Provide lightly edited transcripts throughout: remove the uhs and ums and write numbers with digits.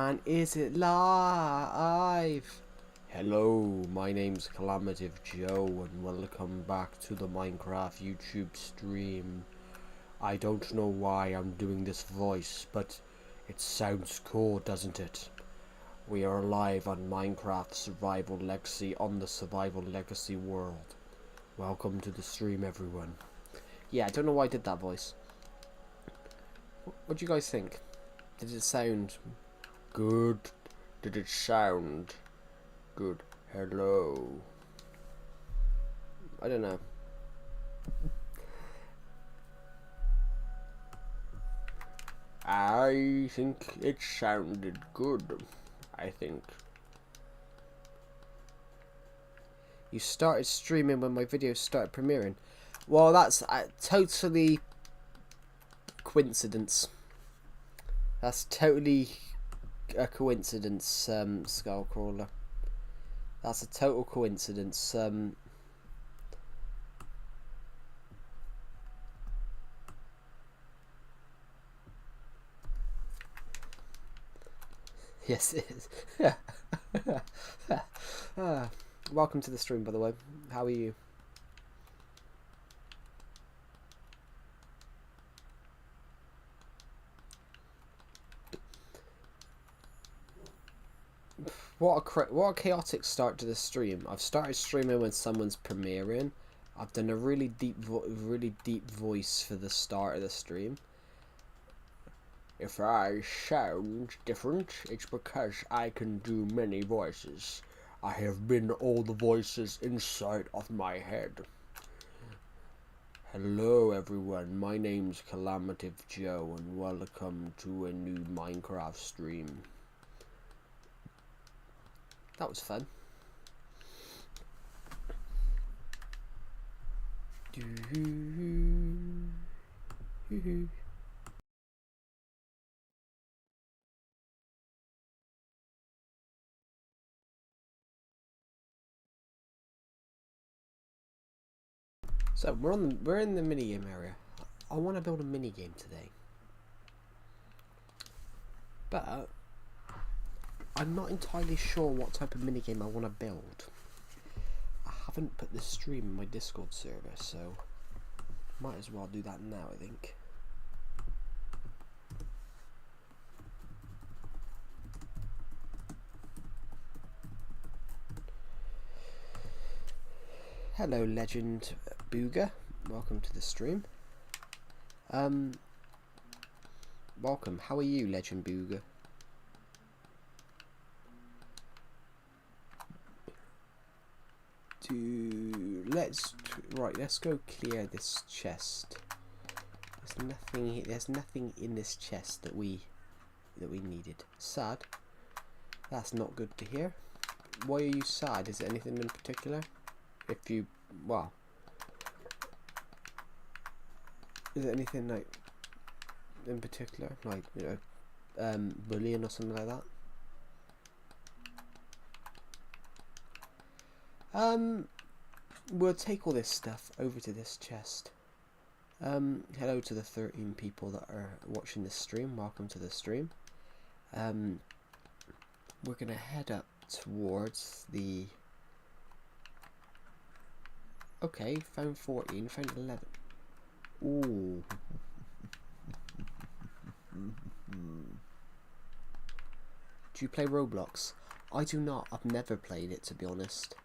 And is it live? Hello, my name's Calamative Joe and welcome back to the Minecraft YouTube stream. I don't know why I'm doing this voice, but it sounds cool, doesn't it? We are live on Minecraft Survival Legacy on the Survival Legacy world. Welcome to the stream, everyone. Yeah, I don't know why I did that voice. What do you guys think? Did it sound good? Did it sound good? Hello. I don't know. I think it sounded good. I think. You started streaming when my videos started premiering. Well, that's totally coincidence. That's totally a coincidence, Skullcrawler. That's a total coincidence. Yes, it is. Welcome to the stream, by the way. How are you? What a chaotic start to the stream. I've started streaming when someone's premiering. I've done a really deep voice for the start of the stream. If I sound different, it's because I can do many voices. I have been all the voices inside of my head. Hello everyone, my name's Calamative Joe and welcome to a new Minecraft stream. That was fun. So we're in the minigame area. I want to build a minigame today, but I'm not entirely sure what type of minigame I want to build. I haven't put the stream in my Discord server, so might as well do that now, I think. Hello, Legend Booger. Welcome to the stream. Welcome. How are you, Legend Booger? Let's go clear this chest. There's nothing in this chest that we needed. Sad. That's not good to hear. Why are you sad? Is there anything in particular? If you, well, is there anything like in particular, like, you know, bullying or something like that? We'll take all this stuff over to this chest. Hello to the 13 people that are watching this stream. Welcome to the stream. We're gonna head up towards the. Okay, found 14, found 11. Ooh. Do you play Roblox? I do not. I've never played it, to be honest.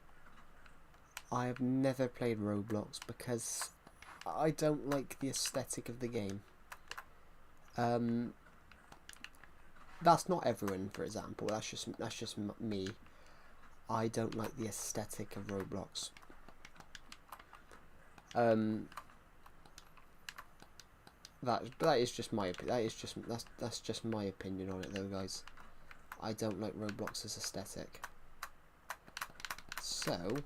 I have never played Roblox because I don't like the aesthetic of the game. That's not everyone, for example. That's just me. I don't like the aesthetic of Roblox. That is just my that's just my opinion on it, though, guys. I don't like Roblox's aesthetic. So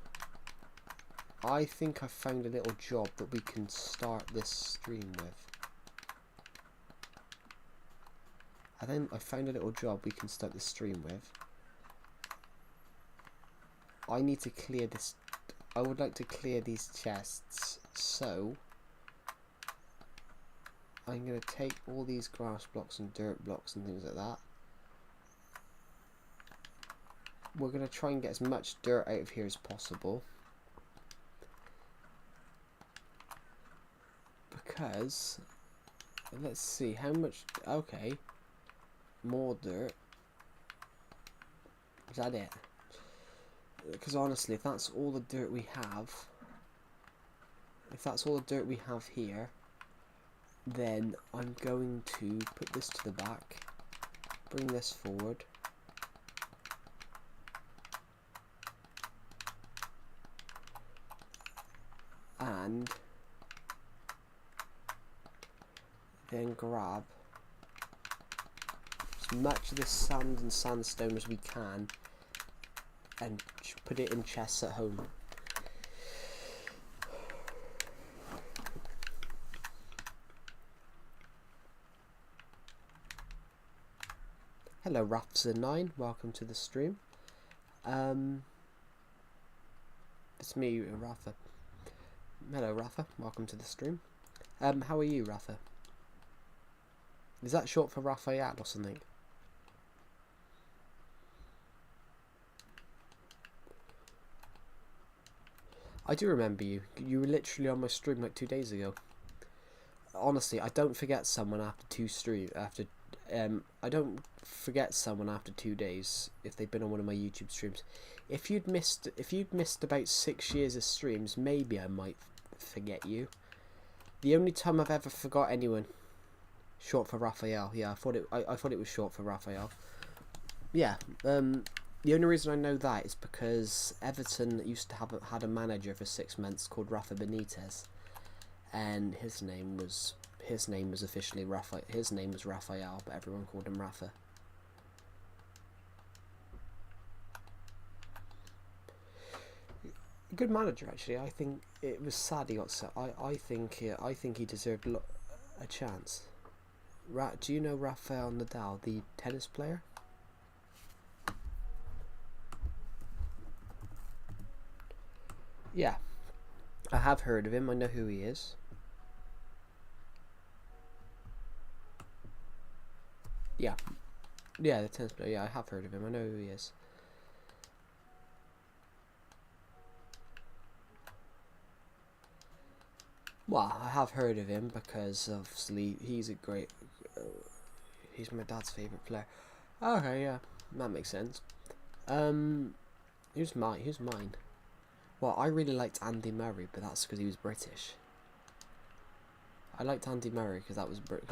I think I found a little job that we can start this stream with. I found a little job we can start the stream with. I need to clear this. I would like to clear these chests, so I'm going to take all these grass blocks and dirt blocks and things like that, we're going to try and get as much dirt out of here as possible. Because, let's see, how much, okay, more dirt. Is that it? Because honestly, if that's all the dirt we have, here, then I'm going to put this to the back, bring this forward, and then grab as much of this sand and sandstone as we can and put it in chests at home. Hello Rafson9, welcome to the stream. It's me, Rafa. Hello Rafa, welcome to the stream. How are you, Rafa? Is that short for Raphael or something? I do remember you. You were literally on my stream like 2 days ago. Honestly, I don't forget someone after I don't forget someone after 2 days if they've been on one of my YouTube streams. If you'd missed about 6 years of streams, maybe I might forget you. The only time I've ever forgot anyone, short for Raphael. Yeah, I thought it was short for Raphael. Yeah. The only reason I know that is because Everton used to had a manager for 6 months called Rafa Benitez, and his name was officially Rafa. His name was Raphael, but everyone called him Rafa. Good manager, actually. I think it was sad he got so. I think he deserved a chance. Do you know Rafael Nadal, the tennis player? Yeah, I have heard of him. I know who he is. Yeah, the tennis player. Yeah, I have heard of him. I know who he is. Well, I have heard of him because obviously he's my dad's favourite player. Okay, yeah, that makes sense. Who's mine? Well, I really liked Andy Murray, but that's because he was British. I liked Andy Murray because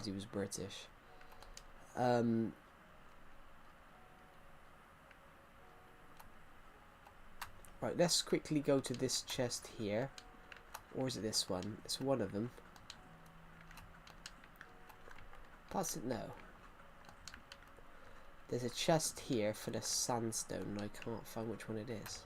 he was British. Right, let's quickly go to this chest here. Or is it this one? It's one of them. That's it, no. There's a chest here for the sandstone, and I can't find which one it is.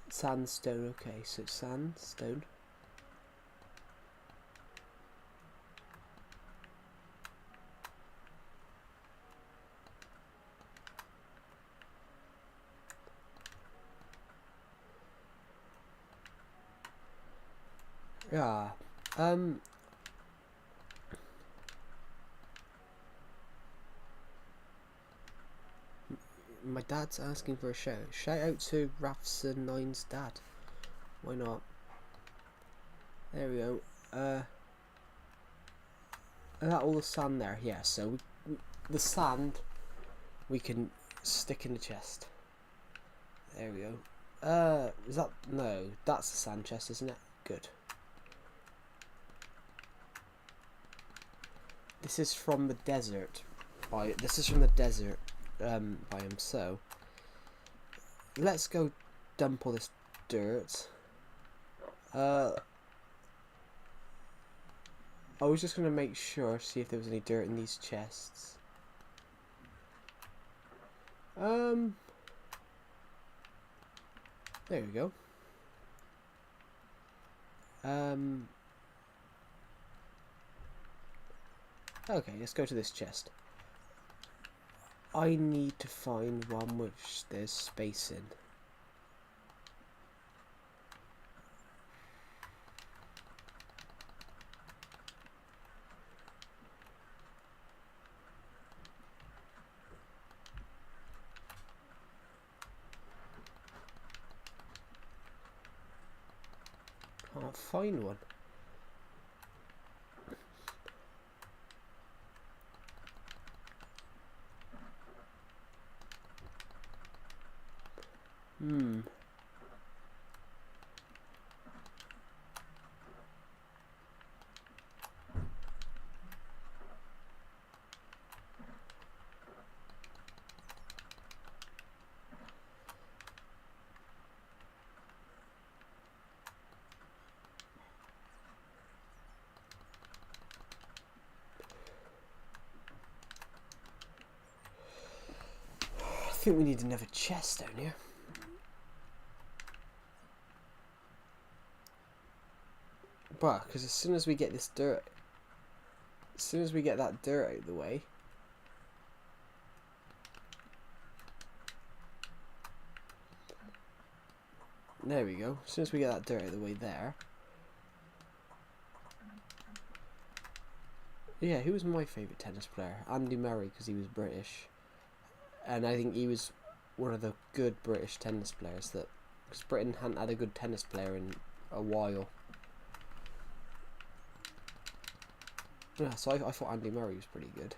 Sandstone, okay, so sandstone. Yeah, my dad's asking for a shout. Shout out to Rafson9's dad. Why not? There we go. That all the sand there. Yeah, so the sand we can stick in the chest. There we go. Is that, no, that's the sand chest, isn't it? Good. This is from the desert. This is from the desert biome. So let's go dump all this dirt. I was just gonna make sure, see if there was any dirt in these chests. There we go. Okay, let's go to this chest. I need to find one which there's space in. Can't find one. I think we need another chest down here. But because as soon as we get this dirt, as soon as we get that dirt out of the way, there we go. As soon as we get that dirt out of the way there. Yeah, who was my favourite tennis player? Andy Murray, because he was British. And I think he was one of the good British tennis players that, because Britain hadn't had a good tennis player in a while. Yeah, so I thought Andy Murray was pretty good.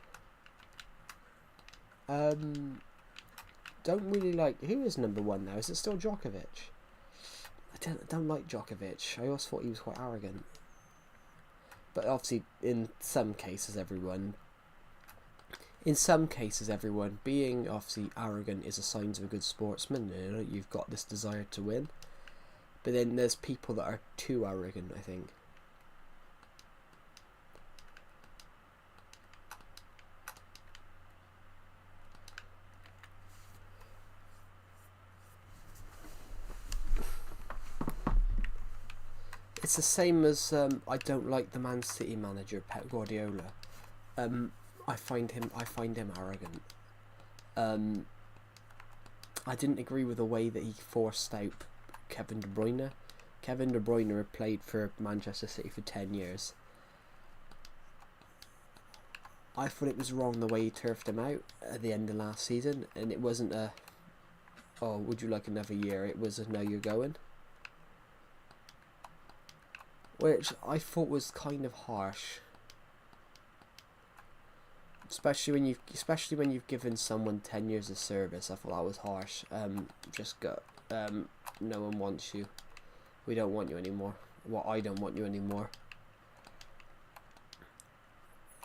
Don't really like, who is number one now? Is it still Djokovic? I don't like Djokovic. I always thought he was quite arrogant. But obviously, in some cases, everyone being obviously arrogant is a sign of a good sportsman. You know, you've got this desire to win. But then there's people that are too arrogant, I think. It's the same as I don't like the Man City manager Pep Guardiola. I find him arrogant. I didn't agree with the way that he forced out Kevin De Bruyne. Kevin De Bruyne had played for Manchester City for 10 years. I thought it was wrong the way he turfed him out at the end of last season, and it wasn't a, oh, would you like another year? It was a, no, you're going. Which I thought was kind of harsh, especially when you've given someone 10 years of service. I thought that was harsh. Just go. No one wants you. We don't want you anymore. Well, I don't want you anymore.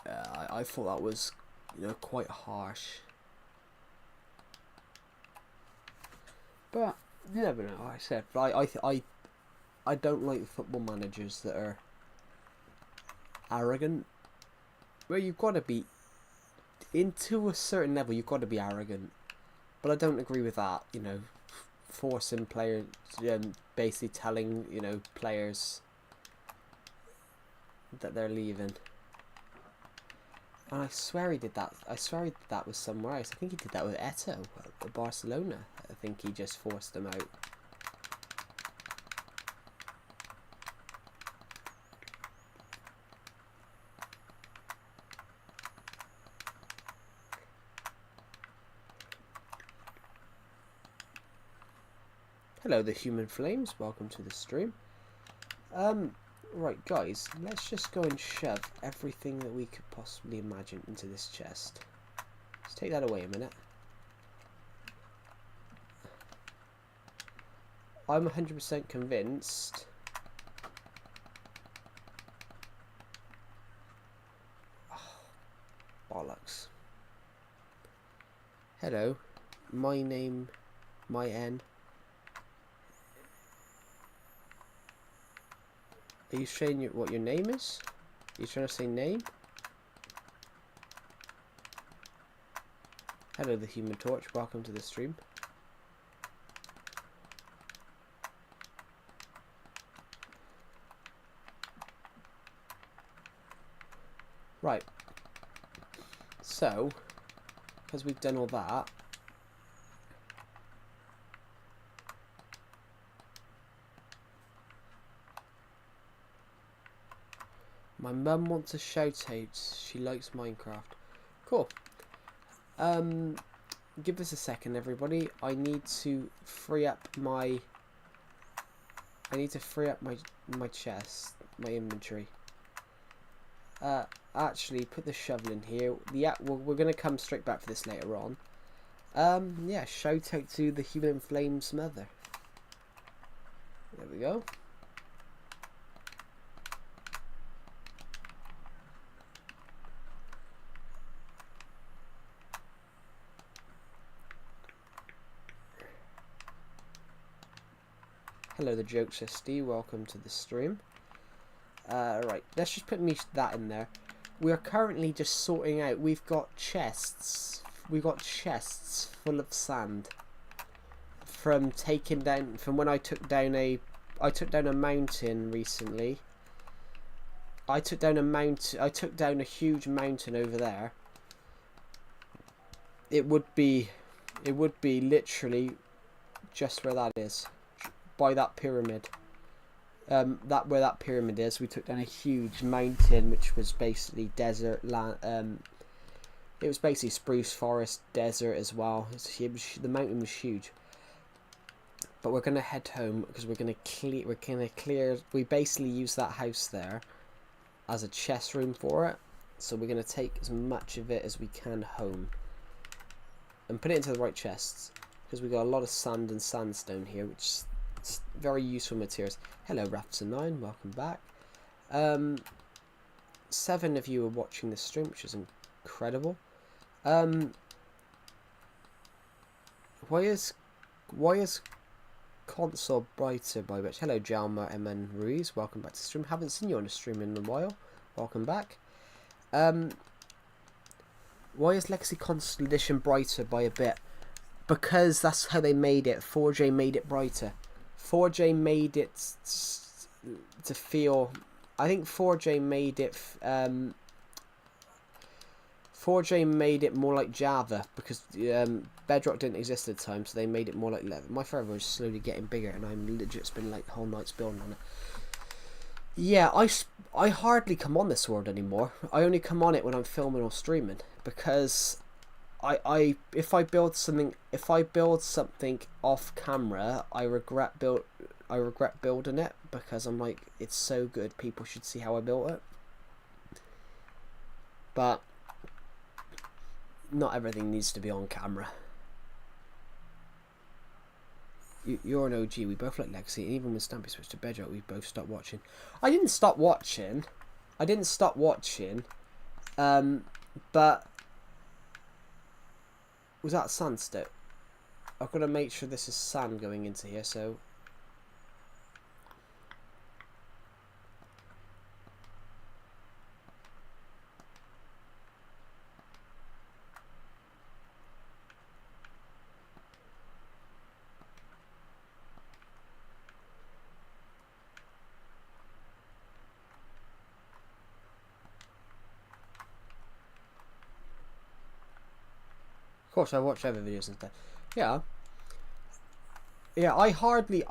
I thought that was, quite harsh. But you never know. Like I said, but I don't like football managers that are arrogant. Where you've got to be, into a certain level, you've got to be arrogant. But I don't agree with that. Forcing players, basically telling players that they're leaving. And I swear he did that. I swear he did that with somewhere else. I think he did that with Eto at Barcelona. I think he just forced them out. Hello, the Human Flames. Welcome to the stream. Right, guys, let's just go and shove everything that we could possibly imagine into this chest. Let's take that away a minute. I'm 100% convinced. Oh, bollocks. Hello, my name, my N. Are you saying what your name is? Are you trying to say name? Hello, the Human Torch. Welcome to the stream. Right. So, because we've done all that, my mum wants a shout out. She likes Minecraft. Cool. Give us a second, everybody. I need to free up my I need to free up my chest, my inventory. Actually, put the shovel in here. We're gonna come straight back for this later on. Yeah, shout out to the Human Flames mother. There we go. Hello, the Joke Sister. Welcome to the stream. Right, let's just put that in there. We are currently just sorting out. We've got chests. We've got chests full of sand from taking down. From when I took down a mountain recently. I took down a huge mountain over there. It would be literally just where that is, by that pyramid. Where that pyramid is, we took down a huge mountain, which was basically desert land. It was basically spruce forest desert as well. The mountain was huge. But we're gonna head home because we're gonna clear. We basically use that house there as a chest room for it. So we're gonna take as much of it as we can home and put it into the right chests, because we got a lot of sand and sandstone here, which is very useful materials. Hello, Rafts9, welcome back. 7 of you are watching this stream, which is incredible. Why is console brighter by much? Hello, Jalma MN Ruiz, welcome back to the stream. Haven't seen you on a stream in a while. Welcome back. Why is Legacy Console Edition brighter by a bit? Because that's how they made it. 4J made it brighter. 4J made it to feel. I think 4J made it. 4J made it more like Java, because Bedrock didn't exist at the time, so they made it more like Levin. My server is slowly getting bigger, and I'm legit spending like whole nights building on it. Yeah, I hardly come on this world anymore. I only come on it when I'm filming or streaming, because if I build something off camera, I regret building it, because I'm like, it's so good, people should see how I built it. But not everything needs to be on camera. You're an OG. We both like Legacy, and even when Stampy switched to Bedrock, we both stopped watching. I didn't stop watching. But was that sandstone? I've got to make sure this is sand going into here, so. Of course, I watch other videos instead. Yeah. I hardly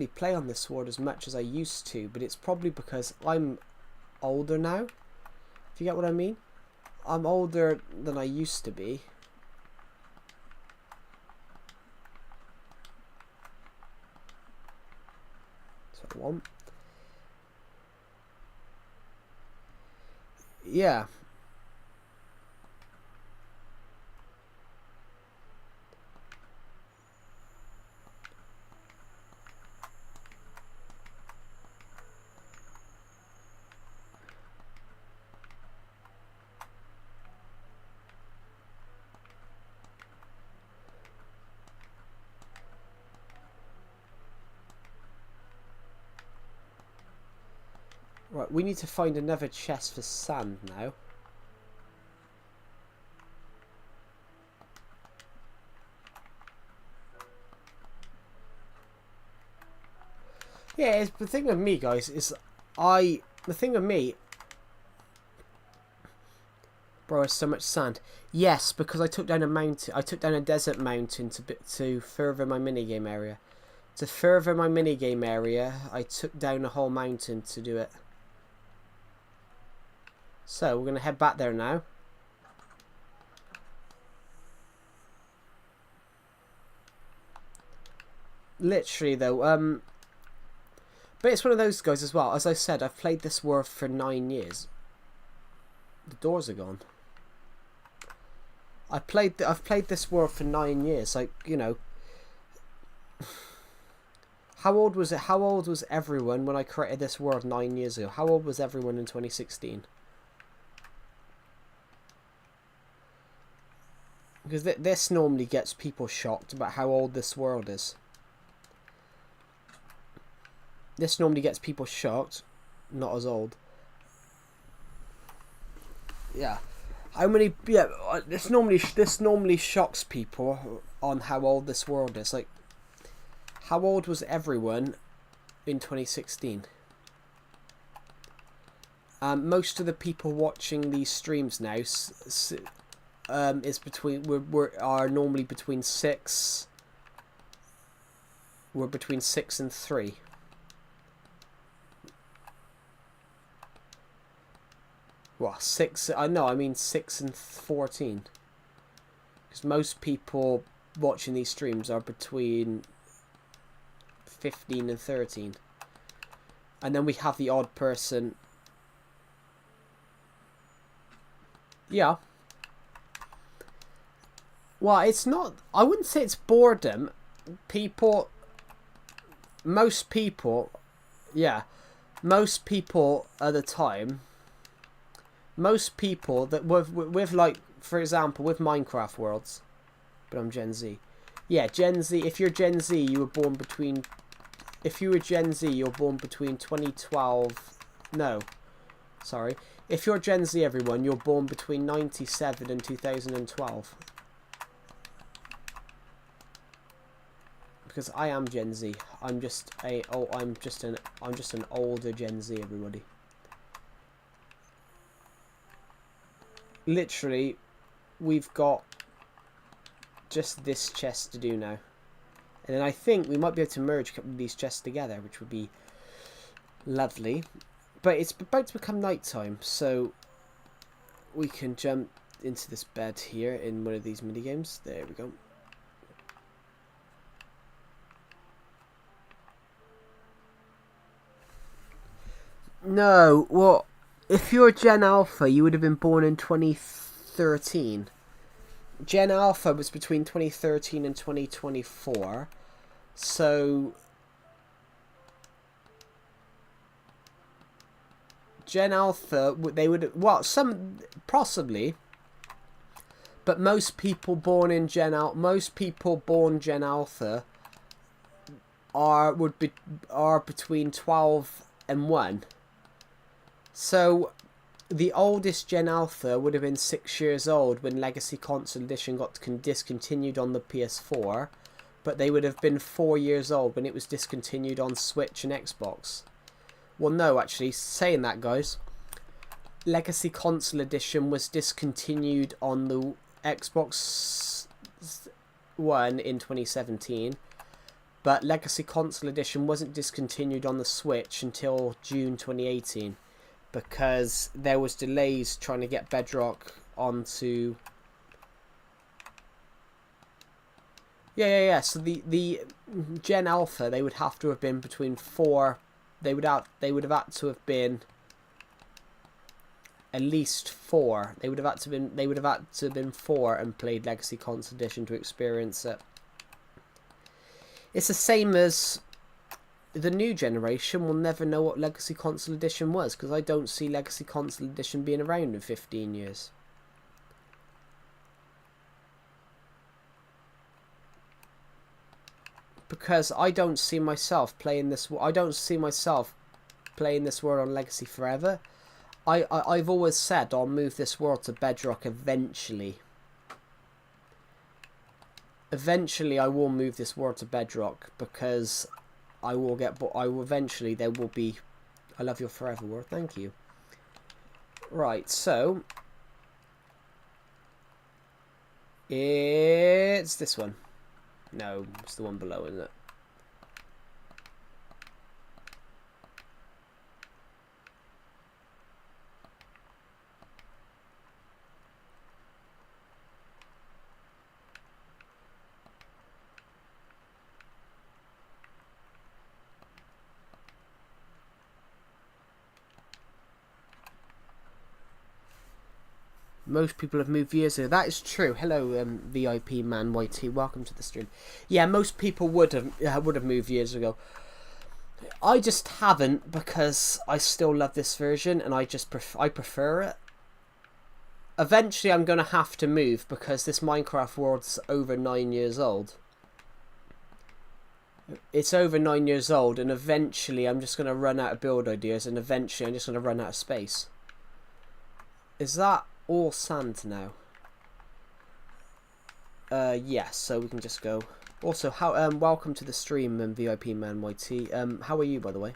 play on this sword as much as I used to, but it's probably because I'm older now. If you get what I mean, I'm older than I used to be. That's what I want. Yeah. Right, we need to find another chest for sand now. Yeah, the thing with me, guys, is the thing with me, bro, is so much sand. Yes, because I took down a mountain. I took down a desert mountain to further my minigame area. To further my minigame area, I took down a whole mountain to do it. So we're gonna head back there now. Literally though, But it's one of those guys as well. As I said, I've played this world for 9 years. The doors are gone. I've played this world for 9 years. Like, you know, how old was it? How old was everyone when I created this world 9 years ago? How old was everyone in 2016? Because this normally gets people shocked about how old this world is. This normally gets people shocked, not as old. Yeah. How many? Yeah, this normally shocks people on how old this world is. Like, how old was everyone in 2016? Most of the people watching these streams now is between are normally between 6. We're between 6 and 3. Well, 6. I mean 6 and 14. Because most people watching these streams are between 15 and 13. And then we have the odd person. Yeah. Well, it's not. I wouldn't say it's boredom. Most people at the time. Most people that with like, for example, with Minecraft worlds, but I'm Gen Z. Yeah, Gen Z. If you're Gen Z, you were born between. If you were Gen Z, you're born between 2012. No, sorry. If you're Gen Z, everyone, you're born between 97 and 2012. Because I am Gen Z. I'm just an older Gen Z, everybody. Literally, we've got just this chest to do now. And then I think we might be able to merge a couple of these chests together, which would be lovely. But it's about to become nighttime, so we can jump into this bed here in one of these minigames. There we go. No, well, if you're Gen Alpha, you would have been born in 2013. Gen Alpha was between 2013 and 2024. So Gen Alpha, they would, well, some possibly, but most people born Gen Alpha are between 12 and 1. So the oldest Gen Alpha would have been 6 years old when Legacy Console Edition got discontinued on the PS4, but they would have been 4 years old when it was discontinued on Switch and Xbox. Well, no, actually, saying that, guys, Legacy Console Edition was discontinued on the Xbox One in 2017, but Legacy Console Edition wasn't discontinued on the Switch until June 2018. Because there was delays trying to get Bedrock onto. Yeah. So the Gen Alpha, they would have to have been between 4. They would have had to have been at least 4. They would have had to have been 4 and played Legacy Console Edition to experience it. It's the same as. The new generation will never know what Legacy Console Edition was, because I don't see Legacy Console Edition being around in 15 years. Because I don't see myself playing this. I don't see myself playing this world on Legacy forever. I've always said I'll move this world to Bedrock eventually. Eventually, I will move this world to Bedrock because. I will eventually, there will be, I love your forever world, thank you. Right, so, it's this one. No, it's the one below, isn't it? Most people have moved years ago. That is true. Hello, VIP man YT. Welcome to the stream. Yeah, most people would have moved years ago. I just haven't, because I still love this version and I prefer it. Eventually, I'm gonna have to move because this Minecraft world's over 9 years old. It's over 9 years old, and eventually I'm just gonna run out of build ideas, and eventually I'm just gonna run out of space. Is that all sand now? Yes, so we can just go. Also, how welcome to the stream, VIP man YT. How are you, by the way?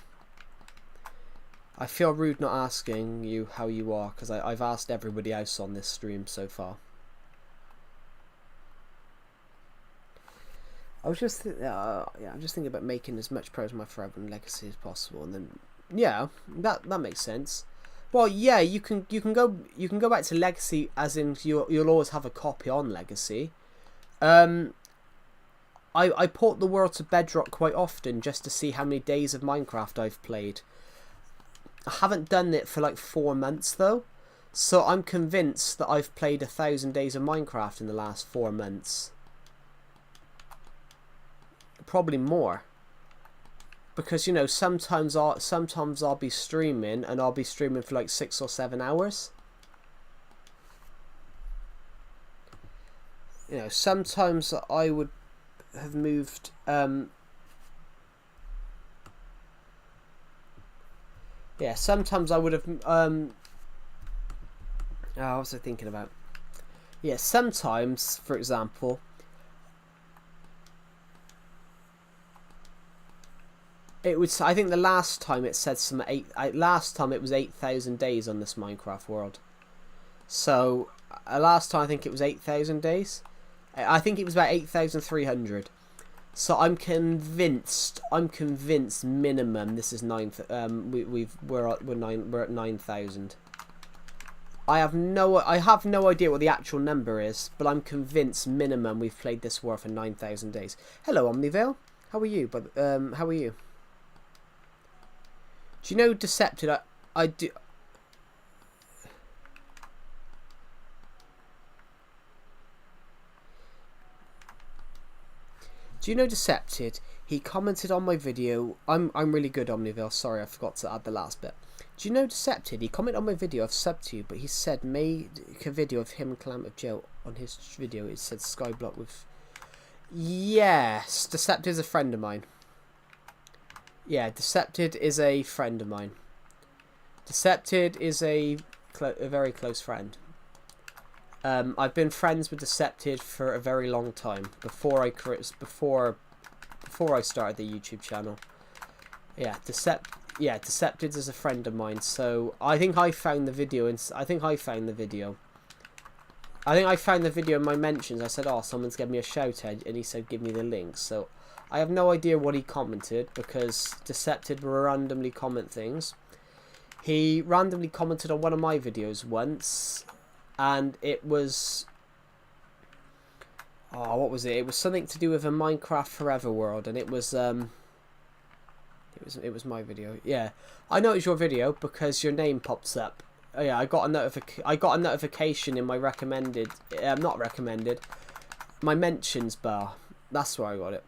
I feel rude not asking you how you are, because I've asked everybody else on this stream so far. I was just I'm just thinking about making as much progress on my Forever and Legacy as possible, and then yeah, that makes sense. Well, yeah, you can go back to Legacy, as in you'll always have a copy on Legacy. I port the world to Bedrock quite often just to see how many days of Minecraft I've played. I haven't done it for like 4 months though, so I'm convinced that I've played 1,000 days of Minecraft in the last 4 months. Probably more, because you know sometimes I'll be streaming, and I'll be streaming for like 6 or 7 hours. You know, sometimes I would have moved. Yeah, sometimes I would have. What was I thinking about? Yeah, sometimes, for example. It was. I think the last time it said some last time it was 8,000 days on this Minecraft world. So last time I think it was 8,000 days. I think it was about 8,300. So I'm convinced minimum this is 9. We're at 9,000. I have no idea what the actual number is, but I'm convinced minimum we've played this war for 9,000 days. Hello Omnivale, how are you? But how are you? Do you know Decepted? I do. Do you know Decepted? He commented on my video. I'm really good, Omnivale. Sorry, I forgot to add the last bit. Do you know Decepted? He commented on my video. I've subbed to you, but he said made a video of him and Clam of Joe on his video. It said Skyblock with. Yes, Decepted is a friend of mine. Yeah, Decepted is a friend of mine. Decepted is a very close friend. I've been friends with Decepted for a very long time before I started the YouTube channel. Yeah, Decepted is a friend of mine. So I think I found the video, and I think I found the video in my mentions. I said, "Oh, someone's gave me a shout out," and he said, "Give me the link." So I have no idea what he commented, because Decepted will randomly comment things. He randomly commented on one of my videos once, and it was... oh, what was it? It was something to do with a Minecraft Forever world, and it was my video. Yeah, I know it's your video because your name pops up. Oh yeah, I got a notification in my recommended, not recommended, my mentions bar. That's where I got it.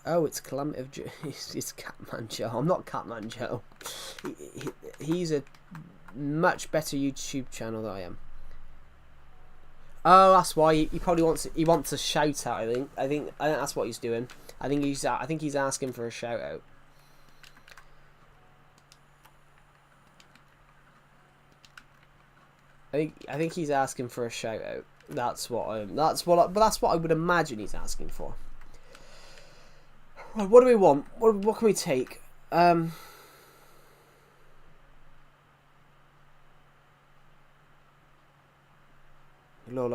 Oh, it's Calamity Joe. It's Catman Joe. I'm not Catman Joe. He's a much better YouTube channel than I am. Oh, that's why he probably wants a shout out. I think that's what he's doing. I think he's asking for a shout out. I think he's asking for a shout out. That's what I would imagine he's asking for. Right, what do we want? What can we take? Lol,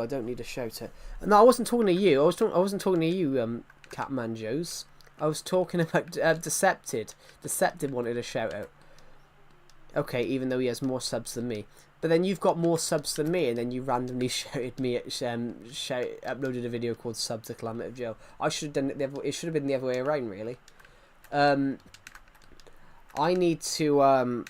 I don't need a shout out. No, I wasn't talking to you. I wasn't talking to you, Catman Joes. I was talking about Decepted. Decepted wanted a shout out. Okay, even though he has more subs than me. But then you've got more subs than me, and then you randomly shouted me at uploaded a video called Sub to Calamity Joe. I should have done it it should have been the other way around, really. I need to I'm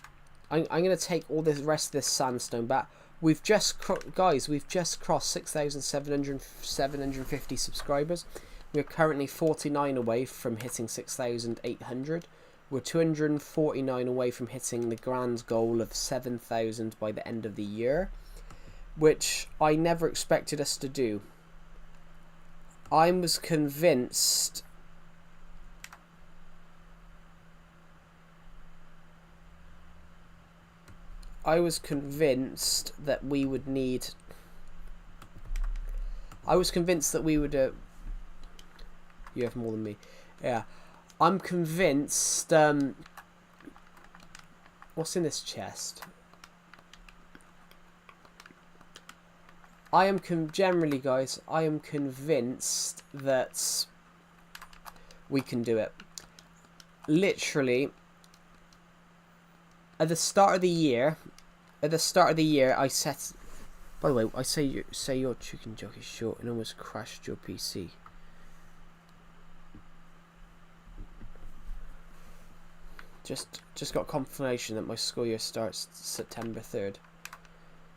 gonna take all this rest of this sandstone back. we've just guys, we've just crossed 6,750 subscribers. We're currently 49 away from hitting 6,800. We're 249 away from hitting the grand goal of 7,000 by the end of the year, which I never expected us to do. I was convinced that we would need... I was convinced that we would... you have more than me. Yeah. I'm convinced... what's in this chest? Generally, guys, I am convinced that we can do it. Literally, at the start of the year, I set... By the way, I say your chicken joke is short and almost crashed your PC. Just got confirmation that my school year starts September 3rd.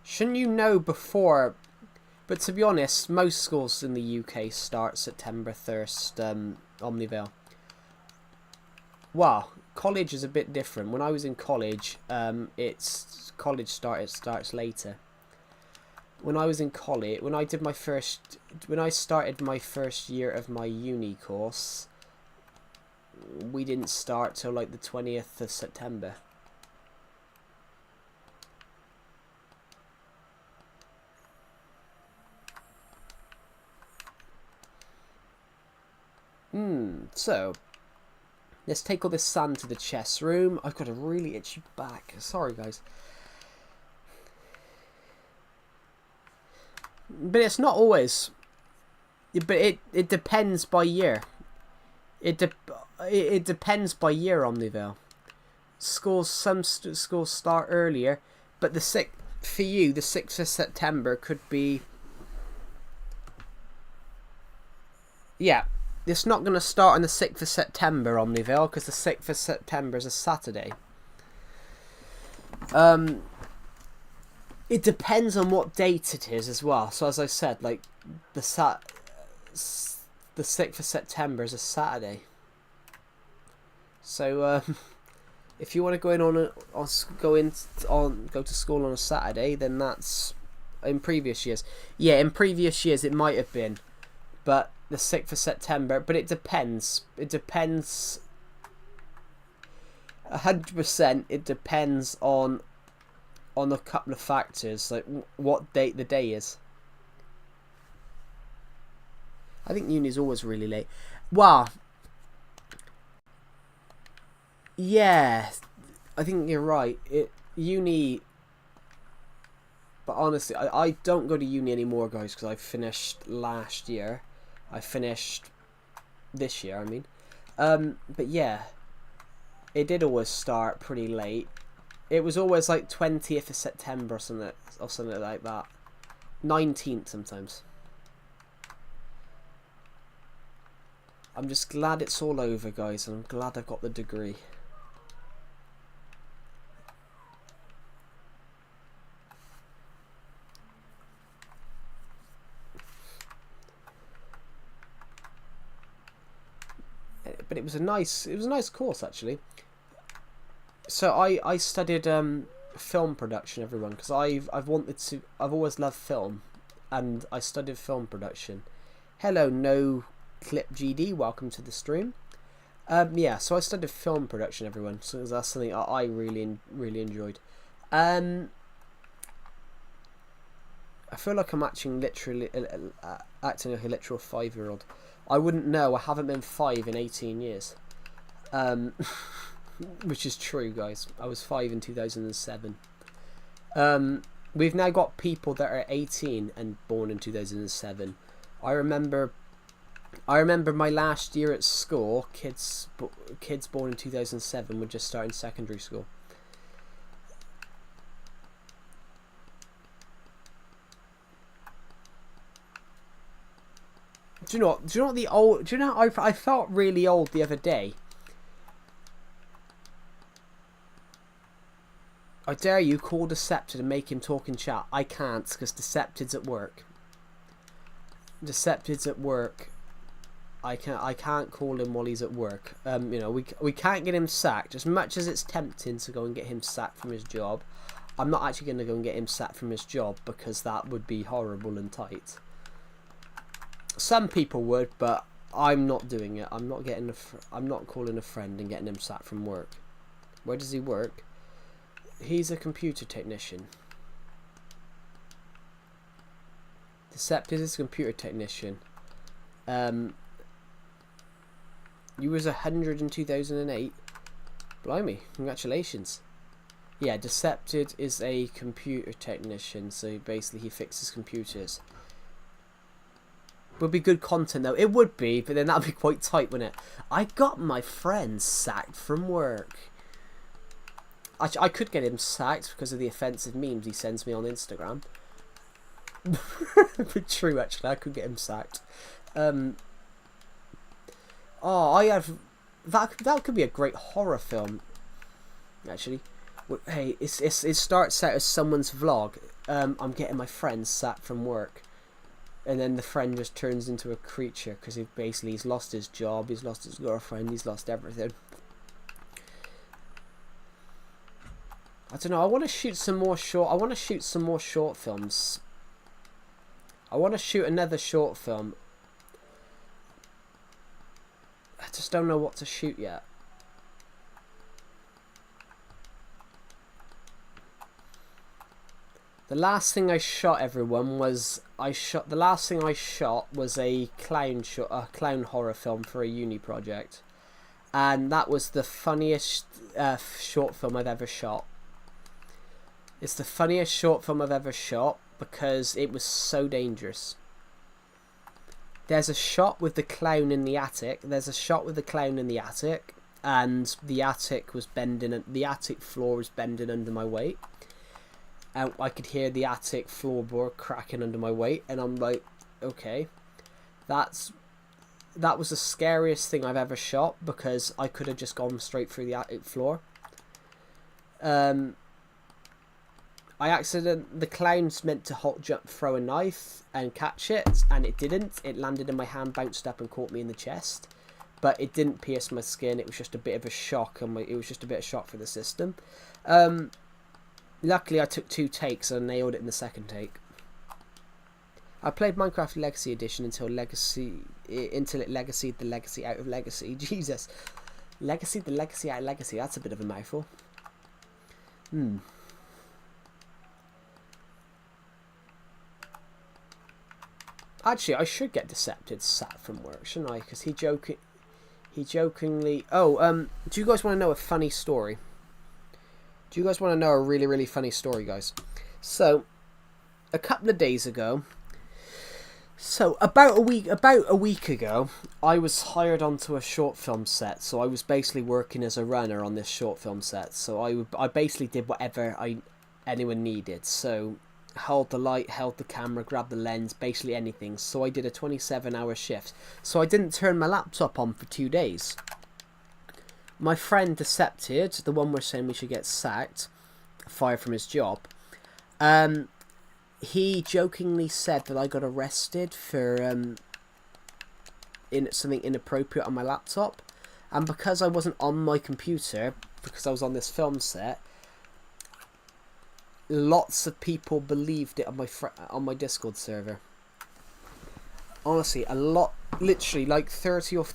Shouldn't you know before? But to be honest, most schools in the UK start September 1st, Omnivale. Wow, college is a bit different. When I was in college, college starts later. When I was in college, when I started my first year of my uni course, we didn't start till like the 20th of September. So let's take all this sand to the chest room. I've got a really itchy back. Sorry, guys. But it's not always. But it depends by year. It depends by year, Omnivale. Some schools start earlier, but for you, the 6th of September could be... Yeah, it's not going to start on the 6th of September, Omnivale, because the 6th of September is a Saturday. It depends on what date it is as well. So as I said, like the 6th of September is a Saturday. So if you want to go to school on a Saturday, then that's in previous years. Yeah, in previous years it might have been, but the 6th of September. But it depends. It depends. 100%. It depends on a couple of factors, like what date the day is. I think uni is always really late. Wow. Yeah, I think you're right. Uni, but honestly, I don't go to uni anymore, guys, because I finished last year. I finished this year, I mean. But yeah, it did always start pretty late. It was always like 20th of September or something like that. 19th sometimes. I'm just glad it's all over, guys, and I'm glad I got the degree. But it was a nice course, actually. So I studied film production, everyone, because I've always loved film, and I studied film production. Hello, No Clip GD, welcome to the stream. Yeah, so I studied film production, everyone. So that's something I really enjoyed. I feel like I'm acting like a literal 5-year-old. I wouldn't know. I haven't been 5 in 18 years. Which is true, guys. I was 5 in 2007. We've now got people that are 18 and born in 2007. I remember my last year at school, kids born in 2007 were just starting secondary school. Do you know I felt really old the other day. I dare you call Decepted and make him talk in chat. I can't, because Decepted's at work. Decepted's at work. I can't call him while he's at work. You know, we can't get him sacked. As much as it's tempting to go and get him sacked from his job, I'm not actually going to go and get him sacked from his job, because that would be horrible and tight. Some people would, but I'm not doing it. I'm not calling a friend and getting him sacked from work. Where does he work? He's a computer technician. Decepted is a computer technician. You was 100 in 2008. Blimey, congratulations. Yeah, Decepted is a computer technician, so basically he fixes computers. Would be good content though. It would be, but then that'd be quite tight, wouldn't it? I got my friend sacked from work. I could get him sacked because of the offensive memes he sends me on Instagram. But true, actually, I could get him sacked. Oh, I have that could be a great horror film. Actually, hey, it starts out as someone's vlog. I'm getting my friend sacked from work, and then the friend just turns into a creature because he's lost his job, he's lost his girlfriend, he's lost everything. I don't know. I want to shoot some more short films. I want to shoot another short film. I just don't know what to shoot yet. The last thing I shot, everyone, was a clown horror film for a uni project, and that was the funniest short film I've ever shot. It's the funniest short film I've ever shot because it was so dangerous. There's a shot with the clown in the attic. And the attic was bending. The attic floor was bending under my weight, and I could hear the attic floorboard cracking under my weight. And I'm like, okay, that was the scariest thing I've ever shot because I could have just gone straight through the attic floor. The clown's meant to halt jump, throw a knife and catch it, and it didn't. It landed in my hand, bounced up and caught me in the chest, but it didn't pierce my skin. It was just a bit of a shock, and it was just a bit of shock for the system. Luckily I took 2 takes and nailed it in the second take. I played Minecraft Legacy Edition until it legacied the legacy out of legacy. Jesus. Legacied the legacy out of legacy, that's a bit of a mouthful. Actually, I should get Decepted sacked from work, shouldn't I? Because he jokingly... Oh, do you guys want to know a funny story? Do you guys want to know a really, really funny story, guys? So, a couple of days ago... So, about a week ago, I was hired onto a short film set. So, I was basically working as a runner on this short film set. So, I basically did whatever anyone needed. So... held the light, held the camera, grabbed the lens, basically anything. So I did a 27-hour shift. So I didn't turn my laptop on for 2 days. My friend Decepted, the one we're saying we should get sacked, fired from his job, he jokingly said that I got arrested for something inappropriate on my laptop. And because I wasn't on my computer, because I was on this film set, lots of people believed it on my Discord server. Honestly, a lot, literally like 20 or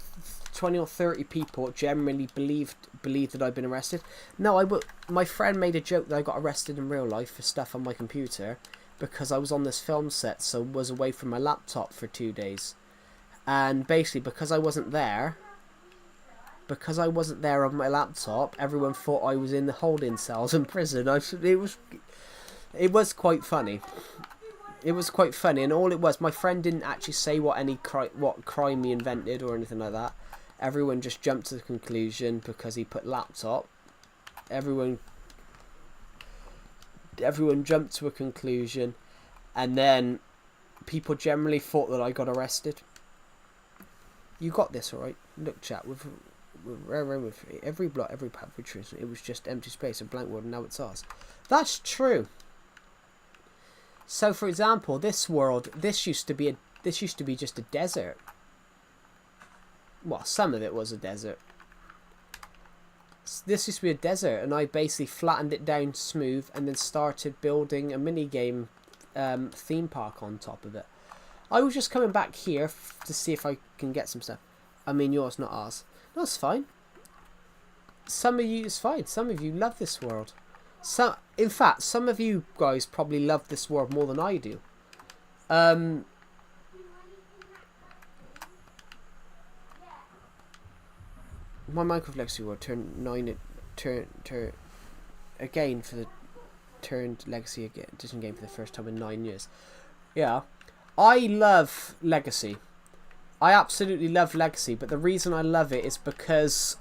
30 people generally believed that I'd been arrested. No, my friend made a joke that I got arrested in real life for stuff on my computer because I was on this film set, so was away from my laptop for 2 days. And basically, because I wasn't there on my laptop, everyone thought I was in the holding cells in prison. It was quite funny. It was quite funny, and all it was, my friend didn't actually say what crime he invented or anything like that. Everyone just jumped to the conclusion because he put laptop. Everyone jumped to a conclusion, and then people generally thought that I got arrested. You got this, alright? Look, chat, every block, every path, every tree, it was just empty space, a blank world, and now it's ours. That's true. So, for example, this world, this used to be just a desert. Well, some of it was a desert. This used to be a desert, and I basically flattened it down smooth, and then started building a mini game theme park on top of it. I was just coming back here to see if I can get some stuff. I mean, yours, not ours. That's fine. Some of you, it's fine. Some of you love this world. In fact, some of you guys probably love this world more than I do. My Minecraft Legacy World turned 9. Again for the turned Legacy edition game for the first time in 9 years. Yeah, I love Legacy. I absolutely love Legacy, but the reason I love it is because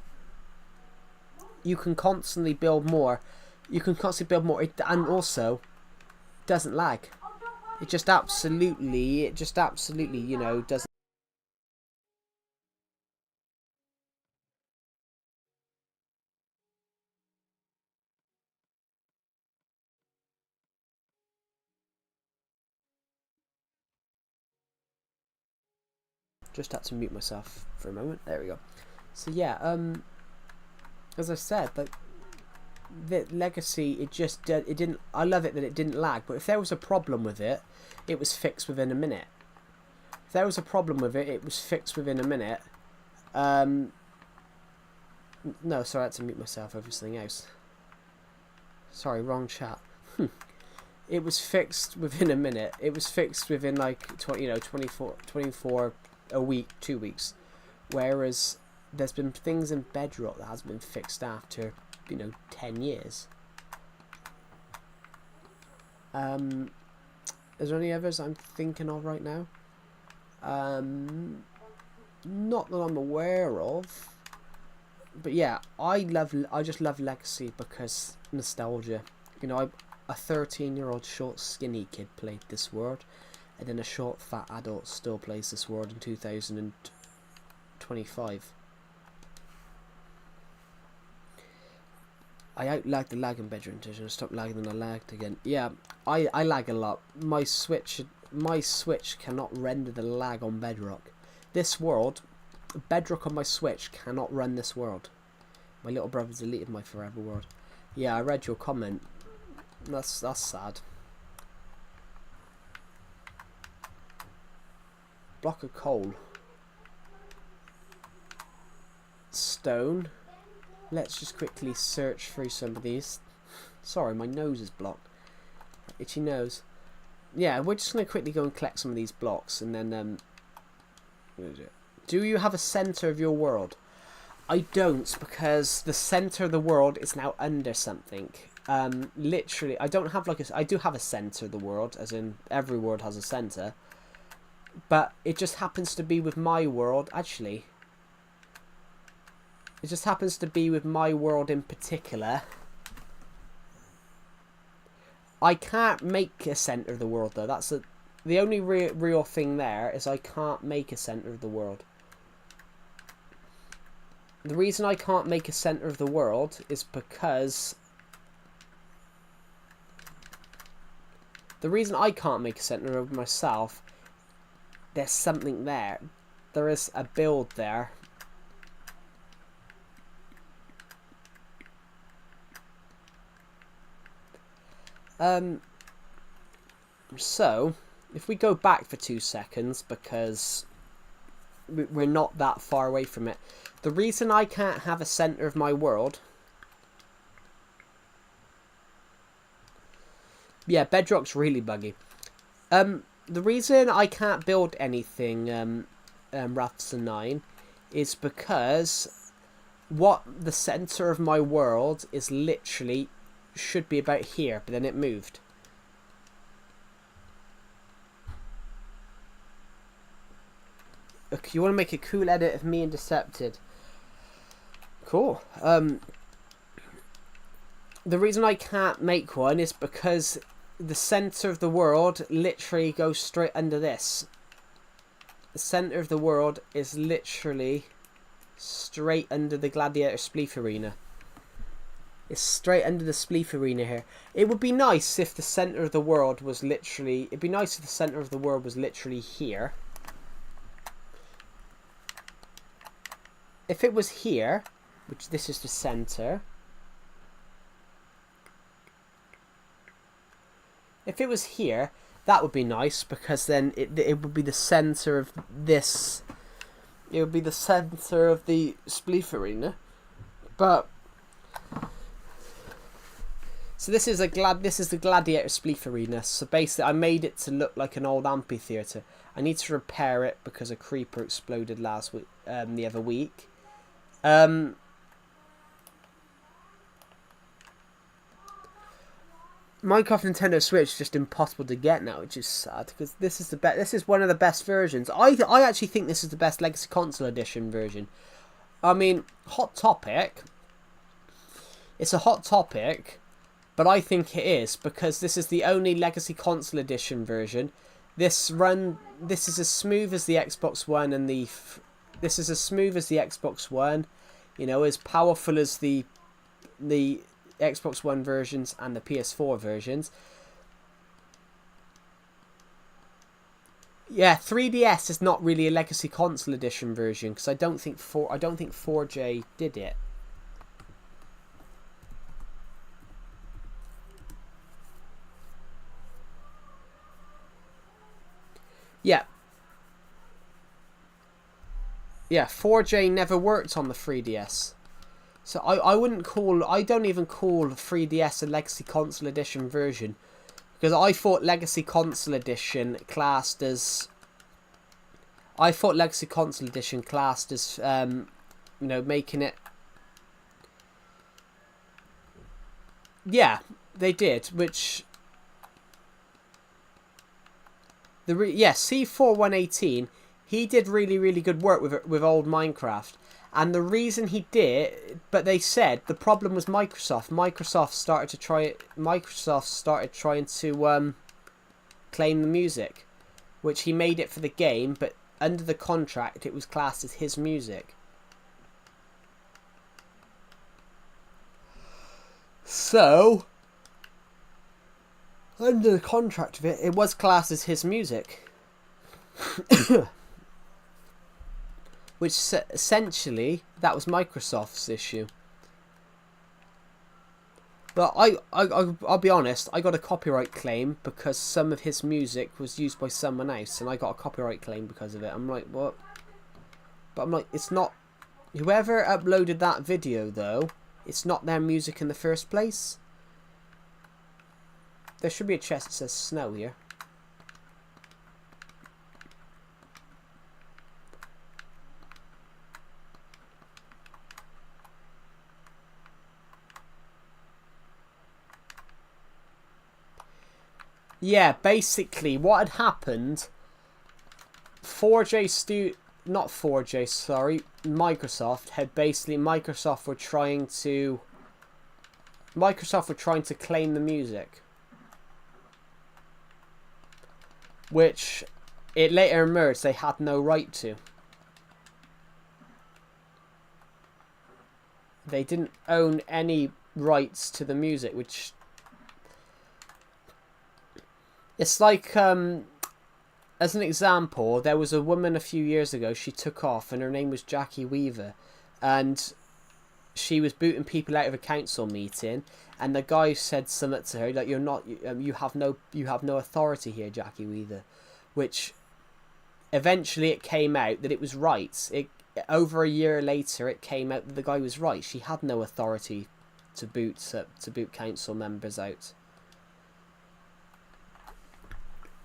you can constantly build more. You can constantly build more, and also it doesn't lag. It just absolutely, you know, doesn't. Just had to mute myself for a moment. There we go. So yeah, as I said, like the Legacy, it didn't. I love it that it didn't lag. But if there was a problem with it, it was fixed within a minute. If there was a problem with it, it was fixed within a minute. No, sorry, I had to mute myself over something else. Sorry, wrong chat. It was fixed within a minute. It was fixed within like 24 a week, 2 weeks. Whereas there's been things in Bedrock that has been fixed after 10 years. Is there any others I'm thinking of right now? Not that I'm aware of. But yeah, I just love Legacy because nostalgia. You know, a 13-year-old short skinny kid played this world, and then a short fat adult still plays this world in 2025. I outlagged the lag in Bedrock Edition. I stopped lagging and I lagged again. Yeah, I lag a lot. My Switch cannot render the lag on Bedrock. This world, Bedrock on my Switch cannot run this world. My little brother deleted my forever world. Yeah, I read your comment. That's sad. Block of coal. Stone. Let's just quickly search through some of these. Sorry, my nose is blocked. Itchy nose. Yeah, we're just going to quickly go and collect some of these blocks, and then do you have a centre of your world? I don't, because the centre of the world is now under something. Literally, I don't have I do have a centre of the world, as in every world has a centre, but it just happens to be with my world. Actually, it just happens to be with my world in particular. I can't make a centre of the world though. That's the only real thing there is I can't make a centre of the world. The reason I can't make a centre of the world is because the reason I can't make a centre of myself, there's something there. There is a build there. So, if we go back for 2 seconds, because we're not that far away from it. The reason I can't have a centre of my world... Yeah, Bedrock's really buggy. The reason I can't build anything, Rathson 9, is because what the centre of my world is literally... should be about here, but then it moved. Okay, you want to make a cool edit of me and Decepted? Cool. The reason I can't make one is because the centre of the world literally goes straight under this. The centre of the world is literally straight under the Gladiator Spleef Arena. It's straight under the Spleef Arena here. It would be nice if the center of the world was literally... It'd be nice if the center of the world was literally here. If it was here, which this is the center. If it was here, that would be nice, because then it would be the center of this. It would be the center of the Spleef Arena. But so this is the Gladiator Spleef Arena. So basically I made it to look like an old amphitheater. I need to repair it because a creeper exploded last week, the other week. Minecraft Nintendo Switch is just impossible to get now, which is sad, because this is this is one of the best versions. I actually think this is the best Legacy Console Edition version. I mean, hot topic. It's a hot topic, but I think it is, because this is the only Legacy Console Edition version. This is as smooth as the Xbox One, and this is as smooth as the Xbox One. You know, as powerful as the Xbox One versions and the PS4 versions. Yeah, 3DS is not really a Legacy Console Edition version, because I don't think 4J did it. Yeah. Yeah, 4J never worked on the 3DS. So I don't even call 3DS a Legacy Console Edition version, because I thought Legacy Console Edition classed as you know, making it. Yeah, they did, which C4118, he did really good work with old Minecraft. And the reason he did, but they said the problem was Microsoft. Microsoft started trying to claim the music, which he made it for the game, but under the contract it was classed as his music. So, under the contract of it, it was classed as his music. Which essentially, that was Microsoft's issue. But I'll be honest, I got a copyright claim because some of his music was used by someone else, and I got a copyright claim because of it. I'm like, what? But I'm like, it's not... Whoever uploaded that video, though, it's not their music in the first place. There should be a chest that says snow here. Yeah, basically, what had happened, Microsoft were trying to claim the music, which it later emerged they had no right to. They didn't own any rights to the music, which... It's like, as an example, there was a woman a few years ago, she took off, and her name was Jackie Weaver, and she was booting people out of a council meeting, and the guy said something to her, like, you have no authority here, Jackie Weaver, which eventually it came out that it was right. Over a year later, it came out that the guy was right. She had no authority to boot council members out.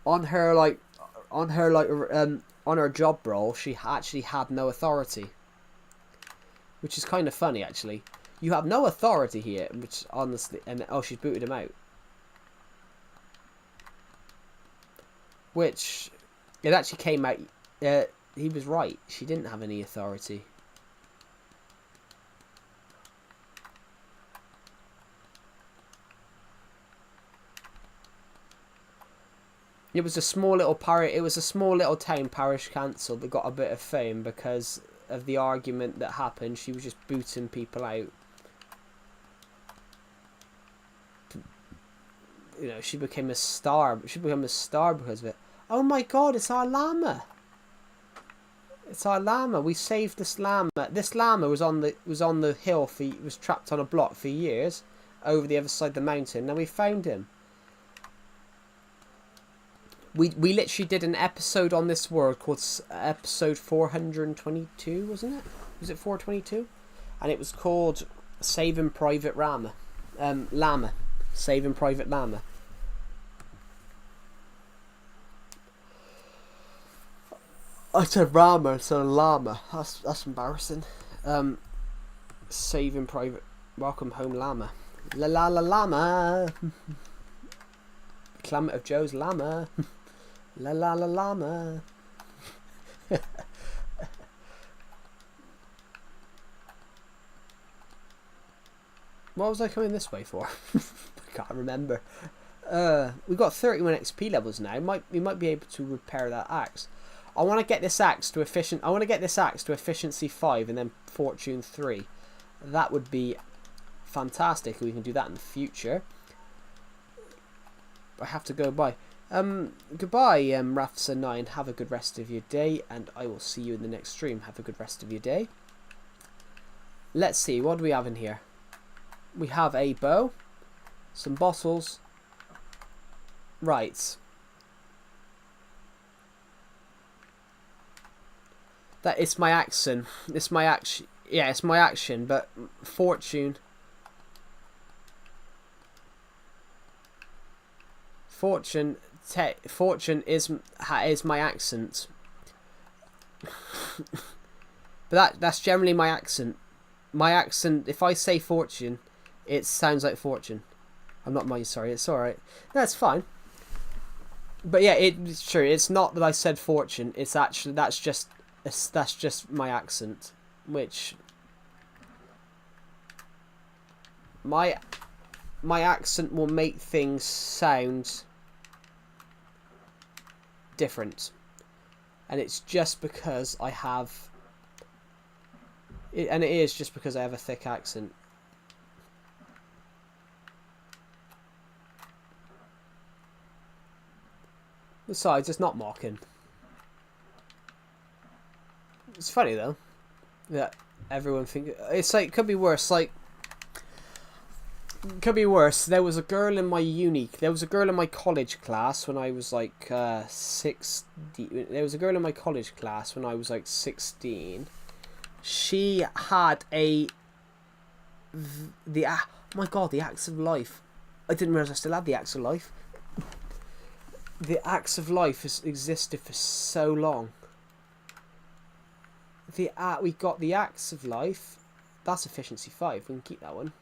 On her job role, she actually had no authority, which is kind of funny, actually. You have no authority here, which honestly, and oh, she's booted him out. Which it actually came out. He was right. She didn't have any authority. It was a small little town parish council that got a bit of fame because of the argument that happened. She was just booting people out. You know, she became a star. She became a star because of it. Oh my God! It's our llama. It's our llama. We saved this llama. This llama was on the hill was trapped on a block for years, over the other side of the mountain. Now we found him. We literally did an episode on this world called episode 422, wasn't it? Was it 422? And it was called Saving Private Llama. Saving Private Llama. I said Rama instead of Llama. That's embarrassing. Saving Private. Welcome home, Llama. La la la llama. Climate of Joe's llama. La la la llama. What was I coming this way for? I can't remember. We've got 31 XP levels now. We might be able to repair that axe. I want to get this axe to efficiency 5 and then fortune 3. That would be fantastic. We can do that in the future. I have to go by. Goodbye, Rafsa9. Have a good rest of your day, and I will see you in the next stream. Have a good rest of your day. Let's see, what do we have in here? We have a bow, some bottles. Right. That is my action. It's my action. Yeah, it's my action, but fortune. Fortune is my accent. But that's generally my accent. My accent, if I say fortune, it sounds like fortune. I'm not mind, sorry, it's alright. That's fine. But yeah, it's true. It's not that I said fortune. It's actually that's just my accent, which my accent will make things sound different, and it's just because I have it, and it is just because I have a thick accent. Besides, it's not mocking. It's funny though that everyone think it's like could be worse. Like could be worse. There was a girl in my college class when I was like 16. There was a girl in my college class when I was like 16. She had oh my God, the axe of life. I didn't realize I still had the axe of life. The axe of life has existed for so long. We got the axe of life. That's efficiency 5. We can keep that one.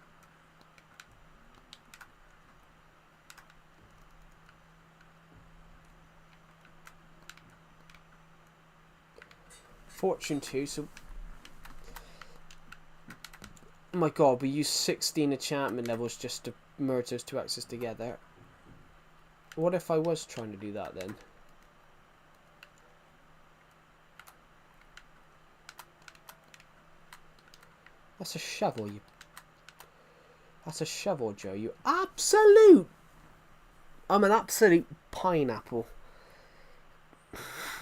Fortune 2. So, oh my God, we used 16 enchantment levels just to merge those two axes together. What if I was trying to do that then? That's a shovel, you. That's a shovel, Joe. You absolute. I'm an absolute pineapple.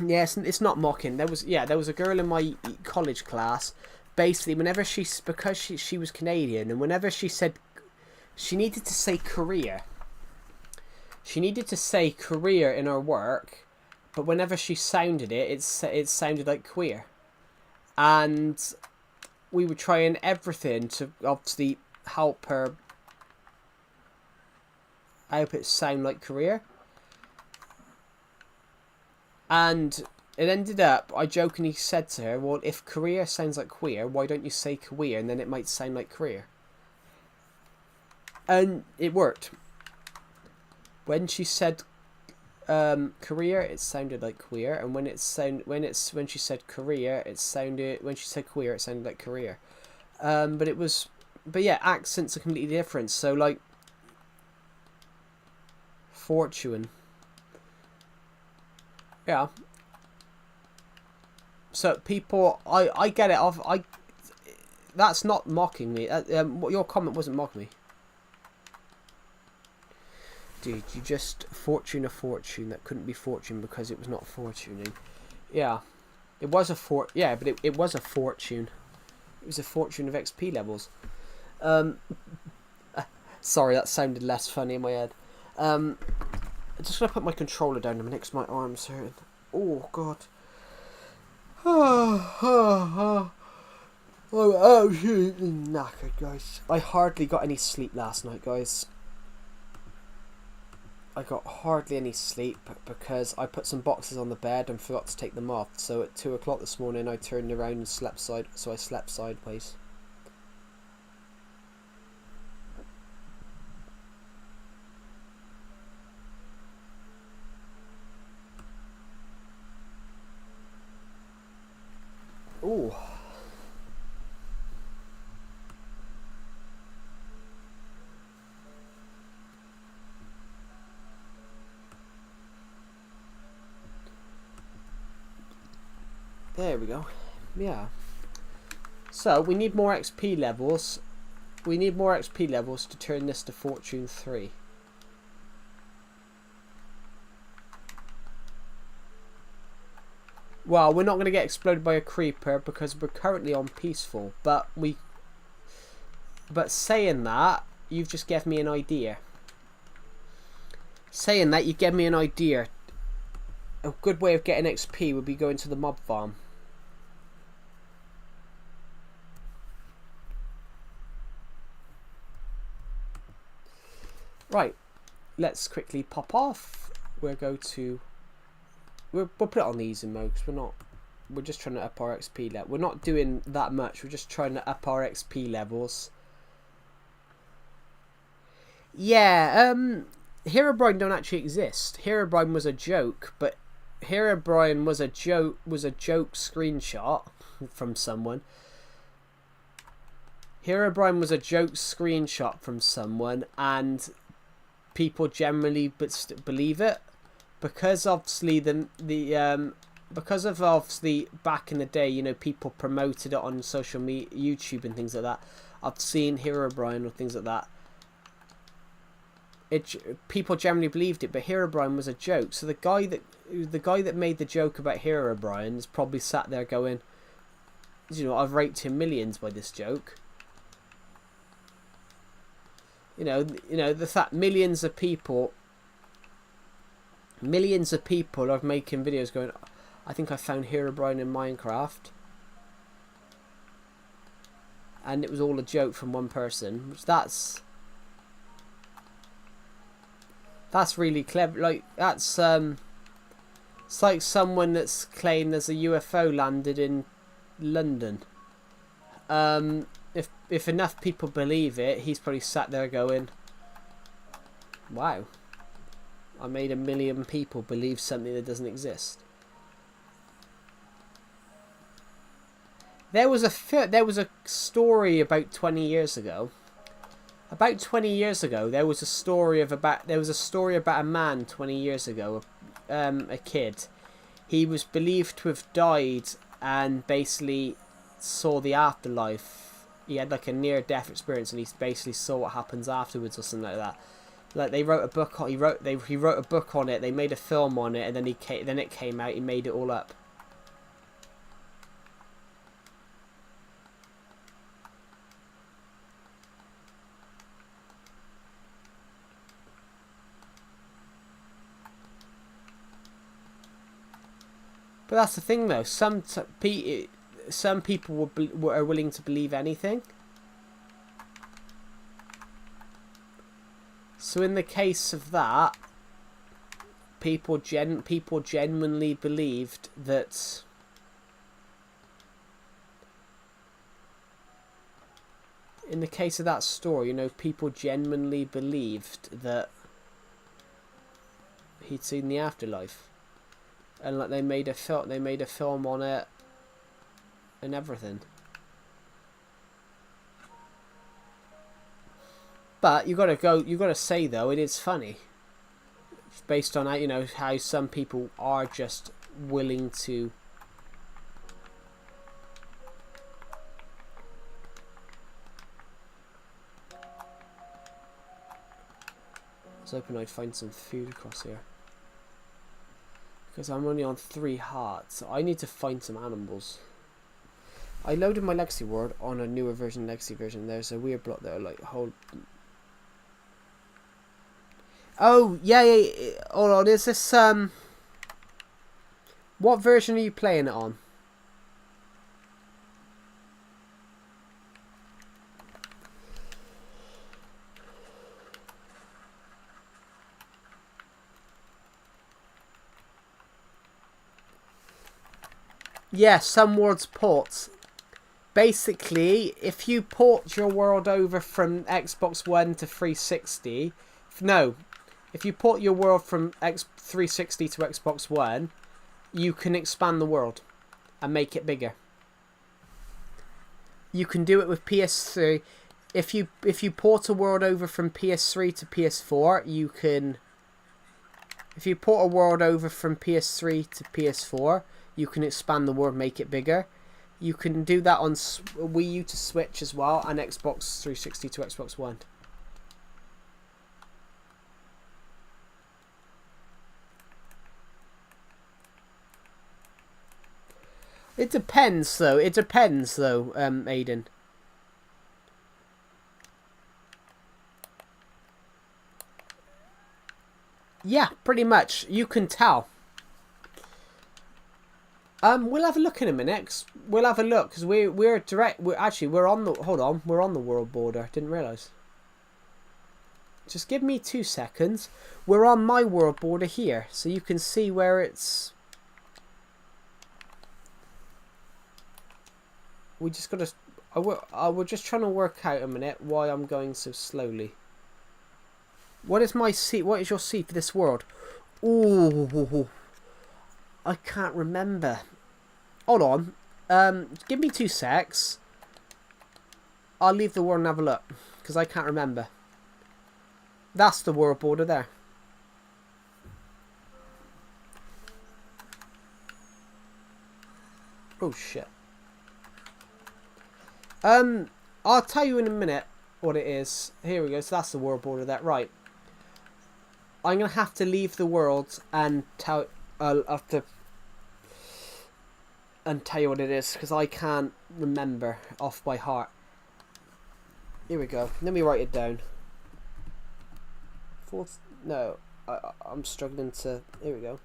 Yes, it's not mocking. There was a girl in my college class. Basically, whenever because she was Canadian, and whenever she said she needed to say career. She needed to say career in her work, but whenever she sounded it, it sounded like queer. And we were trying everything to obviously help it sound like career. And it ended up, I jokingly said to her, well, if career sounds like queer, why don't you say queer, and then it might sound like career. And it worked. When she said career, it sounded like queer, and when she said career, it sounded when she said queer, it sounded like career. But yeah, accents are completely different. So like, fortune. Yeah. So people, I get it. That's not mocking me. Your comment wasn't mocking me. Dude, you just fortune a fortune that couldn't be fortune because it was not fortuning. Yeah, it was a yeah, but it was a fortune. It was a fortune of XP levels. Sorry, that sounded less funny in my head. I'm just gonna put my controller down a minute because my arm's hurting. Oh god. I'm absolutely knackered, guys. I hardly got any sleep last night, guys. I got hardly any sleep because I put some boxes on the bed and forgot to take them off. So at 2 o'clock this morning, I turned around and slept so I slept sideways. Ooh. There we go. Yeah. So we need more XP levels. We need more XP levels to turn this to Fortune 3. Well, we're not going to get exploded by a creeper because we're currently on peaceful. But saying that, you've just given me an idea. Saying that, you gave me an idea. A good way of getting XP would be going to the mob farm. Right, let's quickly pop off. We'll put it on the easy mode because we're just trying to up our XP level. We're not doing that much. We're just trying to up our XP levels. Yeah, Herobrine don't actually exist. Herobrine was a joke, but Herobrine was a joke screenshot from someone. Herobrine was a joke screenshot from someone, and people generally believe it because obviously because of obviously back in the day, you know, people promoted it on social media, YouTube and things like that. I've seen Herobrine or things like that. People generally believed it, but Herobrine was a joke. So the guy that made the joke about Herobrine is probably sat there going, you know, I've raked him millions by this joke. You know, the fact millions of people are making videos going, I think I found Herobrine in Minecraft, and it was all a joke from one person. Which that's really clever. Like that's it's like someone that's claimed there's a UFO landed in London. If enough people believe it, he's probably sat there going, wow, I made 1 million people believe something that doesn't exist. There was a story about 20 years ago. About 20 years ago, there was a story about a man 20 years ago, a kid. He was believed to have died and basically saw the afterlife. He had like a near-death experience, and he basically saw what happens afterwards or something like that. Like they wrote a book on, he wrote a book on it. They made a film on it, and then it came out. He made it all up. But that's the thing, though. Some people are willing to believe anything. So in the case of that, people genuinely believed that. In the case of that story, you know, people genuinely believed that he'd seen the afterlife. And like they made a film on it and everything. But you gotta say though, it is funny. It's based on how, you know, how some people are just willing to was hoping I'd find some food across here. Because I'm only on 3 hearts. So I need to find some animals. I loaded my Legacy world on a newer version, Legacy version. There's a weird block there, like, hold... Oh, yeah. Hold on, is this, what version are you playing it on? Yeah, some worlds ports. Basically, if you port your world over from Xbox One to 360... No, if you port your world from 360 to Xbox One, you can expand the world and make it bigger. You can do it with PS3. If you port a world over from PS3 to PS4, you can... If you port a world over from PS3 to PS4, you can expand the world, make it bigger. You can do that on Wii U to Switch as well, and Xbox 360 to Xbox One. It depends, though. Aiden. Yeah, pretty much. You can tell. We'll have a look in a minute. We'll have a look because we're on the we're on the world border. Didn't realise. Just give me 2 seconds. We're on my world border here, so you can see where it's. We just gotta. We're just trying to work out a minute why I'm going so slowly. What is my seat? What is your seat for this world? Ooh, I can't remember. Hold on. Give me 2 secs. I'll leave the world and have a look because I can't remember. That's the world border there. Oh shit. I'll tell you in a minute what it is. Here we go. So that's the world border there. Right. I'm gonna have to leave the world and tell. I'll have to and tell you what it is because I can't remember off by heart. Here we go. Let me write it down. No, I'm struggling to. Here we go.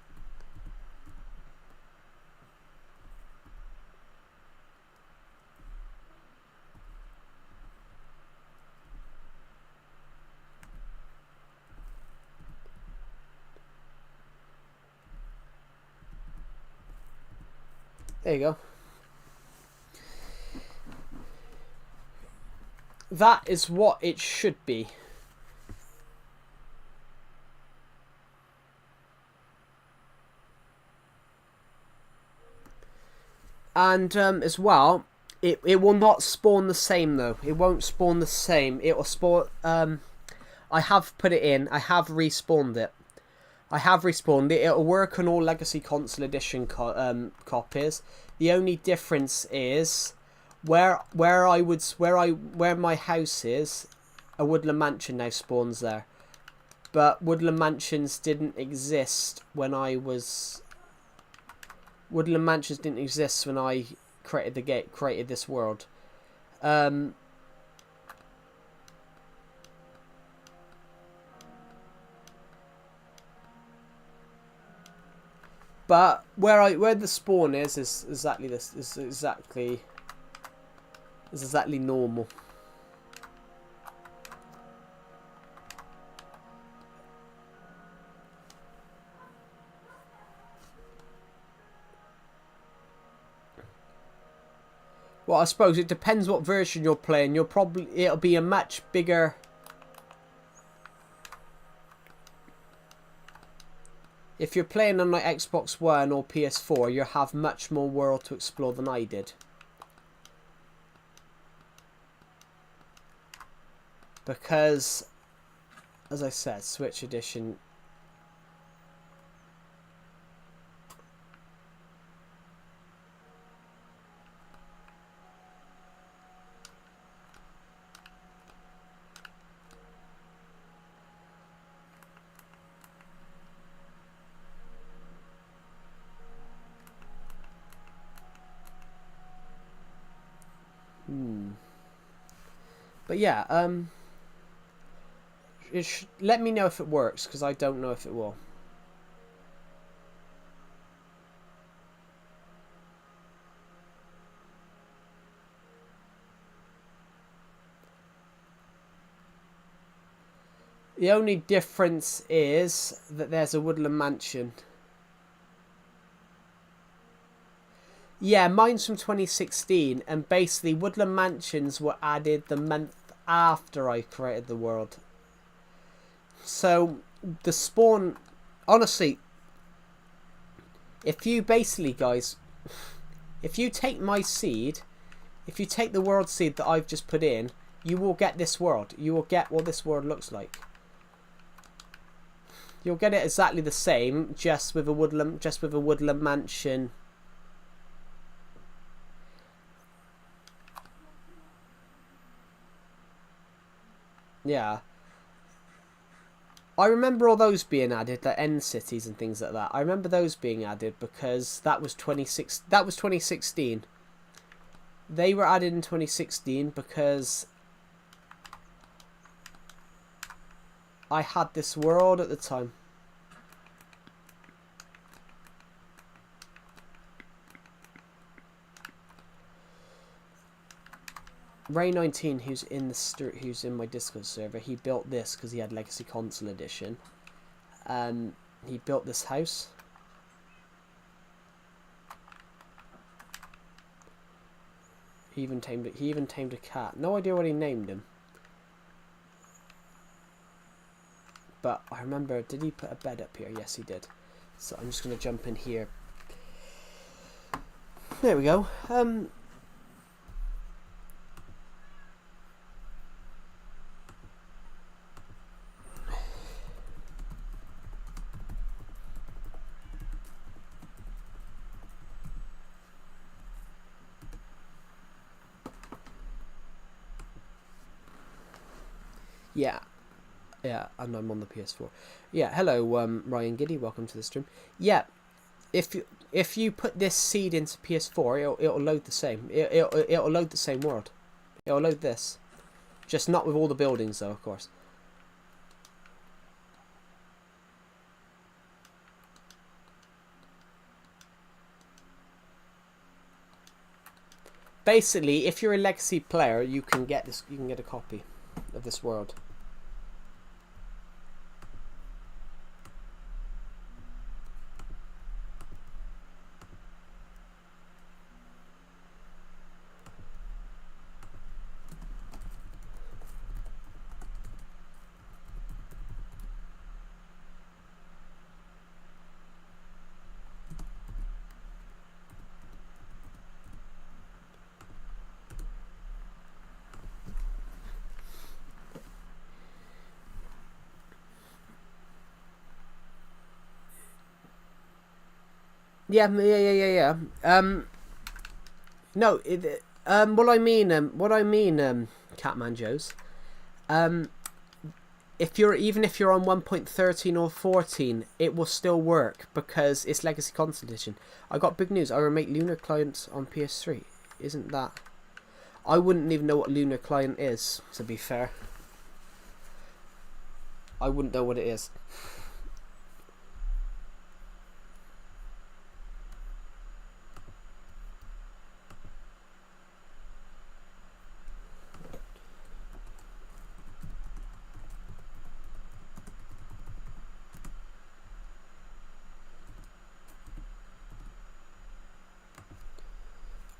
There you go. That is what it should be. And as well, it will not spawn the same though. It won't spawn the same. It will spawn. I have put it in. I have respawned it. It'll work on all Legacy Console Edition copies. The only difference is where my house is, a Woodland Mansion now spawns there. But Woodland Mansions didn't exist when I created this world. But where the spawn is exactly this. Is exactly normal. Well, I suppose it depends what version you're playing. It'll be a much bigger. If you're playing on like Xbox One or PS4, you'll have much more world to explore than I did. Because, as I said, Switch Edition. But yeah, let me know if it works, because I don't know if it will. The only difference is that there's a woodland mansion. Yeah, mine's from 2016, and basically woodland mansions were added the month after I created the world. So the spawn, honestly, if you basically, guys, if you take my seed, if you take the world seed that I've just put in, you will get this world. You will get what this world looks like. You'll get it exactly the same, just with a woodland mansion. Yeah. I remember all those being added, the end cities and things like that. I remember those being added because that was 2016. They were added in 2016 because I had this world at the time. Ray19, who's in my Discord server, he built this because he had Legacy Console Edition. He built this house. He even tamed a cat. No idea what he named him. But I remember, did he put a bed up here? Yes, he did. So I'm just going to jump in here. There we go. Yeah. Yeah, and I'm on the PS4. Yeah, hello, Ryan Giddy, welcome to the stream. Yeah, if you put this seed into PS4, it'll load the same. It'll load the same world. It'll load this, just not with all the buildings though, of course. Basically, if you're a Legacy player, you can get this. You can get a copy of this world. Yeah. No. What I mean, Catman Joes. If you're on 1.13 or 14, it will still work because it's Legacy Console Edition. I got big news. I will make Lunar Client on PS3. Isn't that? I wouldn't even know what Lunar Client is, to be fair. I wouldn't know what it is.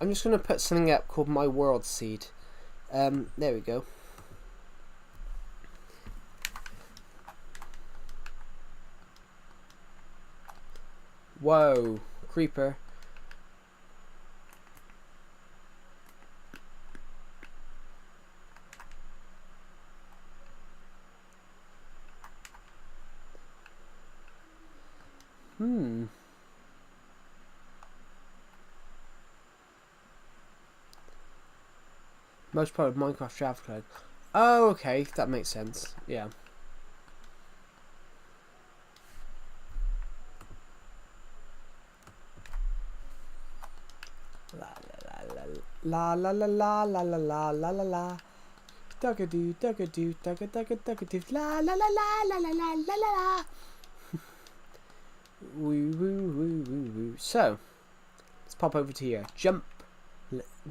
I'm just going to put something up called My World Seed. There we go. Whoa, creeper. Most part of Minecraft Java code. Oh, okay, that makes sense. Yeah. La la la la la la la la la la la la. Dugga-doo, dugga-doo, dugga-dugga-dugga-doo, la la la la la la la la la. Woo woo woo woo woo. So, let's pop over to here. Jump.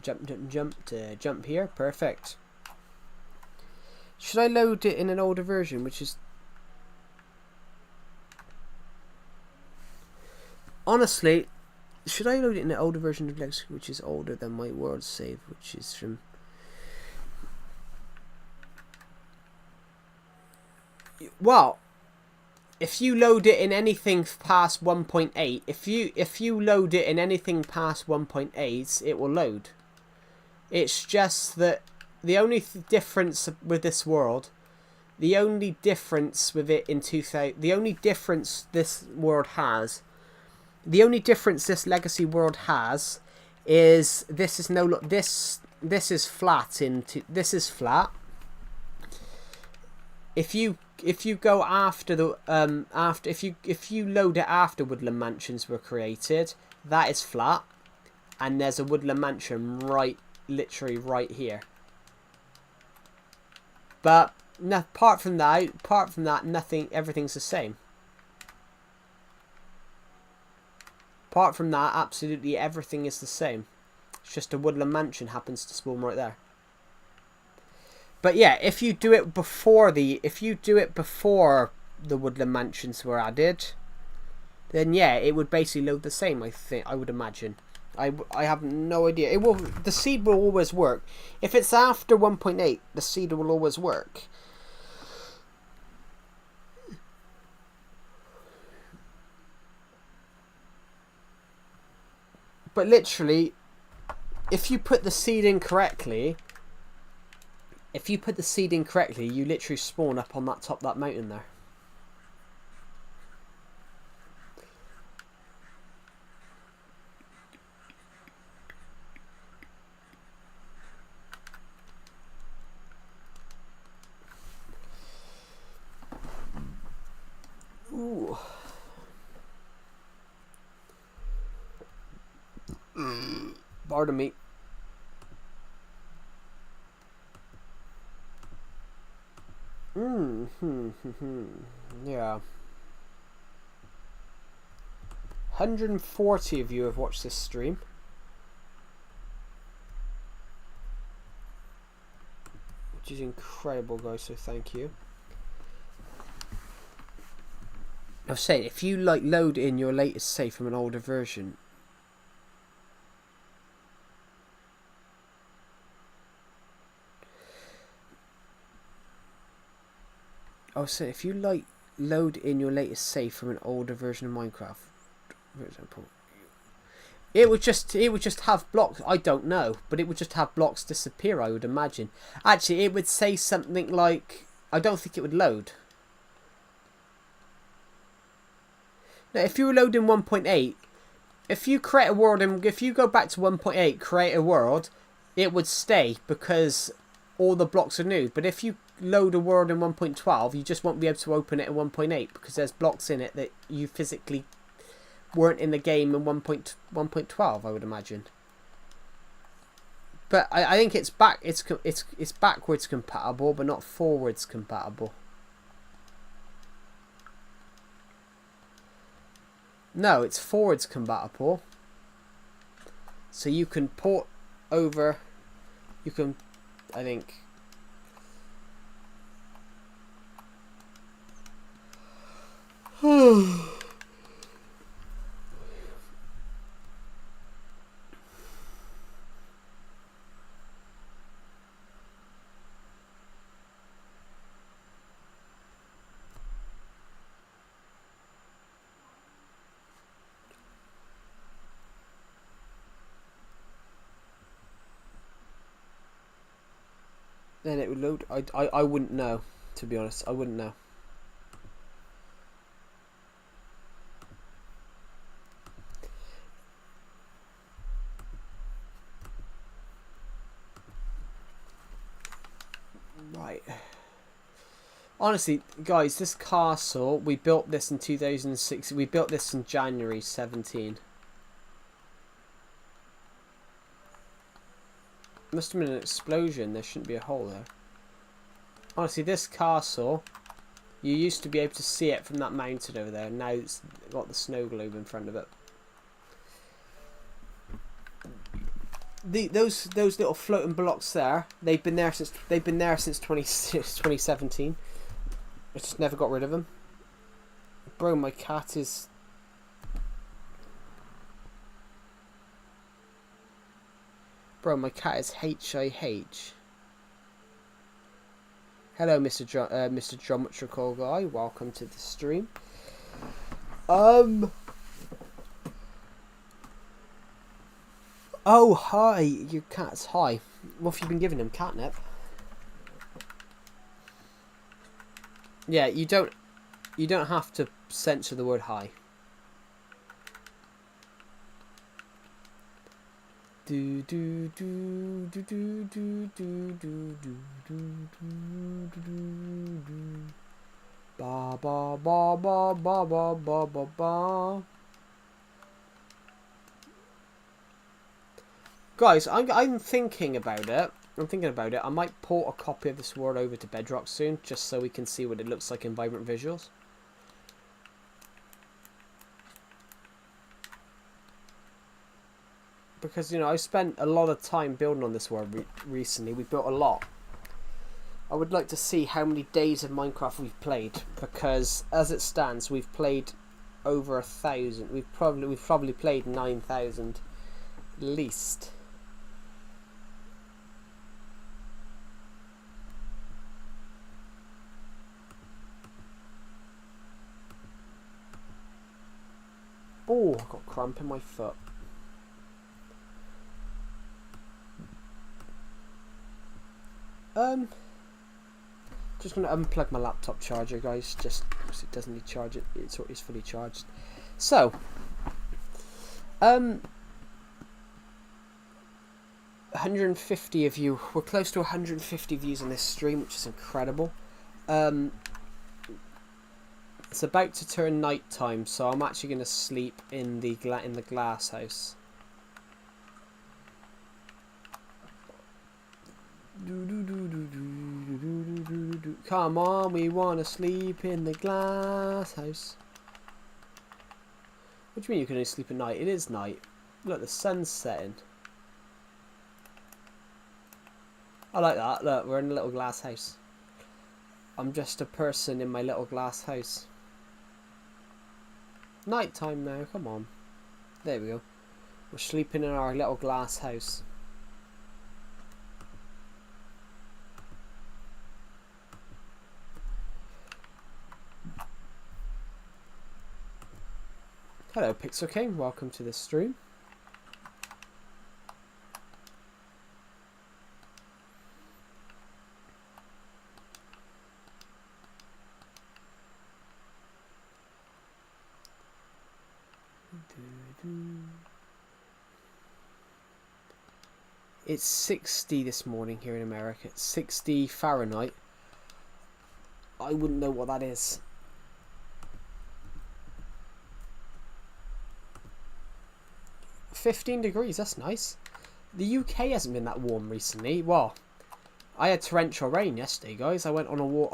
Jump, jump, jump to jump here. Perfect. Should I load it in an older version, which is... Honestly, should I load it in an older version of Legacy, which is older than my world save, which is from... Well, if you load it in anything past 1.8, if you load it in anything past 1.8, it will load. It's just that the only difference with this world, the only difference with it in 2000, the only difference this world has, the only difference this Legacy world has, is this is no this is flat into this is flat. If you go after the if you load it after Woodland Mansions were created, that is flat, and there's a Woodland Mansion literally right here. But apart from that, nothing. Everything's the same. Apart from that, absolutely everything is the same. It's just a Woodland Mansion happens to spawn right there. But yeah, if you do it before the Woodland Mansions were added, then yeah, it would basically load the same. I would imagine. I have no idea. It will. The seed will always work. If it's after 1.8, the seed will always work. But literally, if you put the seed in correctly, you literally spawn up on that top of that mountain there. Ooh. Pardon me. Yeah. 140 of you have watched this stream. Which is incredible, guys, so thank you. I've said, if you like load in your latest save from an older version, I'll say, if you like load in your latest save from an older version of Minecraft, for example, it would just have blocks. I don't know, but it would just have blocks disappear, I would imagine. Actually, it would say something like, I don't think it would load. Now, if you were loading 1.8, if you create a world and if you go back to 1.8, create a world, it would stay because all the blocks are new. But if you load a world in 1.12, you just won't be able to open it in 1.8 because there's blocks in it that you physically weren't in the game in 1.12, I would imagine. But I think it's backwards compatible, but not forwards compatible. No, it's forwards compatible. So you can port over. You can, I think. Then it would load. I wouldn't know, to be honest. I wouldn't know. Right. Honestly, guys, this castle, we built this in 2006. We built this in January 17. Must have been an explosion. There shouldn't be a hole there. Honestly, this castle, you used to be able to see it from that mountain over there. Now it's got the snow globe in front of it. Those little floating blocks there, they've been there since 2017. I just never got rid of them. Bro, my cat is... Bro, my cat is HIH. Hello, Mr. Geometrical Guy. Welcome to the stream. Oh, hi. Your cat's hi. What have you been giving him? Catnip? Yeah, you don't have to censor the word hi. Do do do do do do do do do do do. Ba ba ba ba ba ba ba ba ba. Guys, I'm thinking about it. I might port a copy of this world over to Bedrock soon, just so we can see what it looks like in vibrant visuals. Because, you know, I spent a lot of time building on this world recently. We built a lot. I would like to see how many days of Minecraft we've played, because as it stands, we've played over 1,000. We've probably played 9,000 at least. Oh, I've got cramp in my foot. Just gonna unplug my laptop charger, guys, just because it doesn't need charge. It's fully charged. So, 150 of you. We're close to 150 views on this stream, which is incredible. It's about to turn night time, so I'm actually gonna sleep in the glass house. Come on, we wanna sleep in the glass house. What do you mean you can only sleep at night? It is night. Look, the sun's setting. I like that. Look, we're in a little glass house. I'm just a person in my little glass house. Night time now, come on. There we go. We're sleeping in our little glass house. Hello Pixel King, welcome to the stream. It's 60 this morning here in America. It's 60 Fahrenheit. I wouldn't know what that is. $15 degrees, that's nice. The UK hasn't been that warm recently. Well, I had torrential rain yesterday, guys. I went on a walk.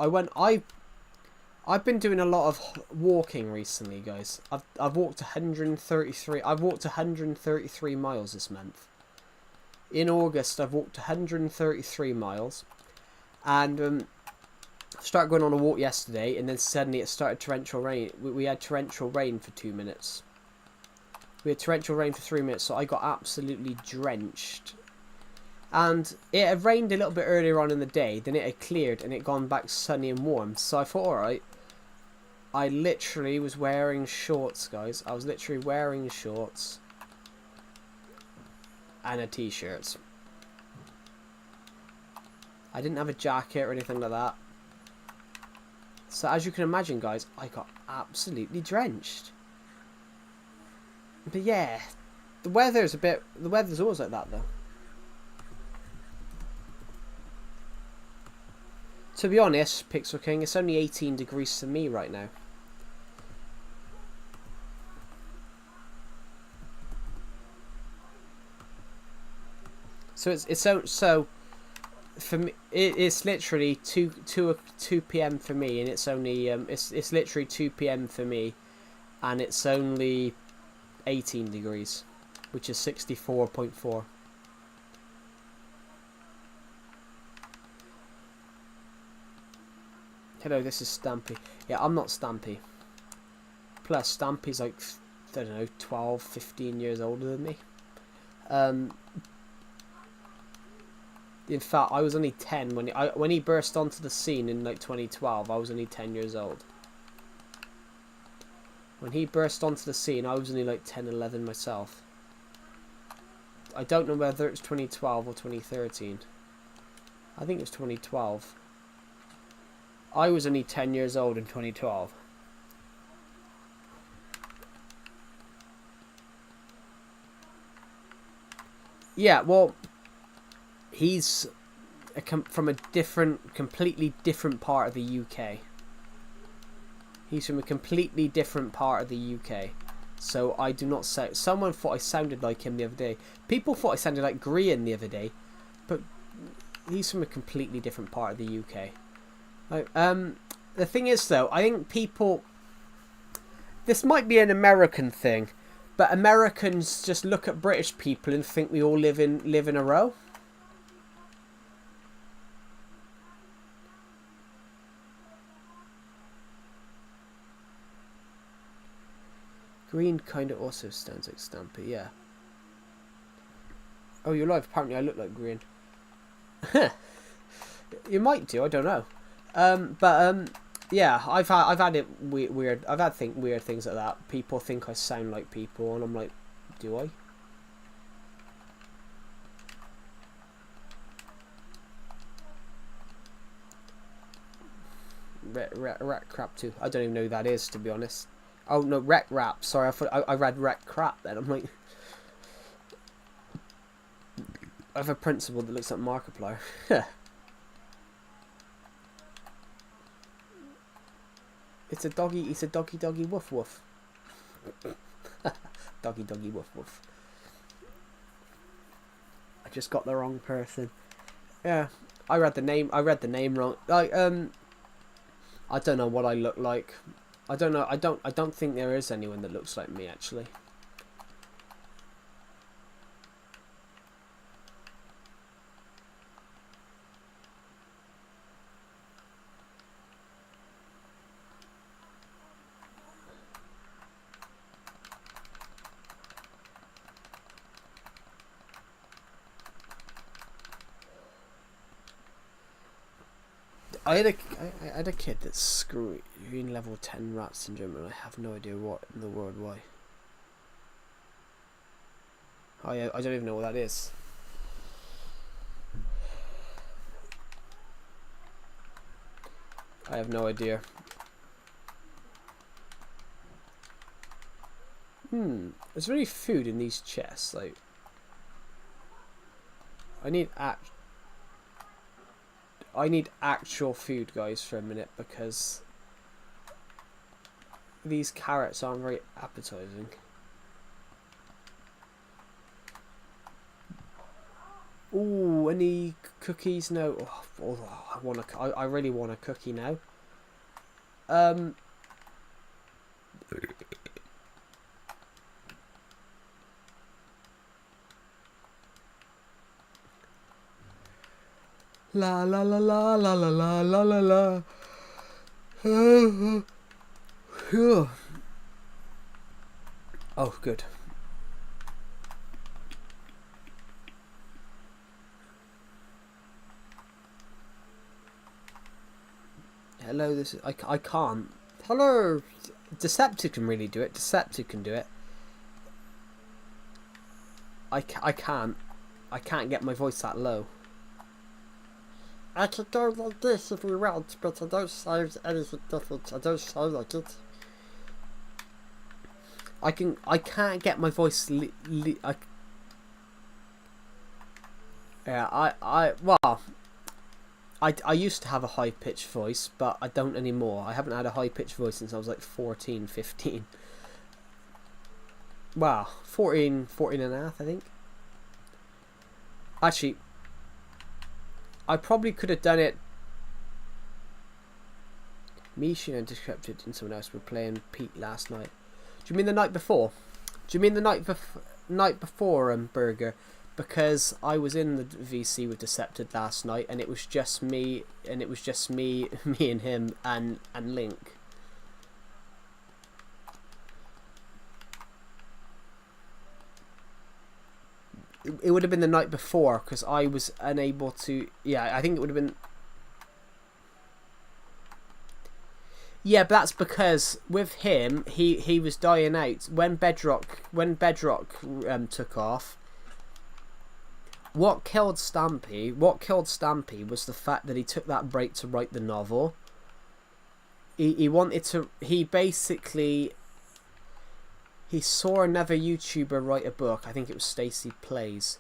I've been doing a lot of walking recently, guys. I've walked 133. I've walked 133 miles this month. In August, I've walked 133 miles, and started going on a walk yesterday, and then suddenly it started torrential rain. We had torrential rain for 2 minutes. We had torrential rain for 3 minutes, so I got absolutely drenched. And it had rained a little bit earlier on in the day, then it had cleared and it gone back sunny and warm. So I thought, alright. I literally was wearing shorts, guys. I was literally wearing shorts and a t-shirt. I didn't have a jacket or anything like that. So as you can imagine, guys, I got absolutely drenched. But yeah, the weather's always like that though. To be honest, Pixel King, it's only 18 degrees for me right now. So for me, it's literally 2 p.m. for me, and it's only it's literally 2 p.m. for me, and it's only 18 degrees, which is 64.4. Hello, this is Stampy. Yeah, I'm not Stampy. Plus, Stampy's like, I don't know, 12, 15 years older than me. In fact, I was only 10 when he burst onto the scene in like 2012. I was only 10 years old. When he burst onto the scene, I was only like 10, 11 myself. I don't know whether it's 2012 or 2013. I think it was 2012. I was only 10 years old in 2012. Yeah, well, he's from a completely different part of the UK. He's from a completely different part of the UK. So I do not say... Someone thought I sounded like him the other day. People thought I sounded like Grian the other day. But he's from a completely different part of the UK. The thing is, though, I think people... This might be an American thing. But Americans just look at British people and think we all live in a row. Green kind of also sounds like Stampy, yeah. Oh, you're live. Apparently I look like Green. You might do, I don't know. Yeah, I've had it weird. I've had weird things like that. People think I sound like people, and I'm like, do I? Rat crap too. I don't even know who that is, to be honest. Oh no, wreck rap. Sorry, I read wreck crap. Then I'm like, I have a principal that looks like Markiplier. It's a doggy. It's a doggy woof woof. Doggy woof woof. I just got the wrong person. Yeah, I read the name wrong. Like I don't know what I look like. I don't know. I don't think there is anyone that looks like me actually. I had a kid that's screwing level 10 rat syndrome, and I have no idea what in the world why. I don't even know what that is. I have no idea. Is there any food in these chests? Like, I need actual food, guys, for a minute, because these carrots aren't very appetizing. Ooh, any cookies? No. Oh, I really want a cookie now. La la la la la la la la la la. Oh, good. Hello, this is... I can't. Hello! Deceptive can really do it. Deceptive can do it. I can't. I can't get my voice that low. I could go like this if we want, but I don't sound anything different. I don't sound like it. I can't get my voice I used to have a high-pitched voice, but I don't anymore. I haven't had a high-pitched voice since I was like 14, 15. Wow, 14 and a half, I think. Actually, I probably could have done it. Me, Sheen, and Decrypted and someone else were playing Pete last night. Do you mean the night before? Do you mean the night before Burger? Because I was in the VC with Decepted last night, and it was just me, and me and him, and Link. It would have been the night before, because I was unable to. Yeah, I think it would have been. Yeah, but that's because with him, he was dying out when Bedrock took off. What killed Stampy was the fact that he took that break to write the novel. He wanted to. He basically. He saw another YouTuber write a book. I think it was Stacy Plays.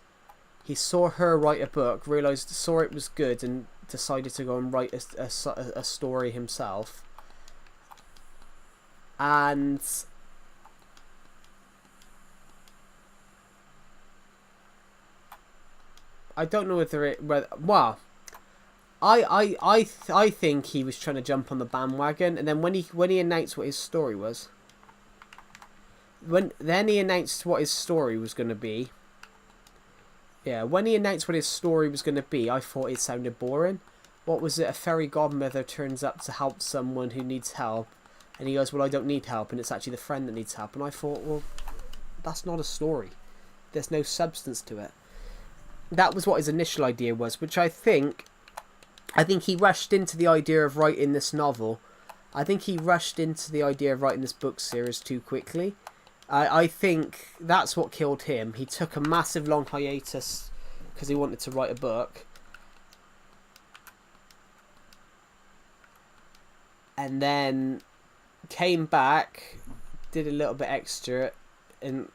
He saw her write a book, saw it was good, and decided to go and write a story himself. And I don't know well, I think he was trying to jump on the bandwagon, and then when he announced what his story was, when he announced what his story was going to be. Yeah, when he announced what his story was going to be, I thought it sounded boring. What was it? A fairy godmother turns up to help someone who needs help. And he goes, well, I don't need help, and it's actually the friend that needs help. And I thought, well, that's not a story. There's no substance to it. That was what his initial idea was, which I think he rushed into the idea of writing this novel. I think he rushed into the idea of writing this book series too quickly. I think that's what killed him. He took a massive long hiatus because he wanted to write a book. And then came back, did a little bit extra, and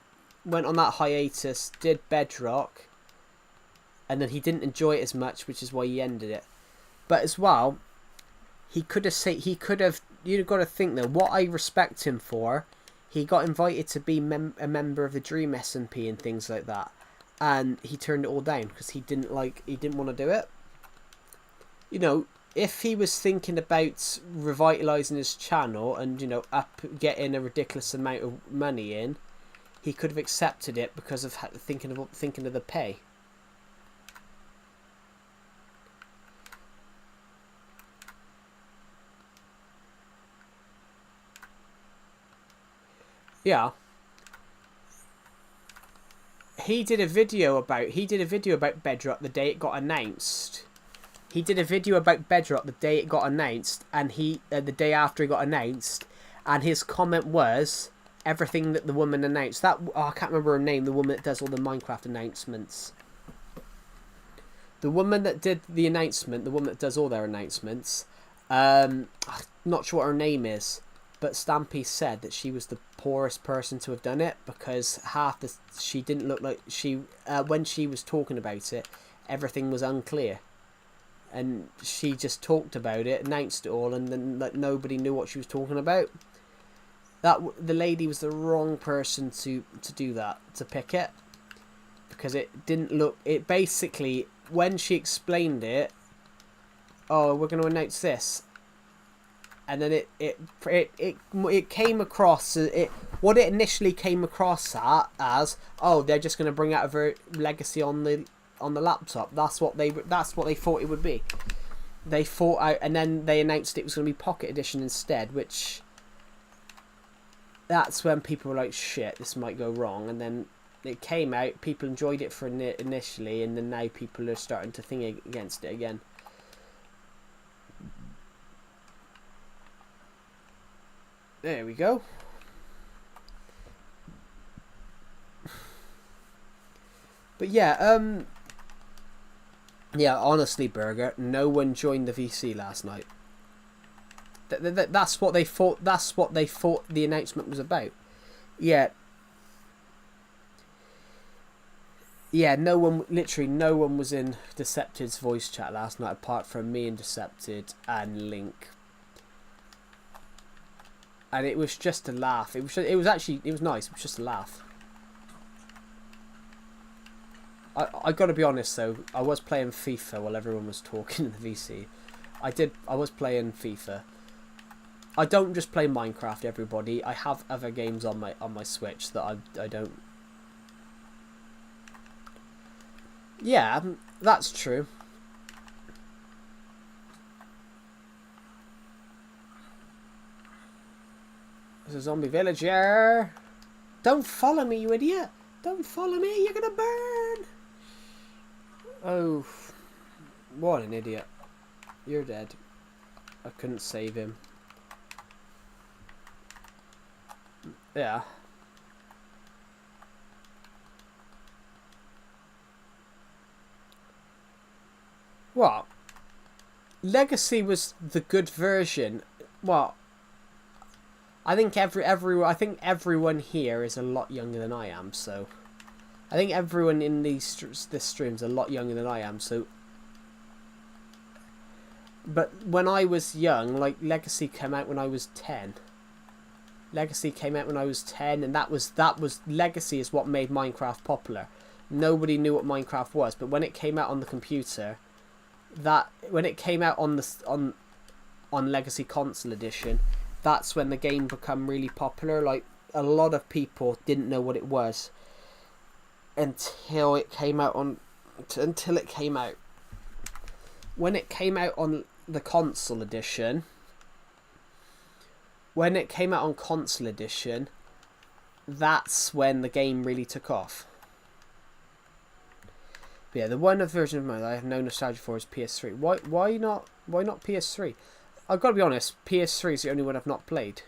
went on that hiatus, did Bedrock, and then he didn't enjoy it as much, which is why he ended it. But as well, you've got to think though, what I respect him for, he got invited to be a member of the Dream S&P and things like that, and he turned it all down because he didn't want to do it. You know, if he was thinking about revitalising his channel and, you know, getting a ridiculous amount of money in, he could have accepted it because of thinking of the pay. Yeah. He did a video about Bedrock the day it got announced. He did a video about Bedrock the day it got announced, and the day after it got announced, and his comment was everything that the woman announced. I can't remember her name. The woman that does all the Minecraft announcements. The woman that did the announcement. The woman that does all their announcements. I'm not sure what her name is, but Stampy said that she was the poorest person to have done it because she didn't look like when she was talking about it, everything was unclear. And she just talked about it, announced it all, and then nobody knew what she was talking about. The lady was the wrong person to do that, to pick it, because it didn't look. It basically, when she explained it, oh, we're going to announce this, and then it came across what it initially came across as, oh, they're just going to bring out a legacy on the laptop. That's what they thought it would be. They thought out, and then they announced it was going to be Pocket Edition instead, which that's when people were like, shit, this might go wrong. And then it came out, people enjoyed it for initially, and then now people are starting to think against it again. There we go. But yeah, yeah, honestly, Burger, no one joined the VC last night. That's what they thought. That's what they thought the announcement was about. Yeah. Yeah, literally no one was in Decepted's voice chat last night apart from me and Decepted and Link. And it was just a laugh. It was nice. It was just a laugh. I got to be honest though, I was playing FIFA while everyone was talking in the VC. I was playing FIFA. I don't just play Minecraft, everybody. I have other games on my Switch that I don't. Yeah, that's true. There's a zombie villager. Don't follow me, you idiot! Don't follow me, you're gonna burn! Oh, what an idiot. You're dead. I couldn't save him. Yeah. What? Legacy was the good version. What? I think everyone here is a lot younger than I am, so I think everyone in this stream is a lot younger than I am, so. But when I was young, like, Legacy came out when I was 10. Legacy came out when I was 10, and that was Legacy is what made Minecraft popular. Nobody knew what Minecraft was, but when it came out on the computer, when it came out on Legacy Console Edition, that's when the game became really popular. Like, a lot of people didn't know what it was until it came out when it came out on the console edition. When it came out on console edition, that's when the game really took off. But yeah, the one version of mine I have no nostalgia for is PS3. Why not PS3? I've got to be honest, PS3 is the only one I've not played.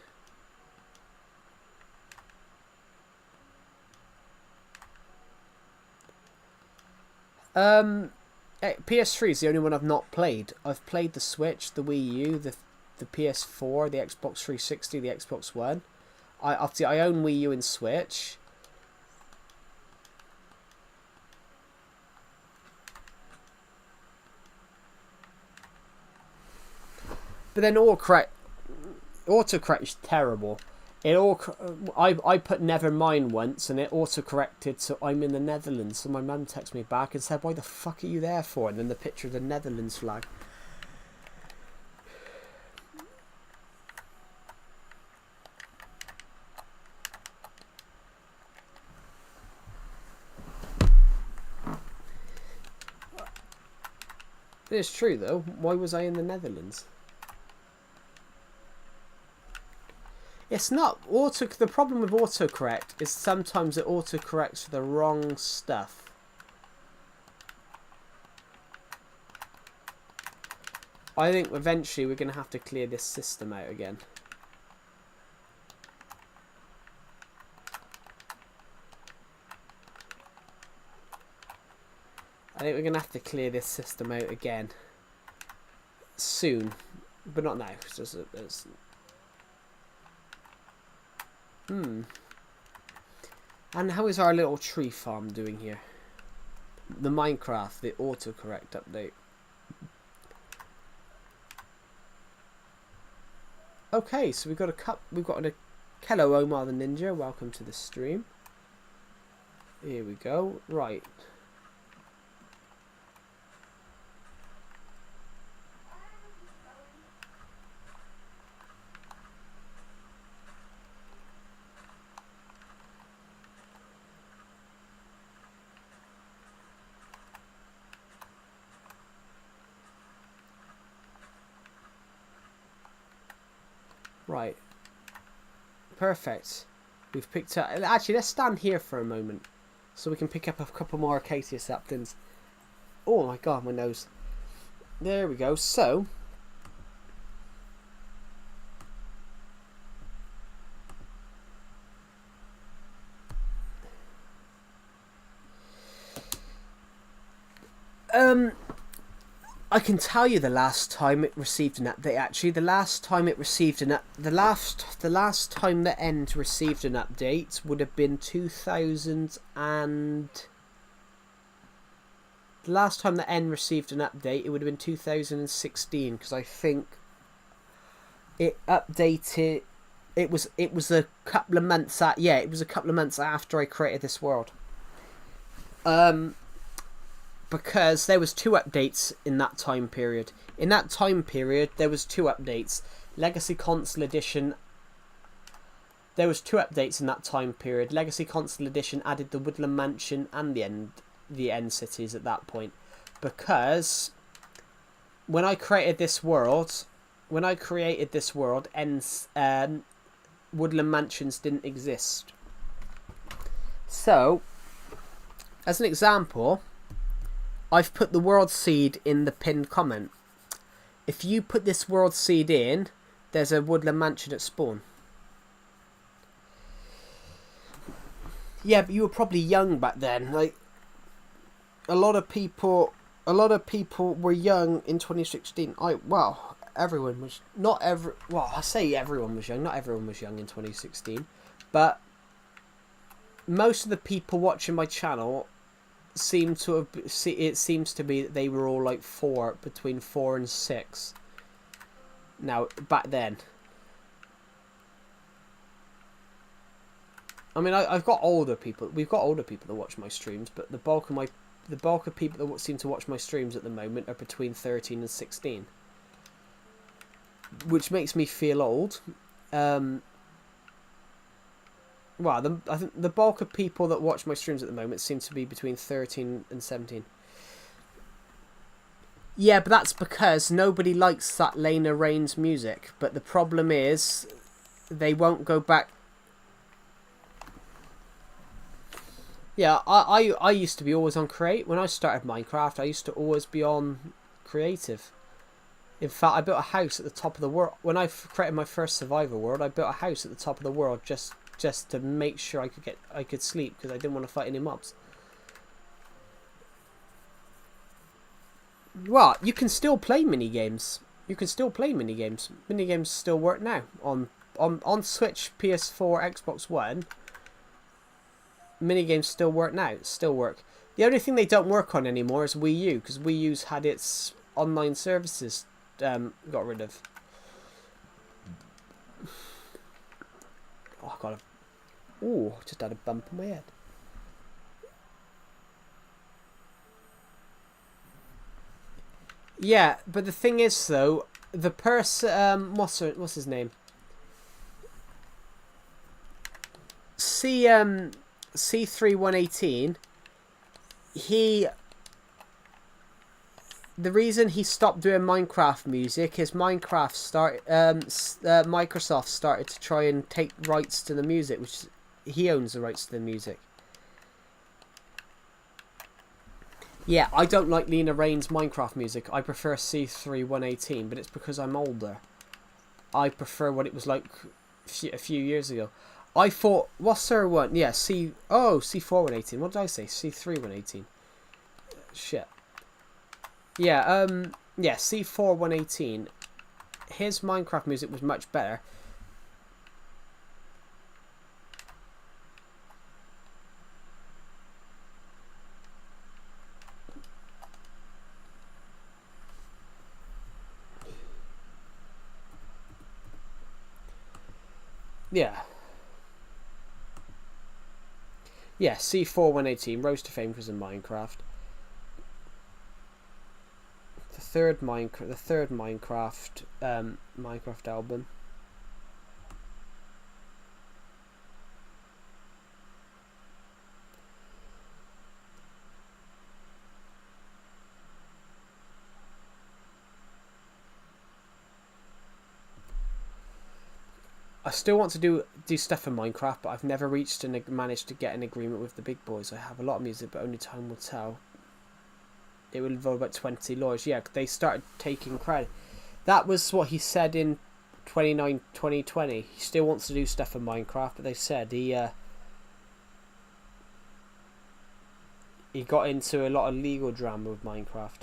PS3 is the only one I've not played. I've played the Switch, the Wii U, the PS4, the Xbox 360, the Xbox One. I own Wii U and Switch. But then autocorrect is terrible. I put never mind once and it autocorrected, so I'm in the Netherlands. So my mum texted me back and said, "Why the fuck are you there for?" And then the picture of the Netherlands flag. It's true though. Why was I in the Netherlands? It's not the problem with autocorrect is sometimes it autocorrects for the wrong stuff. I think eventually we're going to have to clear this system out again. I think we're going to have to clear this system out again soon, but not now. And how is our little tree farm doing here? The Minecraft, the autocorrect update. Okay, so we've got a hello Omar the Ninja, welcome to the stream. Here we go. Right. Right. Perfect. We've picked up... Actually, let's stand here for a moment so we can pick up a couple more acacia saplings. Oh my god, my nose. There we go. So... I can tell you the last time it received an update. Actually, the last time it received the last time the end received an update would have been 2000 and. The last time the end received an update, it would have been 2016, because I think it updated. It was a couple of months it was a couple of months after I created this world. because there was 2 updates in that time period. In that time period, there was 2 updates. Legacy Console Edition. There was 2 updates in that time period. Legacy Console Edition added the Woodland Mansion and the end cities at that point, because when I created this world, Woodland Mansions didn't exist. So, as an example, I've put the world seed in the pinned comment. If you put this world seed in, there's a Woodland Mansion at spawn. Yeah, but you were probably young back then. Like, a lot of people were young in 2016. Everyone was I say everyone was young. Not everyone was young in 2016, but most of the people watching my channel seems to be that they were all like between 4 and 6. Now, back then. I mean, I've got older people. We've got older people that watch my streams, but the bulk of people that seem to watch my streams at the moment are between 13 and 16, which makes me feel old. I think the bulk of people that watch my streams at the moment seem to be between 13 and 17. Yeah, but that's because nobody likes that Lena Raines music. But the problem is, they won't go back. Yeah, I used to be always on create. When I started Minecraft, I used to always be on creative. In fact, I built a house at the top of the world. When I created my first survival world, I built a house at the top of the world just to make sure I could sleep, because I didn't want to fight any mobs. Well, you can still play minigames. Minigames still work now on Switch, PS4, Xbox One. Minigames still work now. Still work. The only thing they don't work on anymore is Wii U, because Wii U's had its online services got rid of. Oh, I got a... Ooh, just had a bump on my head. Yeah, but the thing is, though, the person... what's his name? C3118, the reason he stopped doing Minecraft music is Microsoft started to try and take rights to the music, which he owns the rights to the music. Yeah, I don't like Lena Raines' Minecraft music. I prefer C3118, but it's because I'm older. I prefer what it was like a few years ago. I thought, what's her one? Yeah, C4118. What did I say? C3118. Shit. Yeah, C4118. His Minecraft music was much better. Yeah. Yeah, C4118 rose to fame because of Minecraft. The third Minecraft album. I still want to do stuff in Minecraft, but I've never managed to get an agreement with the big boys. I have a lot of music, but only time will tell. It will involve about 20 lawyers. Yeah, they started taking credit. That was what he said in 2020. He still wants to do stuff in Minecraft, but they said he got into a lot of legal drama with Minecraft.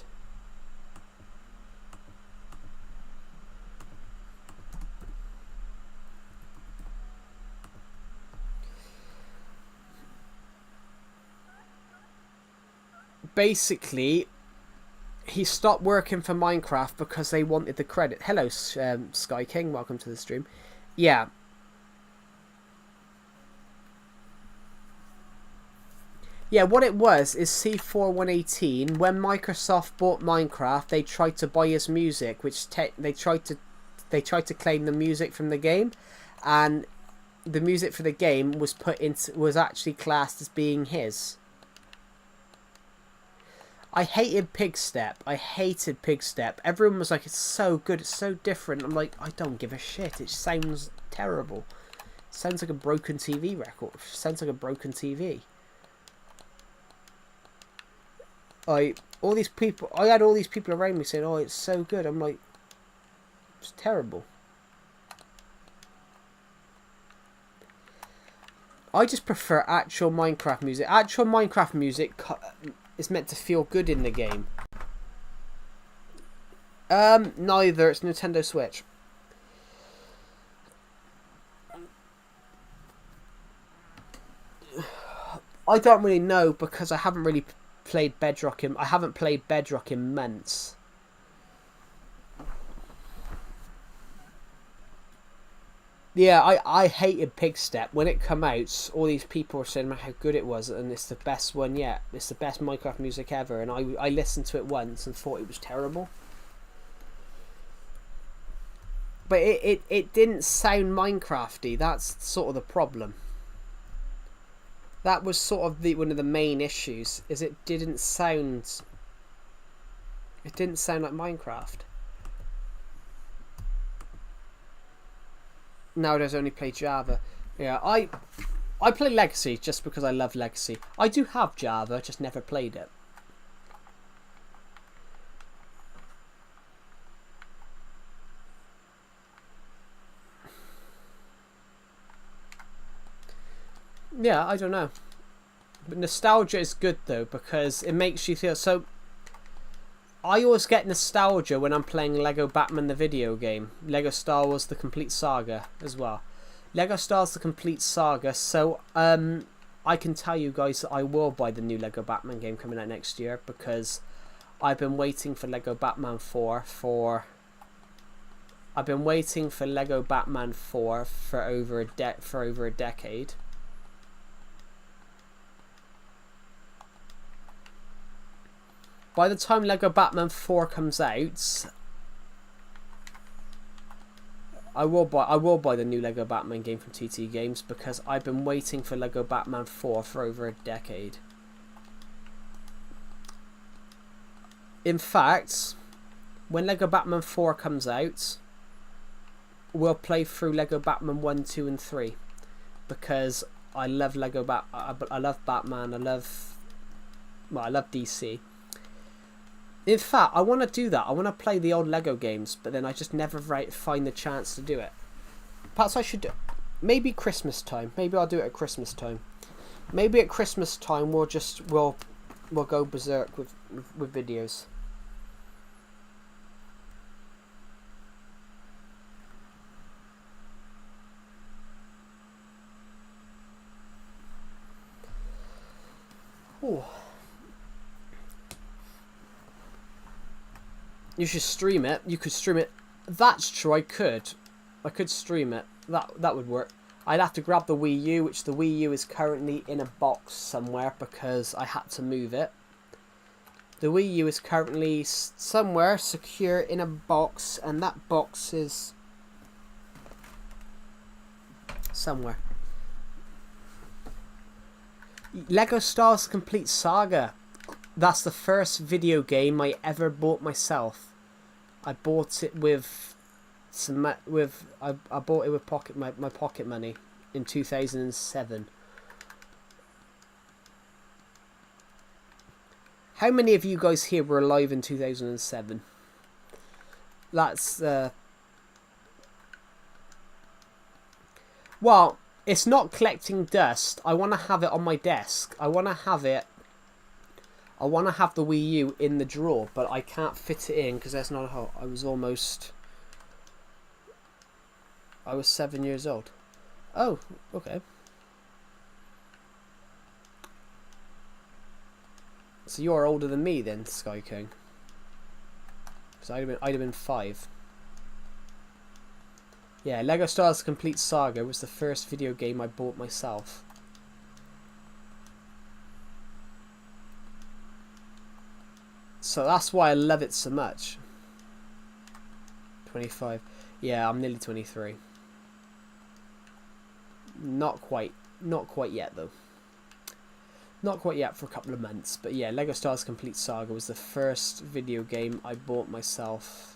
Basically, he stopped working for Minecraft because they wanted the credit. Hello, Sky King. Welcome to the stream. Yeah. Yeah, what it was is C4118. When Microsoft bought Minecraft, they tried to buy his music, which they tried to claim the music from the game, and the music for the game was actually classed as being his. I hated Pigstep. I hated Pigstep. Everyone was like, it's so good, it's so different. I'm like, I don't give a shit. It sounds terrible. It sounds like a broken TV record. It sounds like a broken TV. I had all these people around me saying, oh, it's so good. I'm like, it's terrible. I just prefer actual Minecraft music. Actual Minecraft music is meant to feel good in the game. Neither. It's Nintendo Switch. I don't really know because I haven't really played Bedrock in. I haven't played Bedrock in months. Yeah, I hated Pigstep. When it came out, all these people were saying how good it was, and it's the best one yet. It's the best Minecraft music ever, and I listened to it once and thought it was terrible. But it didn't sound Minecrafty. That's sort of the problem. That was sort of one of the main issues, is it didn't sound like Minecraft. Nowadays I only play Java. Yeah, I play Legacy just because I love Legacy. I do have Java, just never played it. Yeah, I don't know. But nostalgia is good though, because it makes you feel so. I always get nostalgia when I'm playing Lego Batman the video game. Lego Star Wars The Complete Saga as well. Lego Star Wars The Complete Saga, so I can tell you guys that I will buy the new Lego Batman game coming out next year, because I've been waiting for Lego Batman 4 for over a decade. By the time Lego Batman 4 comes out, I will buy the new Lego Batman game from TT Games, because I've been waiting for Lego Batman 4 for over a decade. In fact, when Lego Batman 4 comes out, we'll play through Lego Batman 1, 2 and 3, because I love I love Batman, I love DC. In fact, I want to do that. I want to play the old Lego games, but then I just never find the chance to do it. Perhaps I should do it. Maybe Christmas time. Maybe I'll do it at Christmas time. Maybe at Christmas time we'll go berserk with videos. Oh. You should stream it. You could stream it. That's true. I could stream it. That would work. I'd have to grab the Wii U, which the Wii U is currently in a box somewhere because I had to move it. The Wii U is currently somewhere secure in a box, and that box is somewhere. Lego Star Wars Complete Saga. That's the first video game I ever bought myself. I bought it with I bought it with my pocket money in 2007. How many of you guys here were alive in 2007? That's well, it's not collecting dust. I want to have it on my desk. I want to have the Wii U in the drawer, but I can't fit it in because there's not a hole. I was 7 years old. Oh, okay. So you're older than me then, Sky King. Because I'd have been 5. Yeah, Lego Star Wars Complete Saga was the first video game I bought myself. So that's why I love it so much. 25. Yeah, I'm nearly 23. Not quite yet though. Not quite yet for a couple of months. But yeah, Lego Star Wars Complete Saga was the first video game I bought myself.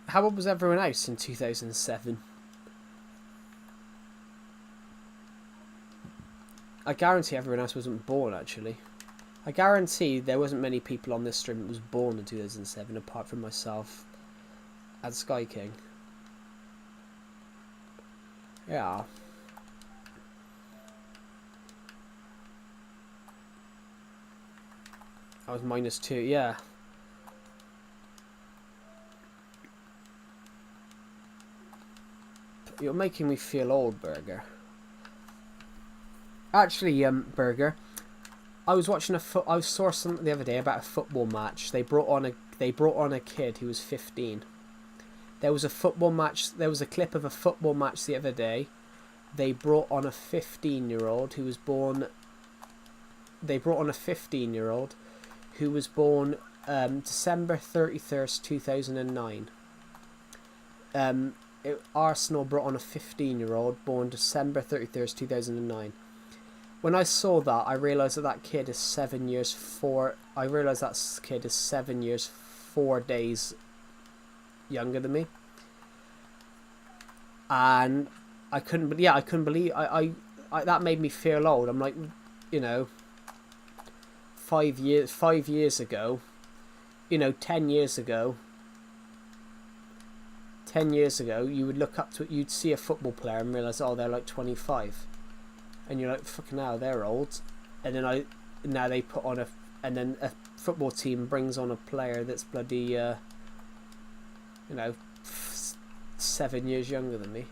How old was everyone else in 2007? I guarantee everyone else wasn't born, actually. I guarantee there wasn't many people on this stream that was born in 2007, apart from myself and Sky King. Yeah. I was -2, yeah. You're making me feel old, Burger. Actually, Burger, I was watching I saw something the other day about a football match. They brought on a kid who was 15. There was a football match. There was a clip of a football match the other day. They brought on a 15-year-old who was born. They brought on a 15-year-old who was born December 31st, 2009. Arsenal brought on a 15-year-old born December 31st, 2009. When I saw that, I realised that kid is 7 years 4. I realised that kid is 7 years 4 days younger than me, and I couldn't believe. I that made me feel old. I'm like, 5 years ago, 10 years ago. 10 years ago, you would look up to it, you'd see a football player and realise, oh, they're like 25. And you're like, fucking hell, they're old. And then now they put on and then a football team brings on a player that's bloody, 7 years younger than me.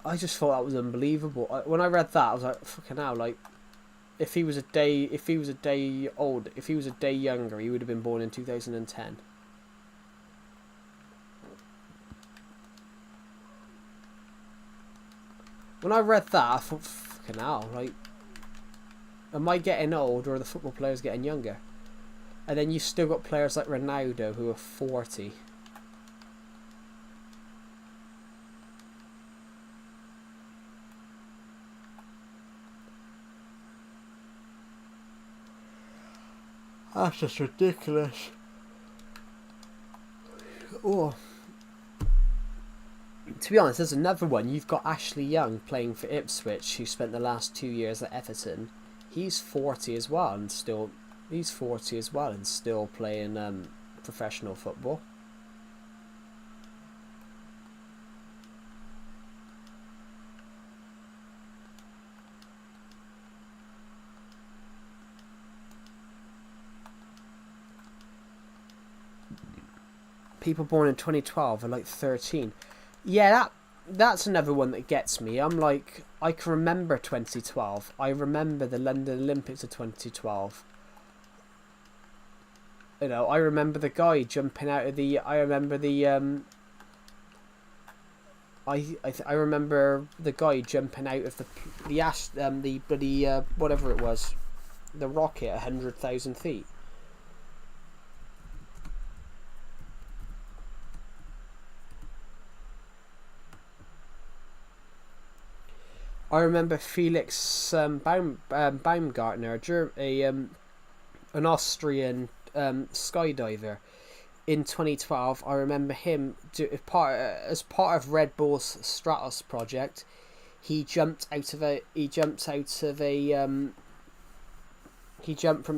I just thought that was unbelievable. When I read that, I was like, fucking hell, like, if he was a day younger, he would have been born in 2010. When I read that, I thought, fucking hell, like, am I getting old or are the football players getting younger? And then you've still got players like Ronaldo who are 40. That's just ridiculous. Oh. To be honest, there's another one. You've got Ashley Young playing for Ipswich, who spent the last 2 years at Everton. He's 40 as well, and still playing professional football. People born in 2012 are like 13. Yeah, that's another one that gets me. I'm like, I can remember 2012. I remember the London Olympics of 2012. I remember the guy jumping out of the. I remember the. I remember the guy jumping out of the bloody whatever it was, the rocket 100,000 feet. I remember Felix Baumgartner, an Austrian skydiver, in 2012. I remember him as part of Red Bull's Stratos project. He jumped from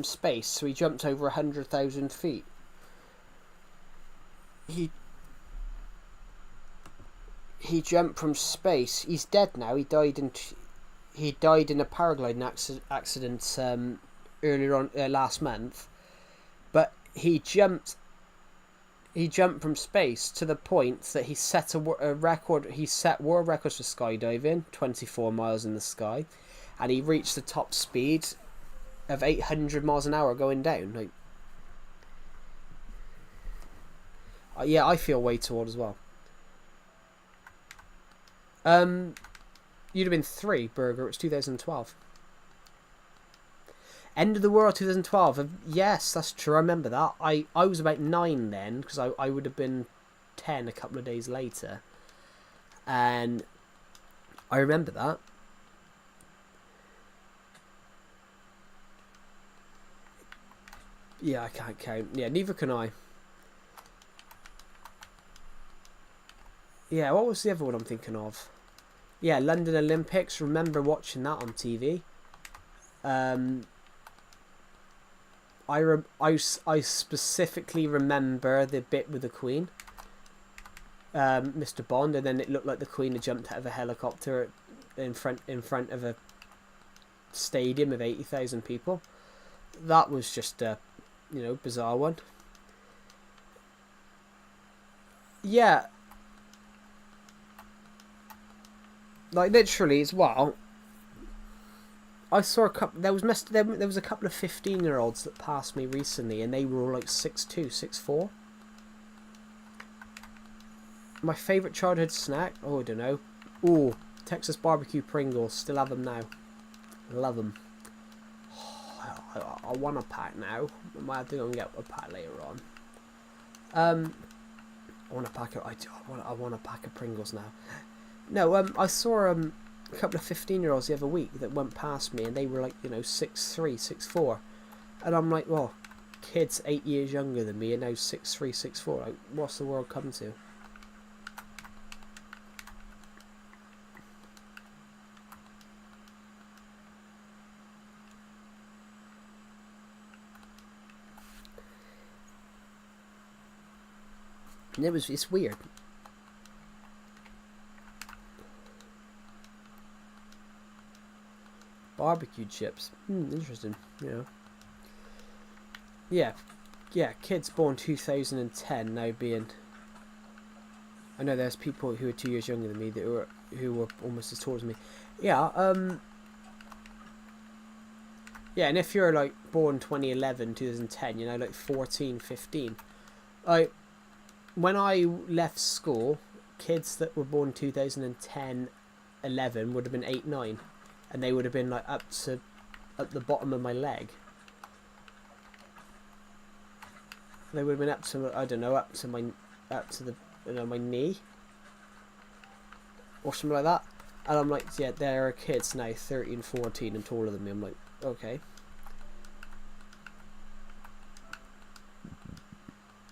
space, so he jumped over 100,000 feet. He jumped from space. He's dead now. He died in a paragliding accident earlier on last month, but he jumped from space to the point that he set a record. He set world records for skydiving, 24 miles in the sky, and he reached the top speed of 800 miles an hour going down. Like, yeah, I feel way too old as well. You'd have been 3, Burger. It's 2012. End of the World 2012. Yes, that's true. I remember that. I was about 9 then, because I would have been 10 a couple of days later. And I remember that. Yeah, I can't count. Yeah, neither can I. Yeah, what was the other one I'm thinking of? Yeah, London Olympics. Remember watching that on TV. I specifically remember the bit with the Queen, Mr. Bond, and then it looked like the Queen had jumped out of a helicopter in front of a stadium of 80,000 people. That was just a, bizarre one. Yeah, like literally as well. I saw a couple. There was a couple of 15-year-olds that passed me recently, and they were all like 6'2", 6'4". My favourite childhood snack? Oh, I don't know. Ooh, Texas barbecue Pringles. Still have them now. Love them. Oh, I want a pack now. I might have to go and get a pack later on. I want a pack of. I want a pack of Pringles now. No, I saw a couple of 15-year-olds the other week that went past me, and they were like 6'3", 6'4", and I'm like, well, kids 8 years younger than me are now 6'3", 6'4". Like, what's the world come to? And it's weird. Barbecue chips. Interesting. Yeah. Yeah, kids born 2010 now being... I know there's people who are 2 years younger than me that who were almost as tall as me. Yeah, yeah, and if you're like born 2011, 2010, like 14, 15. Like, when I left school, kids that were born 2010, 11 would have been 8, 9. And they would have been like up the bottom of my leg. They would have been up to, I don't know, up to my knee or something like that. And I'm like, yeah, there are kids now 13, 14 and taller than me. I'm like, okay.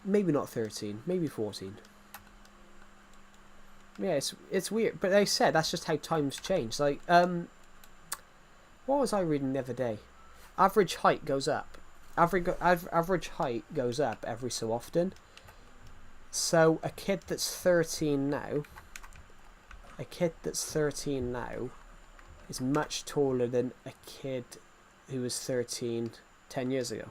Maybe not 13, maybe 14. Yeah, it's weird, but they said that's just how times change. Like, what was I reading the other day? Average height goes up. Average height goes up every so often. So a kid that's 13 now is much taller than a kid who was 13 10 years ago.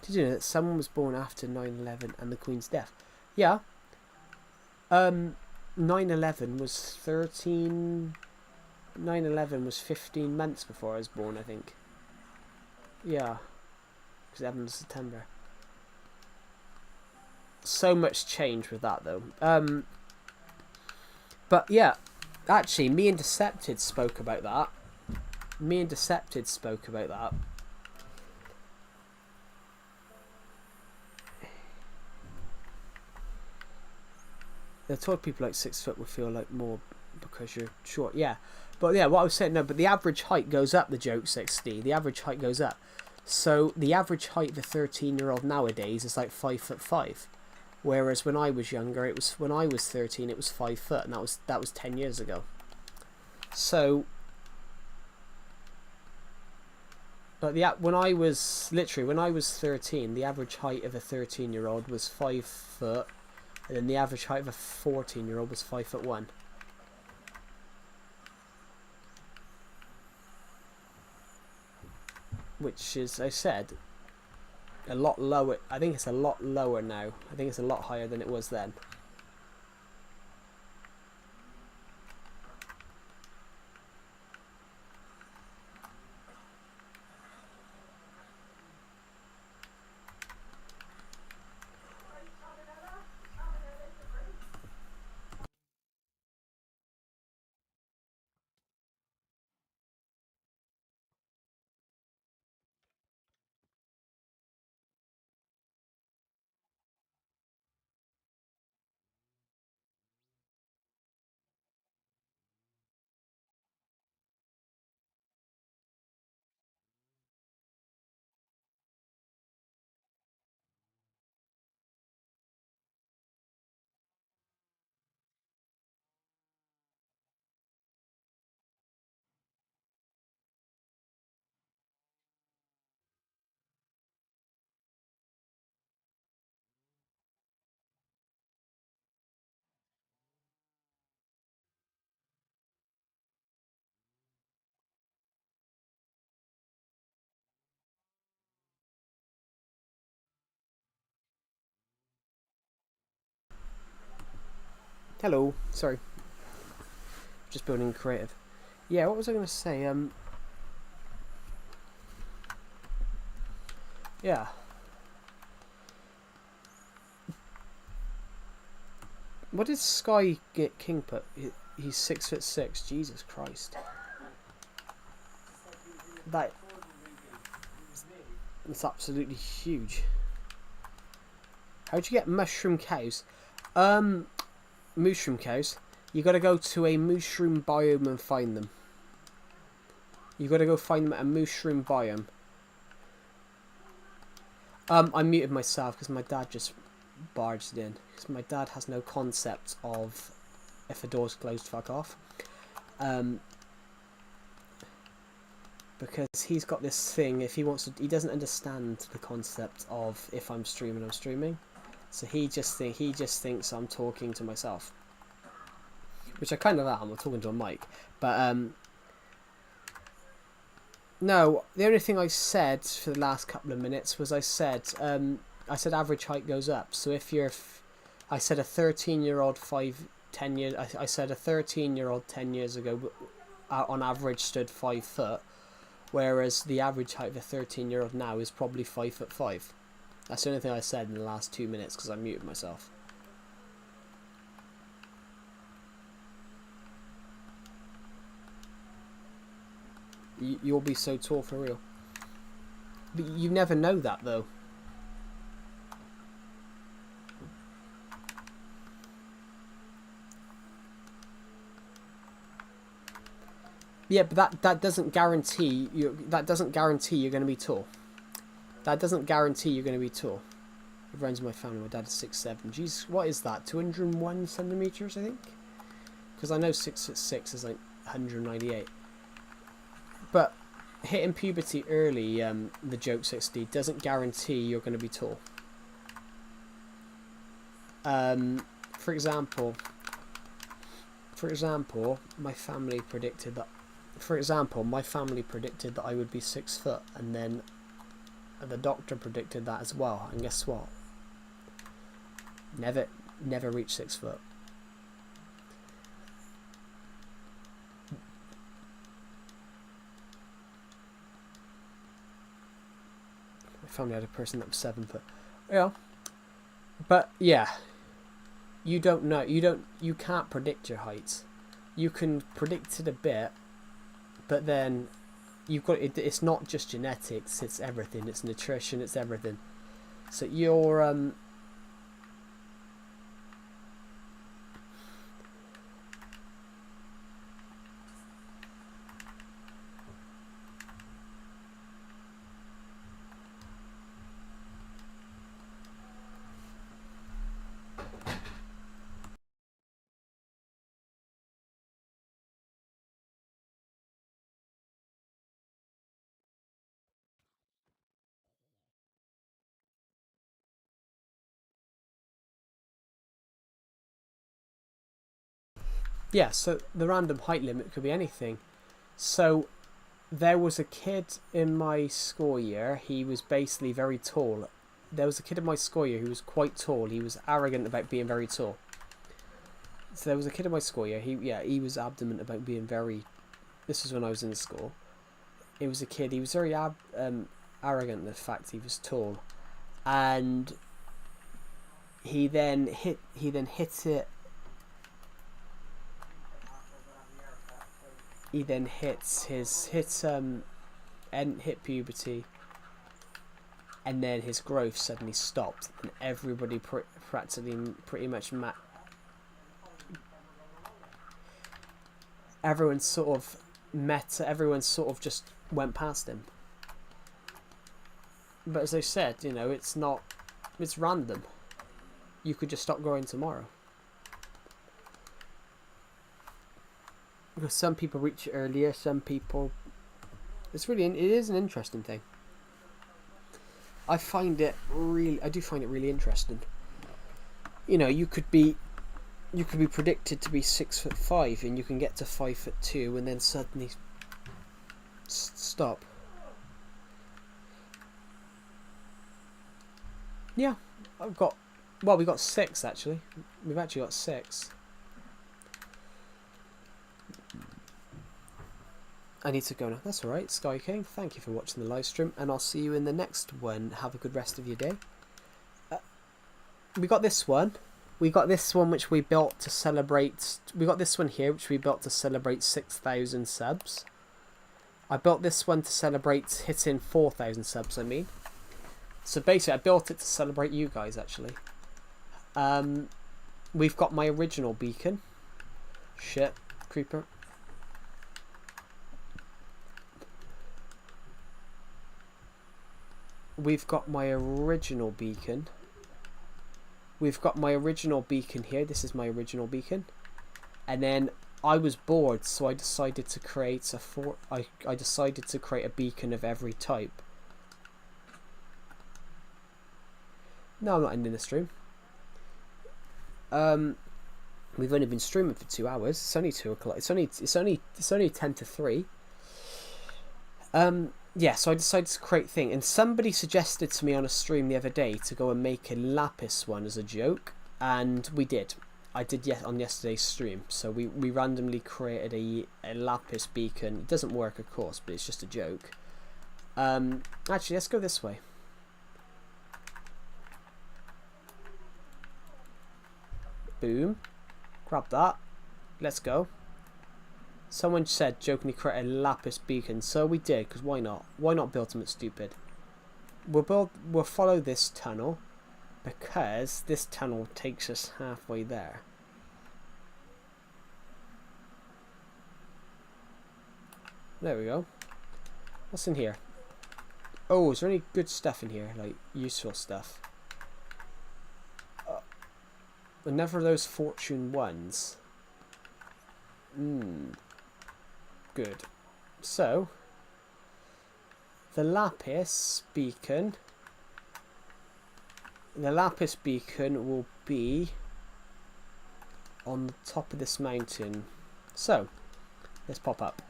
Did you know that someone was born after 9/11 and the Queen's death? Yeah. 9/11 was 13... 9/11 was 15 months before I was born, I think. Yeah. Because it happened in September. So much change with that, though. But, yeah. Actually, me and Decepted spoke about that. They told people like 6 foot would feel like more because you're short. Yeah, but yeah, what I was saying, no, but the average height goes up. The joke 60. The average height goes up. So the average height of a 13-year-old nowadays is like 5'5", whereas when I was younger, when I was 13, it was 5 foot, and that was 10 years ago. So, but when I was 13, the average height of a 13-year-old was 5 foot. And then the average height of a 14-year-old was 5'1". which is, I said, a lot lower. I think it's a lot lower now. I think it's a lot higher than it was then. Hello, sorry, just building creative. Yeah, what was I going to say? Yeah. What did Sky get King put? He's 6'6". Jesus Christ. That's absolutely huge. How'd you get mushroom cows? Mushroom cows. You gotta go to a mushroom biome and find them. You gotta go find them at a mushroom biome. I muted myself because my dad just barged in. Because my dad has no concept of if a door's closed, fuck off. Because he's got this thing. If he wants to, he doesn't understand the concept of if I'm streaming, I'm streaming. So he just thinks I'm talking to myself, which I kind of am. I'm talking to a mic, but no. The only thing I said for the last couple of minutes was I said average height goes up. So if you're, I said a 13-year-old 10 years. I said a 13-year-old 10 years ago, on average stood 5 foot, whereas the average height of a 13-year-old now is probably 5'5". That's the only thing I said in the last 2 minutes because I muted myself. You'll be so tall for real. But you never know that though. Yeah, but that doesn't guarantee you. That doesn't guarantee you're going to be tall. That doesn't guarantee you're going to be tall. It runs in my family. My dad is 6'7". Jeez, what is that? 201 centimeters, I think. Because I know 6'6" is like 198. But hitting puberty early, the joke 60 doesn't guarantee you're going to be tall. For example, my family predicted that. For example, my family predicted that I would be 6 foot, and then the doctor predicted that as well. And guess what? Never reached 6 foot. My family had a person that was 7 foot. Yeah, but yeah, you don't know. You can't predict your height. You can predict it a bit, but then you've got it. It's not just genetics. It's everything. It's nutrition. It's everything. So you're yeah. So the random height limit could be anything. So there was a kid in my school year. He was basically very tall. There was a kid in my school year who was quite tall. He was arrogant about being very tall. So there was a kid in my school year. He was adamant about being very. This was when I was in school. It was a kid. He was very arrogant in the fact he was tall, and he then hit it. He then hit puberty, and then his growth suddenly stopped, and everybody pretty much everyone sort of just went past him. But as I said, you know, it's random. You could just stop growing tomorrow. Because some people reach it earlier, some people... it is an interesting thing. I do find it really interesting. You know, you could be predicted to be 6'5", and you can get to 5'2", and then suddenly stop. Yeah, we got 6 actually. We've actually got 6. I need to go now. That's alright, Sky King. Thank you for watching the live stream, and I'll see you in the next one. Have a good rest of your day. We got this one. We got this one which we built to celebrate. We got this one here which we built to celebrate 6,000 subs. I built this one to celebrate hitting 4,000 subs, I mean. So basically I built it to celebrate you guys actually. We've got my original beacon. Shit, creeper. We've got my original beacon. We've got my original beacon here. This is my original beacon. And then I was bored, so I decided to create I decided to create a beacon of every type. No, I'm not ending the stream. We've only been streaming for 2 hours. It's only 2 o'clock. It's only 10 to 3. Yeah, so I decided to create a thing, and somebody suggested to me on a stream the other day to go and make a lapis one as a joke, and we did. I did on yesterday's stream. So we randomly created a lapis beacon. It doesn't work, of course, but it's just a joke. Actually, let's go this way. Boom. Grab that. Let's go. Someone said jokingly create a lapis beacon, so we did, because why not? Why not build something stupid? We'll follow this tunnel, because this tunnel takes us halfway there. There we go. What's in here? Oh, is there any good stuff in here? Like, useful stuff? Another of those fortune ones. Good. So, the lapis beacon will be on the top of this mountain. So, let's pop up.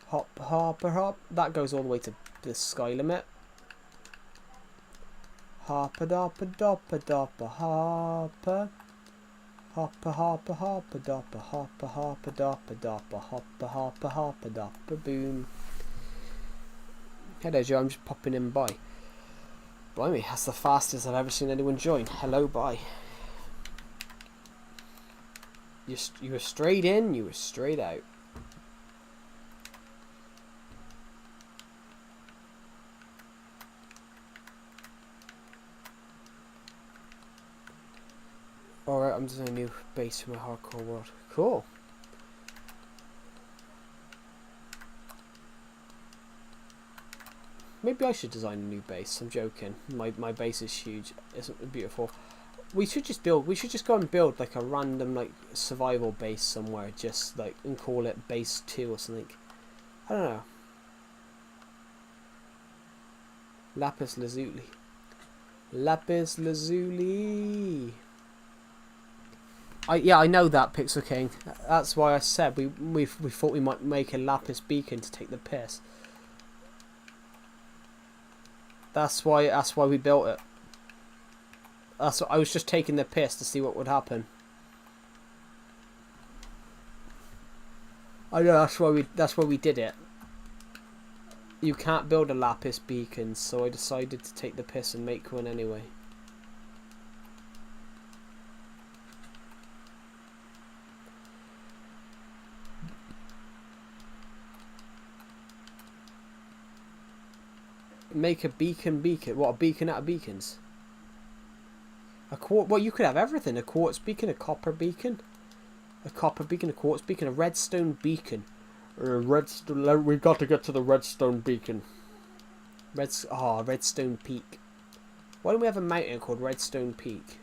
Hop, hop, hop. That goes all the way to the sky limit. Hopper, dopper, dopper, dopper, hopper. Hopper, hopper, hopper, dopper, hopper, hopper, dopper, dopper, hopper, hopper, hopper, dopper, boom. Hello, Joe. I'm just popping in by. Blimey, that's the fastest I've ever seen anyone join. Hello, bye. You were straight in, you were straight out. Alright, I'm doing a new base for my hardcore world. Cool. Maybe I should design a new base. I'm joking. My base is huge. It's beautiful. We should just go and build like a random like survival base somewhere, just like, and call it base 2 or something. I don't know. Lapis lazuli. Lapis lazuli. Yeah, I know that, Pixel King. That's why I said we thought we might make a lapis beacon to take the piss. That's why we built it. That's what, I was just taking the piss to see what would happen. I know that's why we did it. You can't build a lapis beacon, so I decided to take the piss and make one anyway. Make a beacon. What, a beacon out of beacons? Well, you could have everything. A quartz beacon, a copper beacon, a quartz beacon, a redstone beacon. We got to get to the redstone beacon. Redstone Peak. Why don't we have a mountain called Redstone Peak?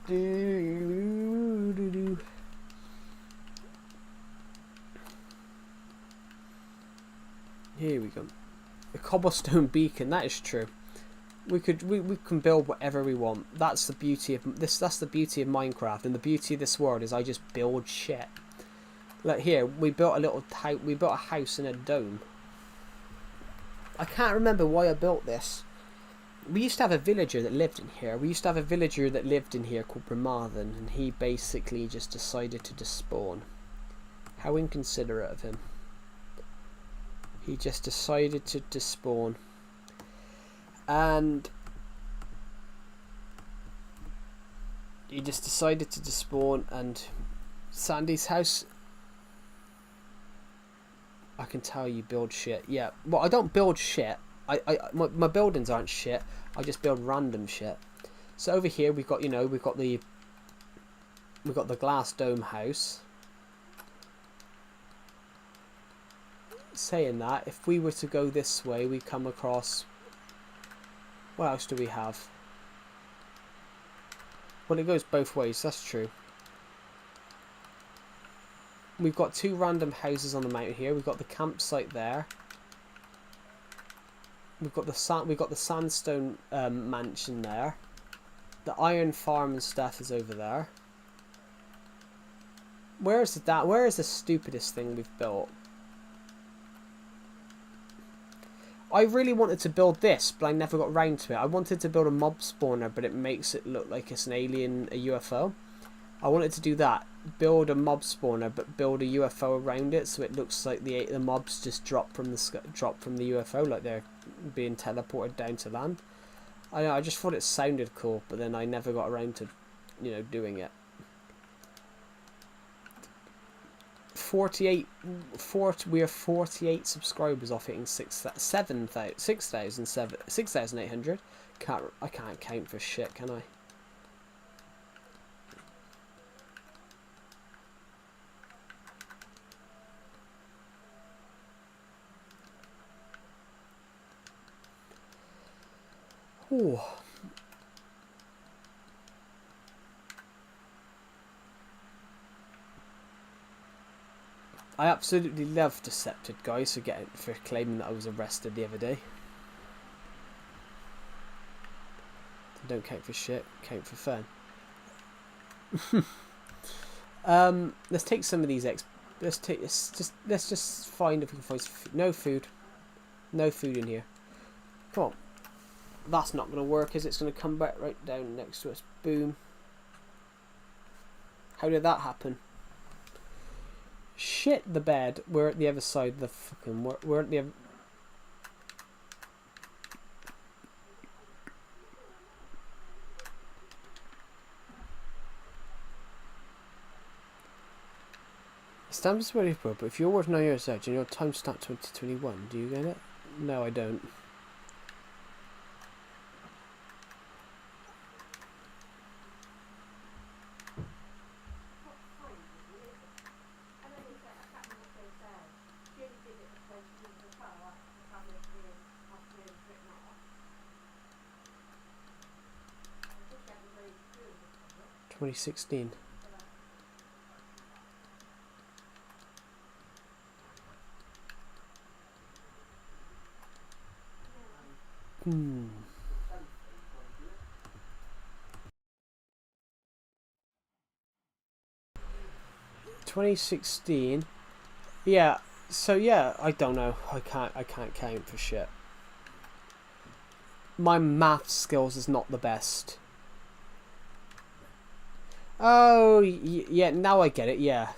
Here we go. A cobblestone beacon. That is true. We can build whatever we want. That's the beauty of this. That's the beauty of Minecraft, and the beauty of this world is I just build shit. Like here, we built a house in a dome. I can't remember why I built this. We used to have a villager that lived in here. Called Ramadhan, and he basically just decided to despawn. How inconsiderate of him. He just decided to despawn. And he just decided to despawn, and Sandy's house, I can tell you build shit. Yeah, well, I don't build shit. My buildings aren't shit. I just build random shit. So over here we've got, we've got the glass dome house. Saying that, if we were to go this way, we come across, what else do we have? Well, it goes both ways, that's true. We've got two random houses on the mountain here. We've got the campsite there. We've got the sandstone mansion there. The iron farm and stuff is over there. Where is the stupidest thing we've built? I really wanted to build this, but I never got round to it. I wanted to build a mob spawner, but it makes it look like it's an alien, a UFO. I wanted to do that. Build a mob spawner, but build a UFO around it, so it looks like the mobs just drop from the UFO, like they're being teleported down to land. I just thought it sounded cool, but then I never got around to, doing it. we are 48 subscribers off hitting 6,800. I can't count for shit, can I? Ooh. I absolutely love Decepted guys for claiming that I was arrested the other day. Don't count for shit, count for fun. Let's take some of these let's just find if we can find no food in here. Come on. That's not gonna work, is it? It's gonna come back right down next to us. Boom. How did that happen? Shit the bed. We're at the other side of the fucking... We're at the other... Stamp is ready for, but if you're working on your search and your time start 2021, do you get it? No, I don't. $2016. 2016. Yeah. So yeah, I don't know. I can't count for shit. My math skills is not the best. Oh, yeah, now I get it, yeah.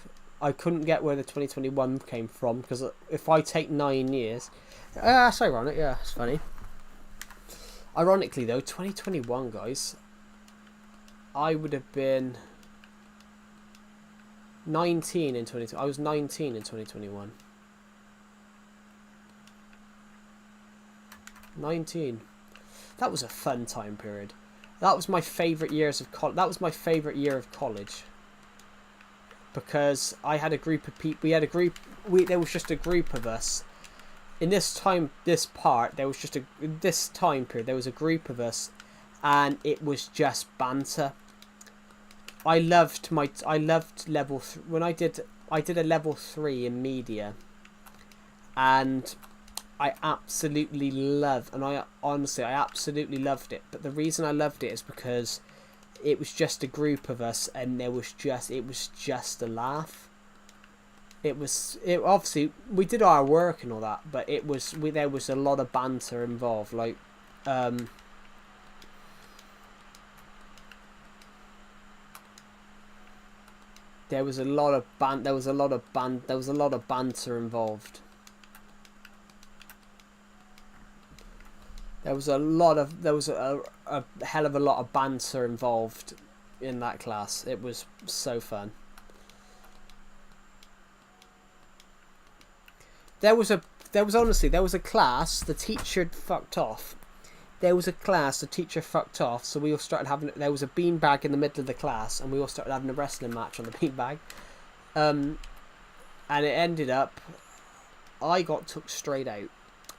I couldn't get where the 2021 came from, because if I take 9 years... that's ironic, yeah, it's funny. Ironically, though, 2021, guys, I would have been 19 in 2020. I was 19 in 2021. 19. That was a fun time period. That was my favourite years of college. That was my favourite year of college. Because I had a group of people. We had a group. There was just a group of us. In this time period, there was a group of us, and it was just banter. I loved level when I did a level 3 in media, and I absolutely loved, and I absolutely loved it. But the reason I loved it is because it was just a group of us, and it was just a laugh. Obviously we did our work and all that, but there was a lot of banter involved. Like, there was a lot of banter involved. There was a hell of a lot of banter involved in that class. It was so fun. There was a class, the teacher fucked off. There was a class, the teacher fucked off, so we all started having... There was a beanbag in the middle of the class, and we all started having a wrestling match on the beanbag. And it ended up... I got took straight out.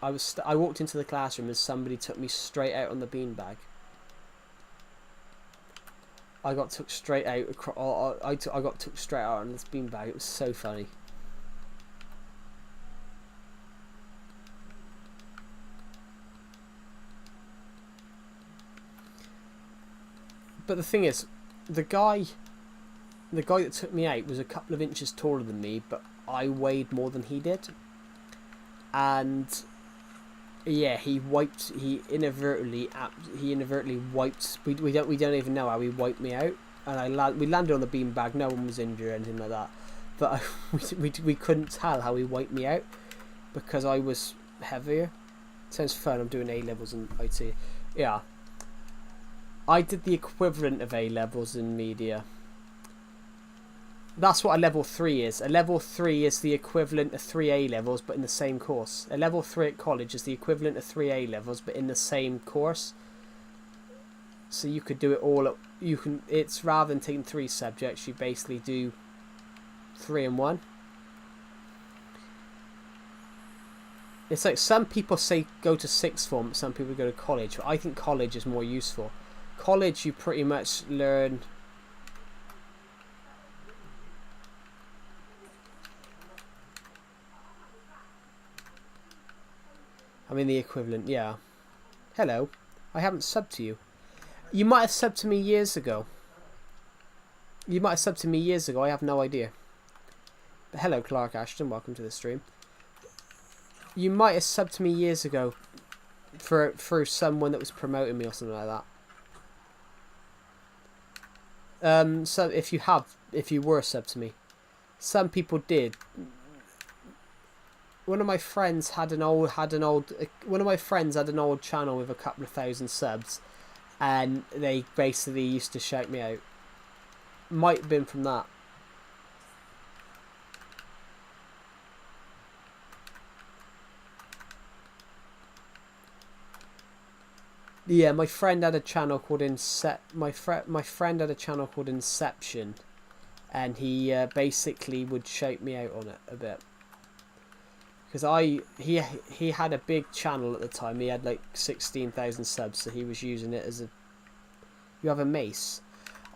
I walked into the classroom and somebody took me straight out on the beanbag. I got took straight out. I got took straight out on this beanbag. It was so funny. But the thing is, the guy that took me out was a couple of inches taller than me, but I weighed more than he did. And yeah, he inadvertently wiped. We don't even know how he wiped me out. And we landed on the beanbag. No one was injured or anything like that. But we couldn't tell how he wiped me out because I was heavier. Sounds fun. I'm doing A-levels in IT. Yeah. I did the equivalent of A-levels in media. That's what a level 3 is. A level 3 is the equivalent of 3 A-levels, but in the same course. A level 3 at college is the equivalent of 3 A-levels, but in the same course. So you could do it all. It's rather than taking 3 subjects, you basically do 3 in 1. It's like some people say go to 6th form, but some people go to college. But I think college is more useful. College, you pretty much learn... I mean the equivalent, yeah. Hello. I haven't subbed to you. You might have subbed to me years ago. I have no idea. But hello, Clark Ashton. Welcome to the stream. You might have subbed to me years ago for someone that was promoting me or something like that. So if you were subbed to me, some people did. One of my friends had an old channel with a couple of thousand subs, and they basically used to shout me out. Might have been from that. Yeah, my friend had a channel called my friend had a channel called Inception, and he basically would shout me out on it a bit. Because he had a big channel at the time. He had like 16,000 subs, so he was using it as a... You have a mace?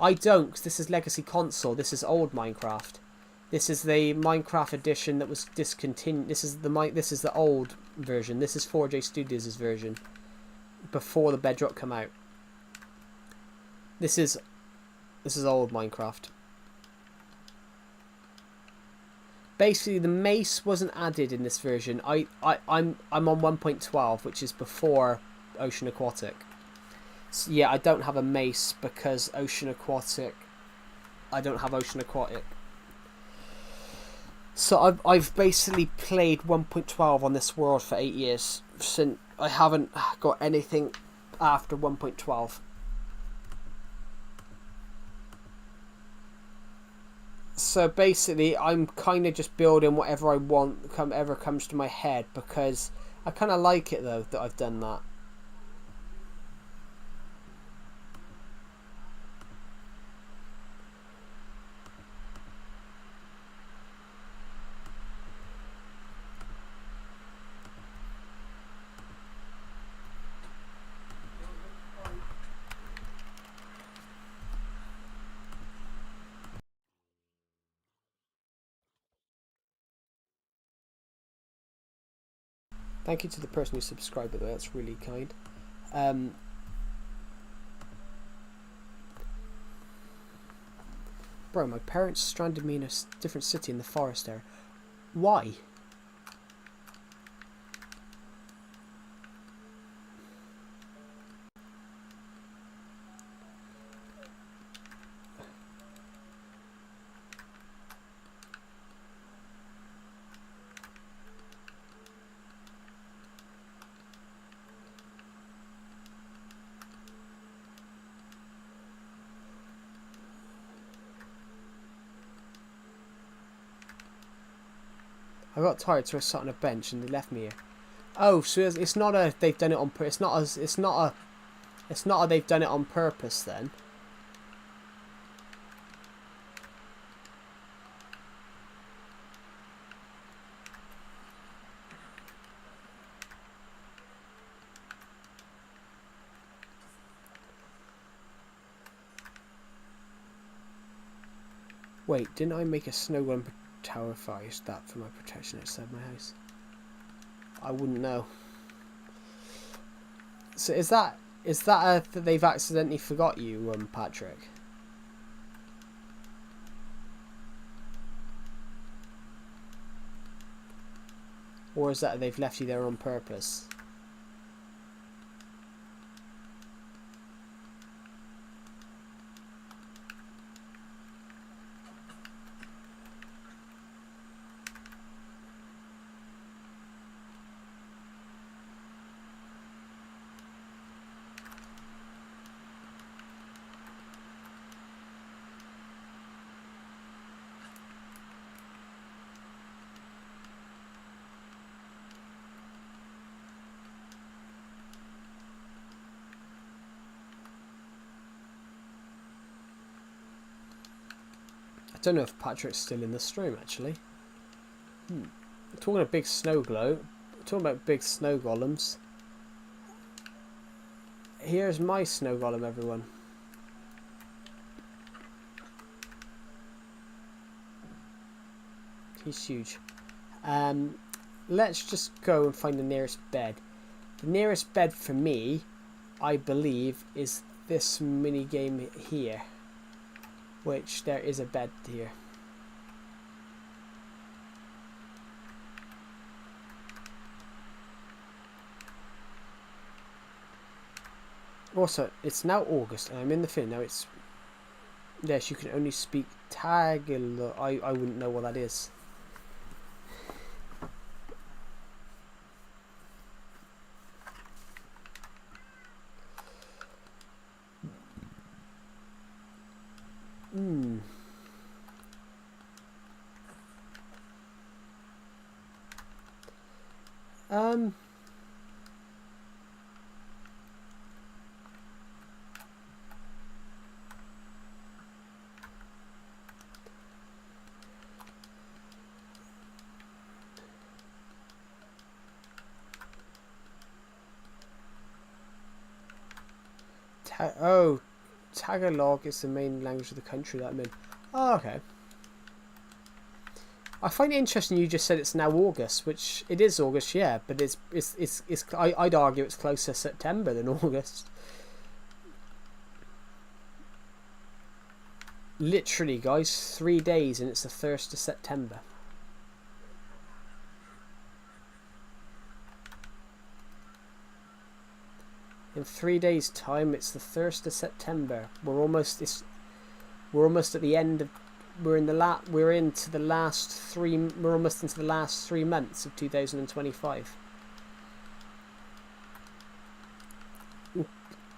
I don't, because this is Legacy Console. This is old Minecraft. This is the Minecraft edition that was discontinued. This is the old version. This is 4J Studios' version. Before the Bedrock come out. This is old Minecraft. Basically, the mace wasn't added in this version. I'm on 1.12, which is before Ocean Aquatic. So, yeah, I don't have a mace because Ocean Aquatic. I don't have Ocean Aquatic. So I've basically played 1.12 on this world for 8 years. Since I haven't got anything after 1.12. So basically, I'm kind of just building whatever I want, whatever comes to my head, because I kind of like it though that I've done that. Thank you to the person who subscribed, by the way, that's really kind. Bro, my parents stranded me in a different city in the forest there. Why? I got tired, so I sat on a bench and they left me here. Oh, so it's not a they've done it on purpose. It's not a they've done it on purpose then. Wait, didn't I make a snow golem tower if I used that for my protection outside my house? I wouldn't know. So is that that they've accidentally forgot you, Patrick? Or is that they've left you there on purpose? I don't know if Patrick's still in the stream actually. Talking about big snow globe. Talking about big snow golems. Here's my snow golem, everyone. He's huge. Let's just go and find the nearest bed. The nearest bed for me, I believe, is this mini game here. Which there is a bed here. Also, it's now August and I'm in the film. Now it's... Yes, you can only speak Tagalog. I wouldn't know what that is. Tagalog is the main language of the country that I'm in. Oh, okay. I find it interesting you just said it's now August, which it is August, yeah, but I'd argue it's closer September than August. Literally, guys, 3 days and it's the 1st of September. In 3 days' time, it's the 1st of September. We're almost at the end of. We're almost into the last 3 months of 2025.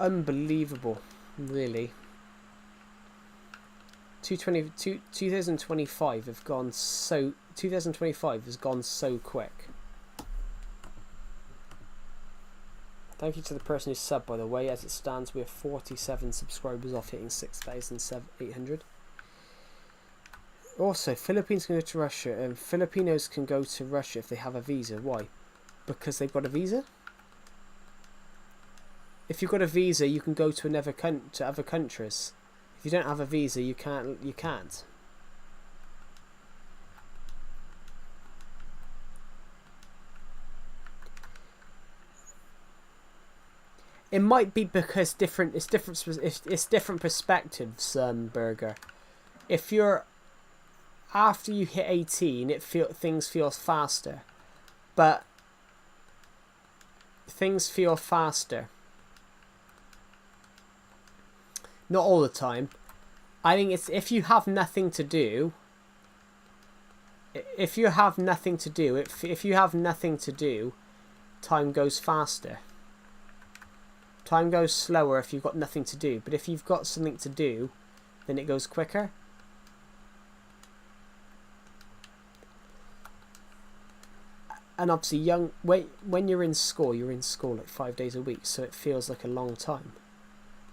Unbelievable, really. 2025 has gone so quick. Thank you to the person who subbed, by the way. As it stands, we have 47 subscribers off hitting 6,800. Also, Philippines can go to Russia, and Filipinos can go to Russia if they have a visa. Why? Because they've got a visa? If you've got a visa, you can go to other countries. If you don't have a visa, you can't. It might be because it's different perspectives, Burger. If you're after you hit 18, things feel faster, but things feel faster. Not all the time. I think it's if you have nothing to do. If you have nothing to do, time goes faster. Time goes slower if you've got nothing to do, but if you've got something to do, then it goes quicker. And obviously, when you're in school like 5 days a week, so it feels like a long time.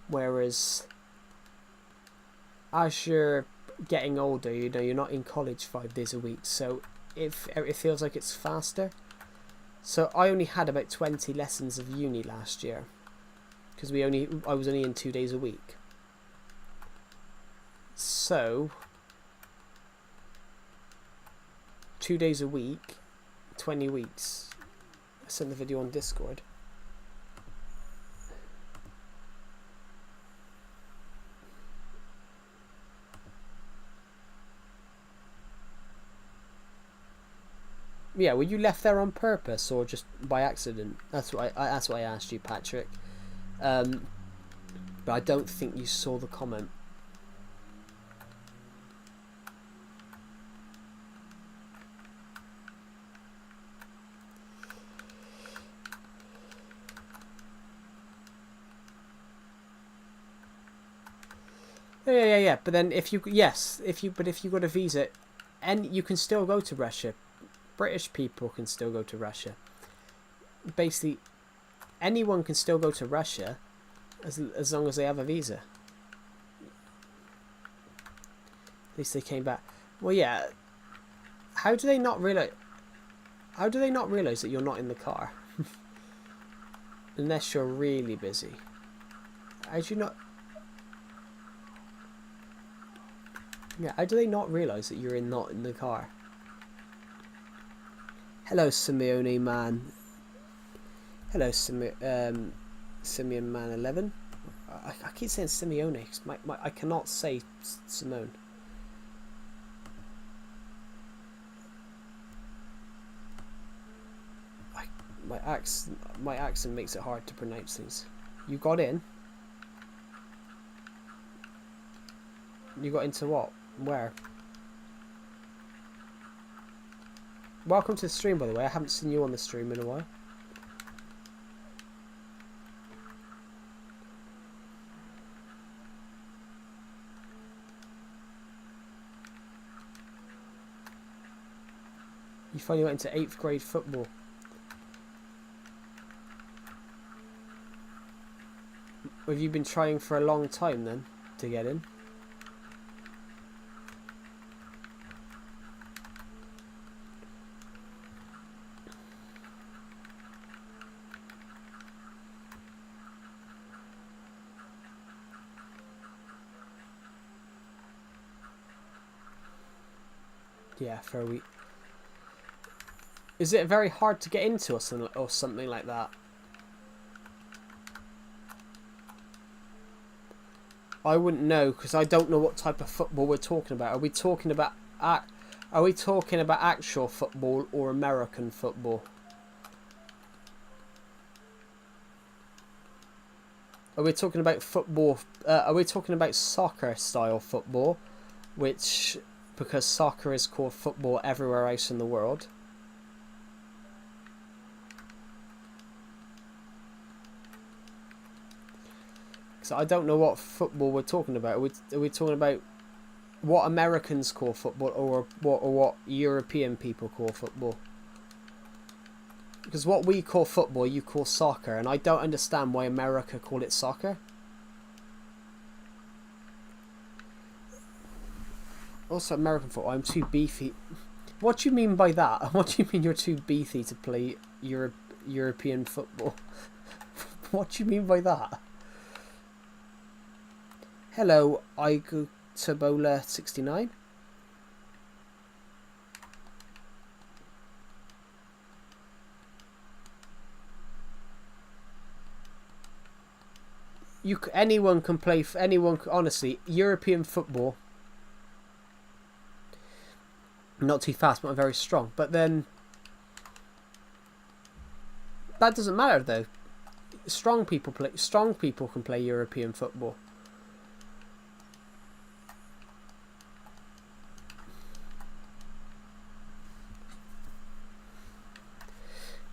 Whereas, as you're getting older, you're not in college 5 days a week, so it feels like it's faster. So I only had about 20 lessons of uni last year, because I was only in 2 days a week. So 2 days a week, 20 weeks. I sent the video on Discord. Yeah, were you left there on purpose or just by accident? That's what I asked you, Patrick. But I don't think you saw the comment. Yeah. But then if you got a visa, and you can still go to Russia. British people can still go to Russia. Basically, anyone can still go to Russia as long as they have a visa. At least they came back. Well, yeah. How do they not realize that you're not in the car? Unless you're really busy. How do you not? Yeah. How do they not realize that you're not in the car? Hello, Simeone Man. Hello, Simeon Man 11. I keep saying Simeone. I cannot say Simone. My accent makes it hard to pronounce things. You got in? You got into what? Where? Welcome to the stream, by the way. I haven't seen you on the stream in a while. You finally went into 8th grade football. Have you been trying for a long time then to get in? Yeah, for a week. Is it very hard to get into or something like that? I wouldn't know because I don't know what type of football we're talking about. Are we talking about actual football or American football? Are we talking about football? Are we talking about soccer style football, which because soccer is called football everywhere else in the world? So I don't know what football we're talking about. Are we talking about what Americans call football, or what European people call football? Because what we call football, you call soccer, and I don't understand why America call it soccer. Also, American football, I'm too beefy. What do you mean by that? What do you mean you're too beefy to play European football? What do you mean by that? Hello, Igotabola69. Anyone can play. Honestly, European football. I'm not too fast, but I'm very strong. But then that doesn't matter though. Strong people can play European football.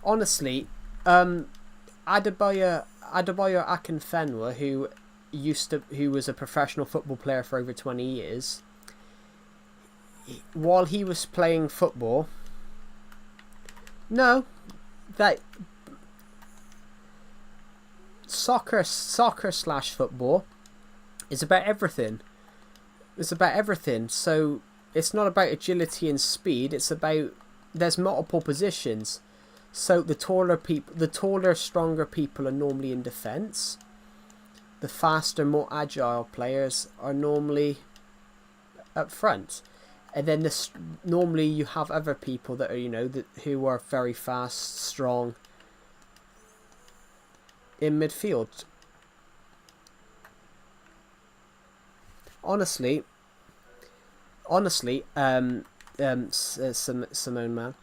Honestly, Adebayo Akinfenwa, who was a professional football player for over 20 years, while he was playing football, soccer/football is about everything. It's about everything. So it's not about agility and speed. It's about there's multiple positions. So the taller, stronger people are normally in defense. The faster, more agile players are normally up front, and then normally you have other people that are who are very fast, strong in midfield. Honestly, Simone man.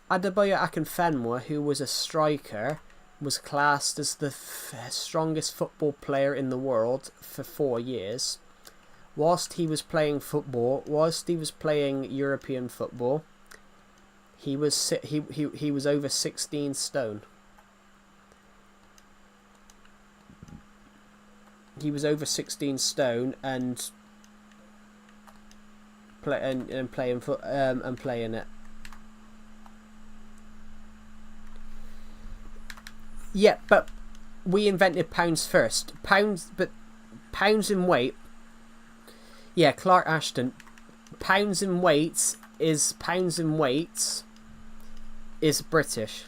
Adebayo Akinfenwa, who was a striker, was classed as the strongest football player in the world for 4 years. Whilst he was playing European football, he was over 16 stone. He was over 16 stone and playing it. Yeah, but we invented pounds first. Pounds in weight. Yeah, Clark Ashton. Pounds in weight is British.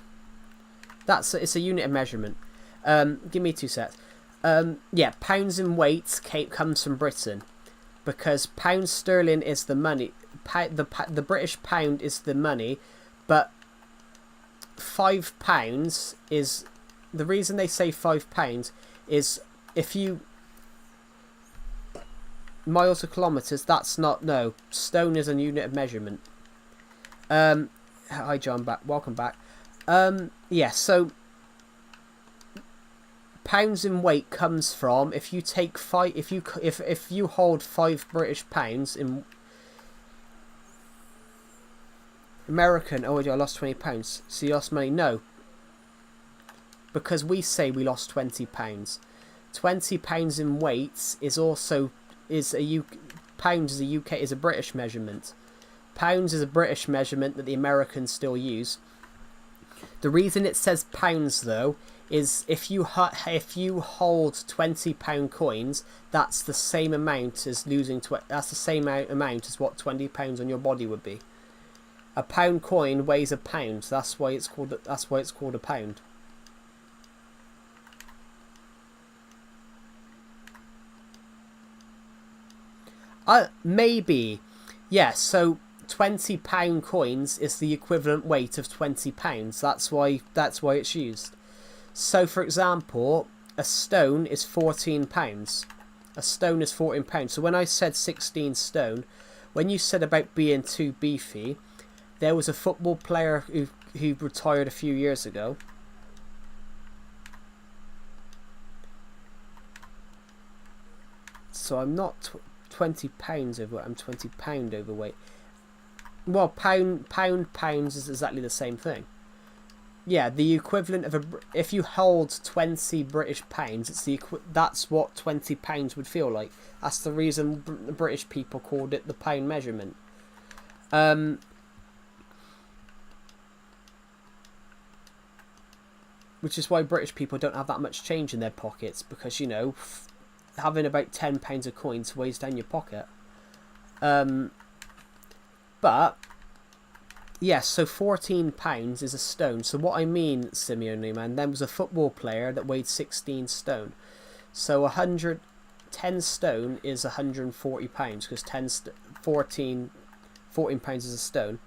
It's a unit of measurement. Give me 2 sets. Yeah, pounds in weight comes from Britain, because pound sterling is the money. The British pound is the money, but £5 is. The reason they say £5 is if you miles or kilometres, that's not, no, stone is a unit of measurement. Hi John, welcome back. Yeah, so pounds in weight comes from if you take if you hold 5 British pounds in American. Oh, I lost 20 pounds. So you lost money? No. Because we say we lost 20 pounds. 20 pounds in weight is also pounds is a British measurement. Pounds is a British measurement that the Americans still use. The reason it says pounds though is if you hold £20 coins, that's the same amount as that's the same amount as what £20 on your body would be. A pound coin weighs a pound. That's why it's called a pound. Maybe. Yeah, so £20 coins is the equivalent weight of £20. That's why it's used. So for example, a stone is £14. A stone is £14. So when I said 16 stone, when you said about being too beefy, there was a football player who retired a few years ago. So I'm not 20 pounds overweight. I'm 20 pound overweight. Well, pounds is exactly the same thing. Yeah, the equivalent of if you hold 20 British pounds, it's that's what 20 pounds would feel like. That's the reason the British people called it the pound measurement. Which is why British people don't have that much change in their pockets, because, you know, having about £10 of coins weighs down your pocket. But yes, so £14 is a stone. So what I mean, Simeone, man, there was a football player that weighed 16 stone. So 10 stone is £140, because 14 pounds is a stone.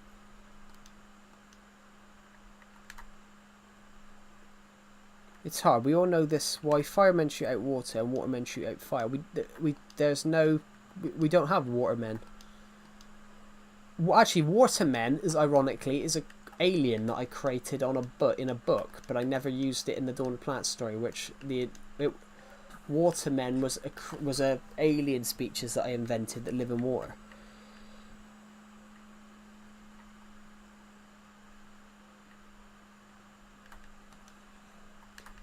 It's hard. We all know this. Why firemen shoot out water and watermen shoot out fire. We don't have watermen. Well, actually, watermen is ironically an alien that I created in a book, but I never used it in the Dawn of the Planet story. Which watermen was a alien species that I invented that live in water.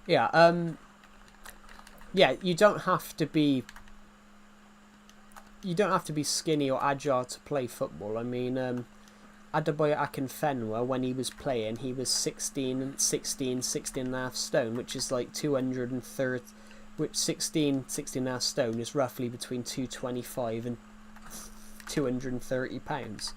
Yeah, yeah, you don't have to be skinny or agile to play football. I mean, Adebayo Akinfenwa, when he was playing, he was 16 and a half stone, which is like 230, which 16 and a half stone is roughly between 225 and 230 pounds.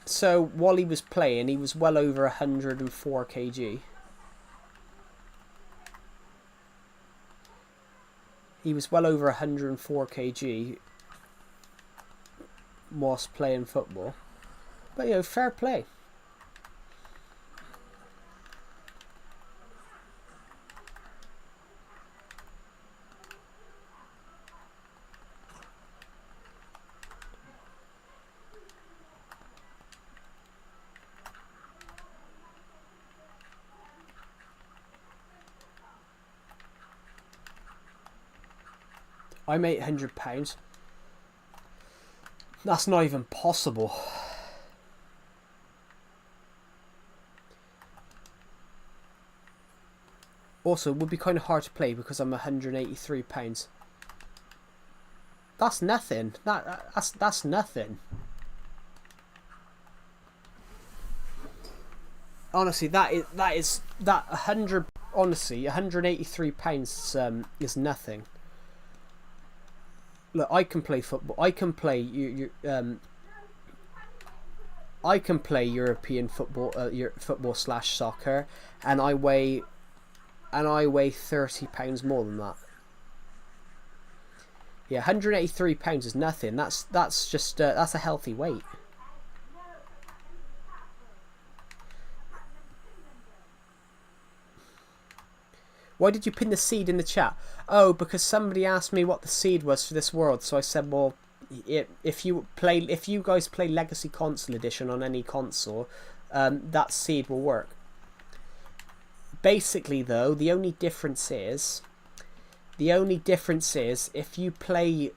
So while he was playing, he was well over 104 kg. He was well over 104 kg whilst playing football. But, you know, fair play. I'm £800. That's not even possible. Also, it would be kind of hard to play because I'm £183. That's nothing. That's nothing. Honestly, that 100. Honestly, £183 is nothing. Look, I can play football. I can play I can play European football, football / soccer, and I weigh 30 pounds more than that. Yeah, £183 is nothing. That's just that's a healthy weight. Why did you pin the seed in the chat? Oh, because somebody asked me what the seed was for this world. So I said, well, if you guys play Legacy Console Edition on any console, that seed will work. Basically, though, the only difference is if you play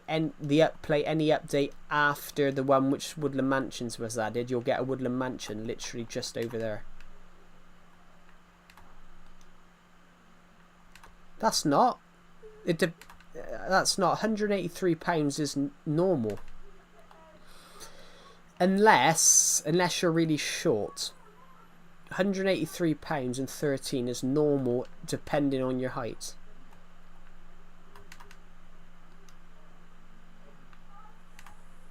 any update after the one which Woodland Mansions was added, you'll get a Woodland Mansion literally just over there. That's not £183 is normal, unless you're really short. £183 and 13 is normal depending on your height.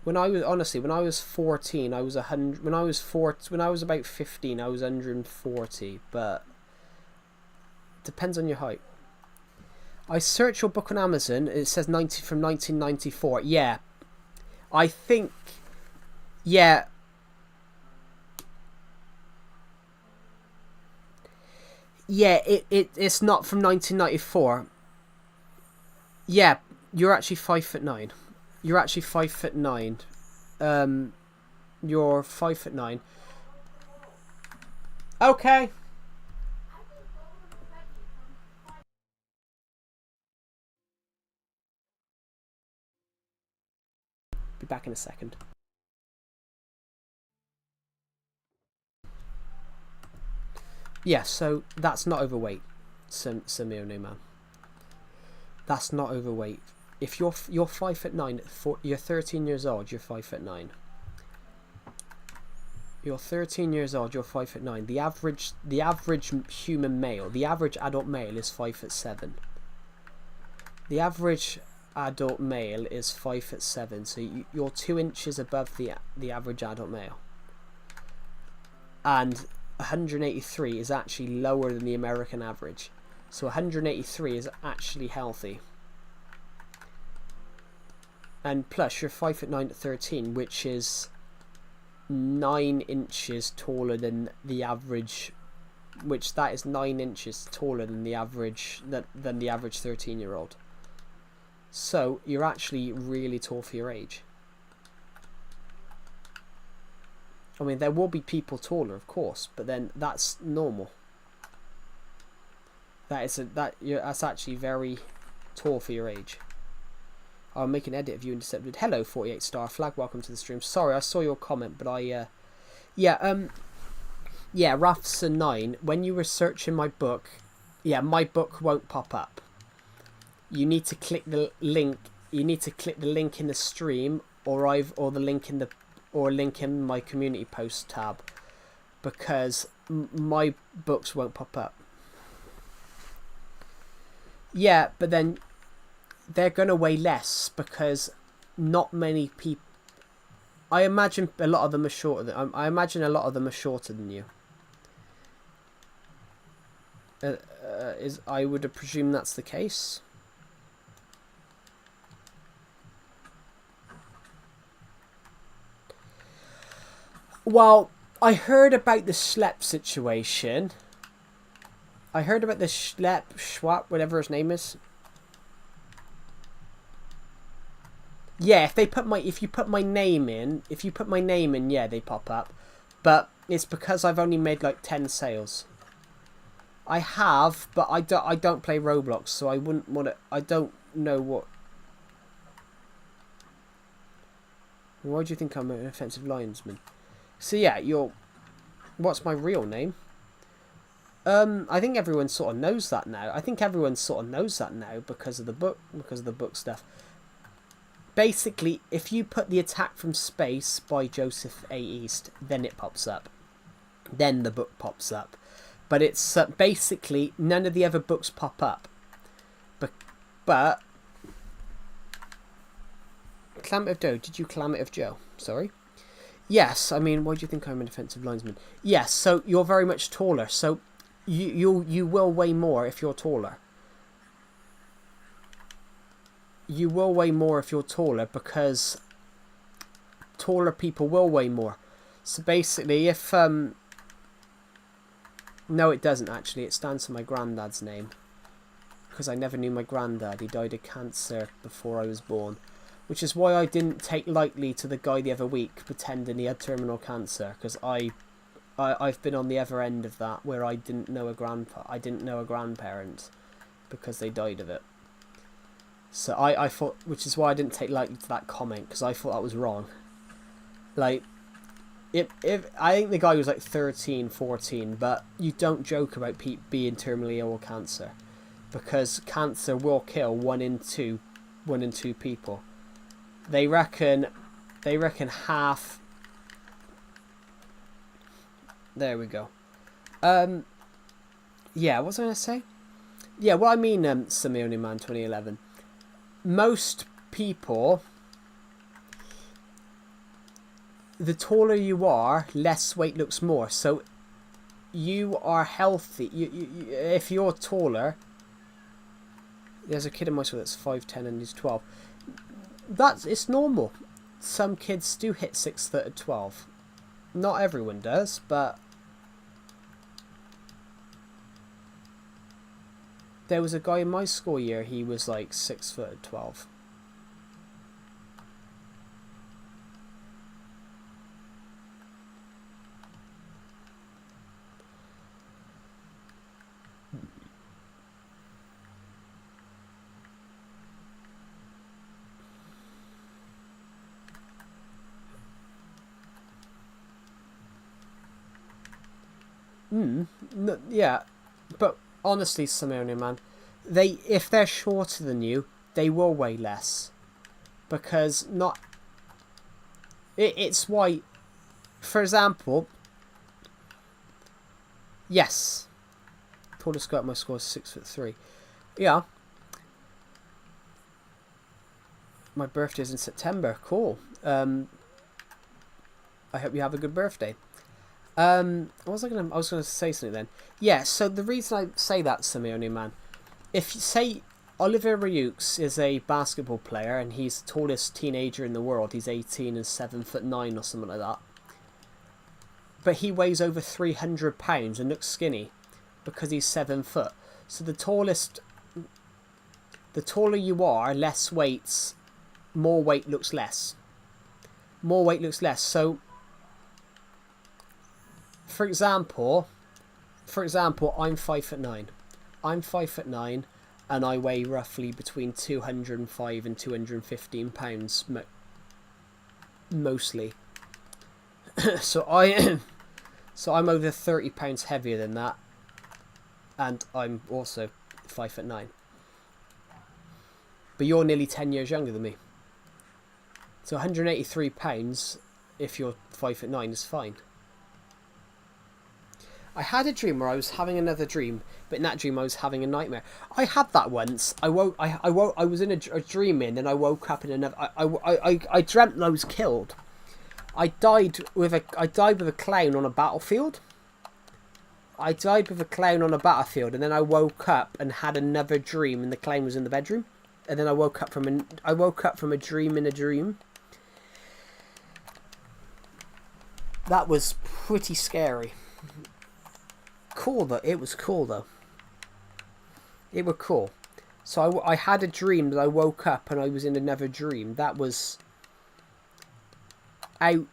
When I was 14, I was 100. When I was about 15, I was 140. But depends on your height. I searched your book on Amazon. It says from 1994. Yeah, I think. Yeah. Yeah, it's not from 1994. Yeah, you're actually 5'9". You're actually 5'9". You're 5'9". Okay. Be back in a second. Yeah, so that's not overweight, Samir Newman. That's not overweight. If you're 5'9", you're 13 years old. You're 5'9". You're 13 years old. You're 5'9". The average human male, the average adult male is 5'7". The average adult male is 5'7". So you're 2 inches above the average adult male. And 183 is actually lower than the American average. So 183 is actually healthy. And plus you're 5'9" at 13, which is 9 inches taller than the average, which that is 9 inches taller than the average than the average 13-year-old. So you're actually really tall for your age. I mean, there will be people taller, of course, but then that's normal. That's actually very tall for your age. I'll make an edit of you intercepted. Hello, 48 star flag. Welcome to the stream. Sorry, I saw your comment, but Rafson9. When you were searching my book, my book won't pop up. You need to click the link. You need to click the link in the stream, or the link in my community post tab, because my books won't pop up. Yeah, but then they're going to weigh less because not many people. I imagine a lot of them are shorter than. I imagine a lot of them are shorter than you. I would presume that's the case. Well, I heard about the Schlep situation. I heard about the Schwab, whatever his name is. Yeah, if you put my name in, yeah, they pop up. But it's because I've only made like 10 sales. I have, but I don't play Roblox, so I wouldn't want to. I don't know what. Why do you think I'm an offensive linesman? So yeah, what's my real name? I think everyone sort of knows that now. Because of the book stuff. Basically, if you put The Attack from Space by Joseph A. East, then it pops up. Then the book pops up. But it's basically none of the other books pop up. But Calamity of Joe, did you Calamity of Joe? Sorry. Yes, I mean, why do you think I'm an offensive linesman? Yes, so you're very much taller. So you will weigh more if you're taller. You will weigh more if you're taller, because taller people will weigh more. So basically, if no, it doesn't actually. It stands for my granddad's name, because I never knew my granddad. He died of cancer before I was born, which is why I didn't take lightly to the guy the other week pretending he had terminal cancer, because I've been on the other end of that, where I didn't know a grandparent because they died of it. So I thought, which is why I didn't take lightly to that comment, because I thought that was wrong. Like, if I think the guy was like 13, 14, but you don't joke about being terminally ill with cancer, because cancer will kill 1 in 2 people. They reckon half. There we go. Yeah, what was I gonna say? Yeah, well, I mean, Samir Man 2011. Most people, the taller you are, less weight looks more. So you are healthy. If you're taller, there's a kid in my school that's 5'10" and he's 12. It's normal. Some kids do hit 6 foot at 12. Not everyone does, but there was a guy in my school year, he was like 6 foot at 12. Yeah, but honestly, Simone, man, if they're shorter than you, they will weigh less because not. It's why, for example, yes, tallest guy at my score is 6'3". Yeah, my birthday's in September. Cool. I hope you have a good birthday. What was I gonna? I was gonna say something then. Yeah. So the reason I say that, Simeone, man, if you say Oliver Ryukes is a basketball player and he's the tallest teenager in the world, he's 18 and 7'9" or something like that. But he weighs over 300 pounds and looks skinny because he's 7 foot. So the taller you are, less weights, more weight looks less. More weight looks less. So, for example, I'm 5'9". I'm 5'9", and I weigh roughly between 205 and 215 pounds, mostly. So I'm over 30 pounds heavier than that, and I'm also 5'9". But you're nearly 10 years younger than me. So 183 pounds, if you're 5'9", is fine. I had a dream where I was having another dream, but in that dream I was having a nightmare. I had that once. I was in a dream, and then I woke up in another. I dreamt that I was killed. I died with a clown on a battlefield. And then I woke up and had another dream, and the clown was in the bedroom. And then I woke up from a dream in a dream. That was pretty scary. Cool though. It was cool though. It was cool. So I had a dream that I woke up and I was in another dream. That was out.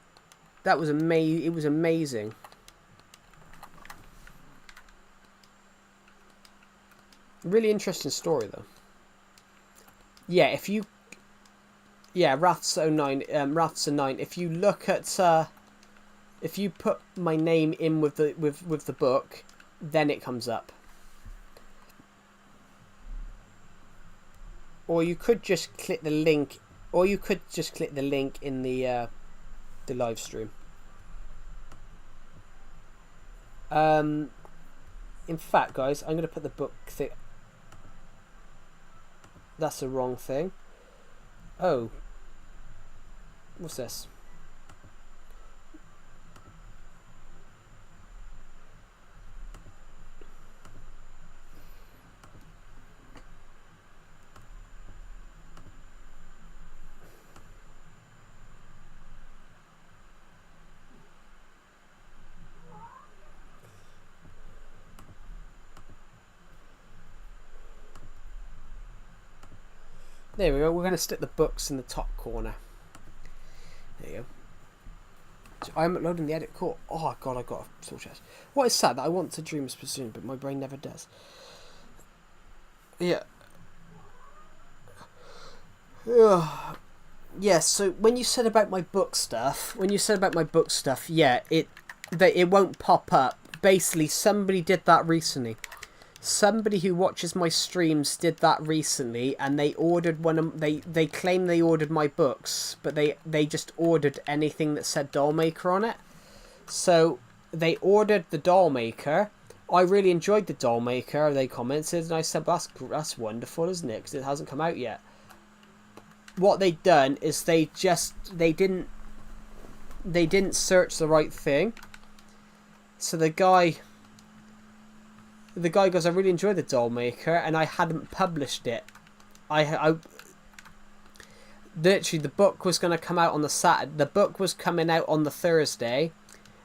That was amazing. It was amazing. Really interesting story though. Yeah, if you. Yeah, Raths09. Raths9. If you look at. If you put my name in with the book, then it comes up. Or you could just click the link. Or you could just click the link in the live stream. In fact, guys, I'm gonna put the book thing. That's the wrong thing. Oh, what's this? There we go. We're going to stick the books in the top corner. There you go. So I'm loading the edit core. Oh god, I got a sore chest. What is sad that I want to dream as soon, but my brain never does. Yeah. Yeah. So when you said about my book stuff, yeah, it won't pop up. Basically, somebody did that recently. Somebody who watches my streams did that recently, and they ordered one of they claim they ordered my books, but they just ordered anything that said doll maker on it. So they ordered the doll maker. I really enjoyed the doll maker, they commented, and I said, that's wonderful, isn't it? Because it hasn't come out yet. What they'd done is they didn't search the right thing. So the guy goes, I really enjoyed the doll maker, and I hadn't published it. I literally, the book was going to come out on the Saturday. The book was coming out on the Thursday.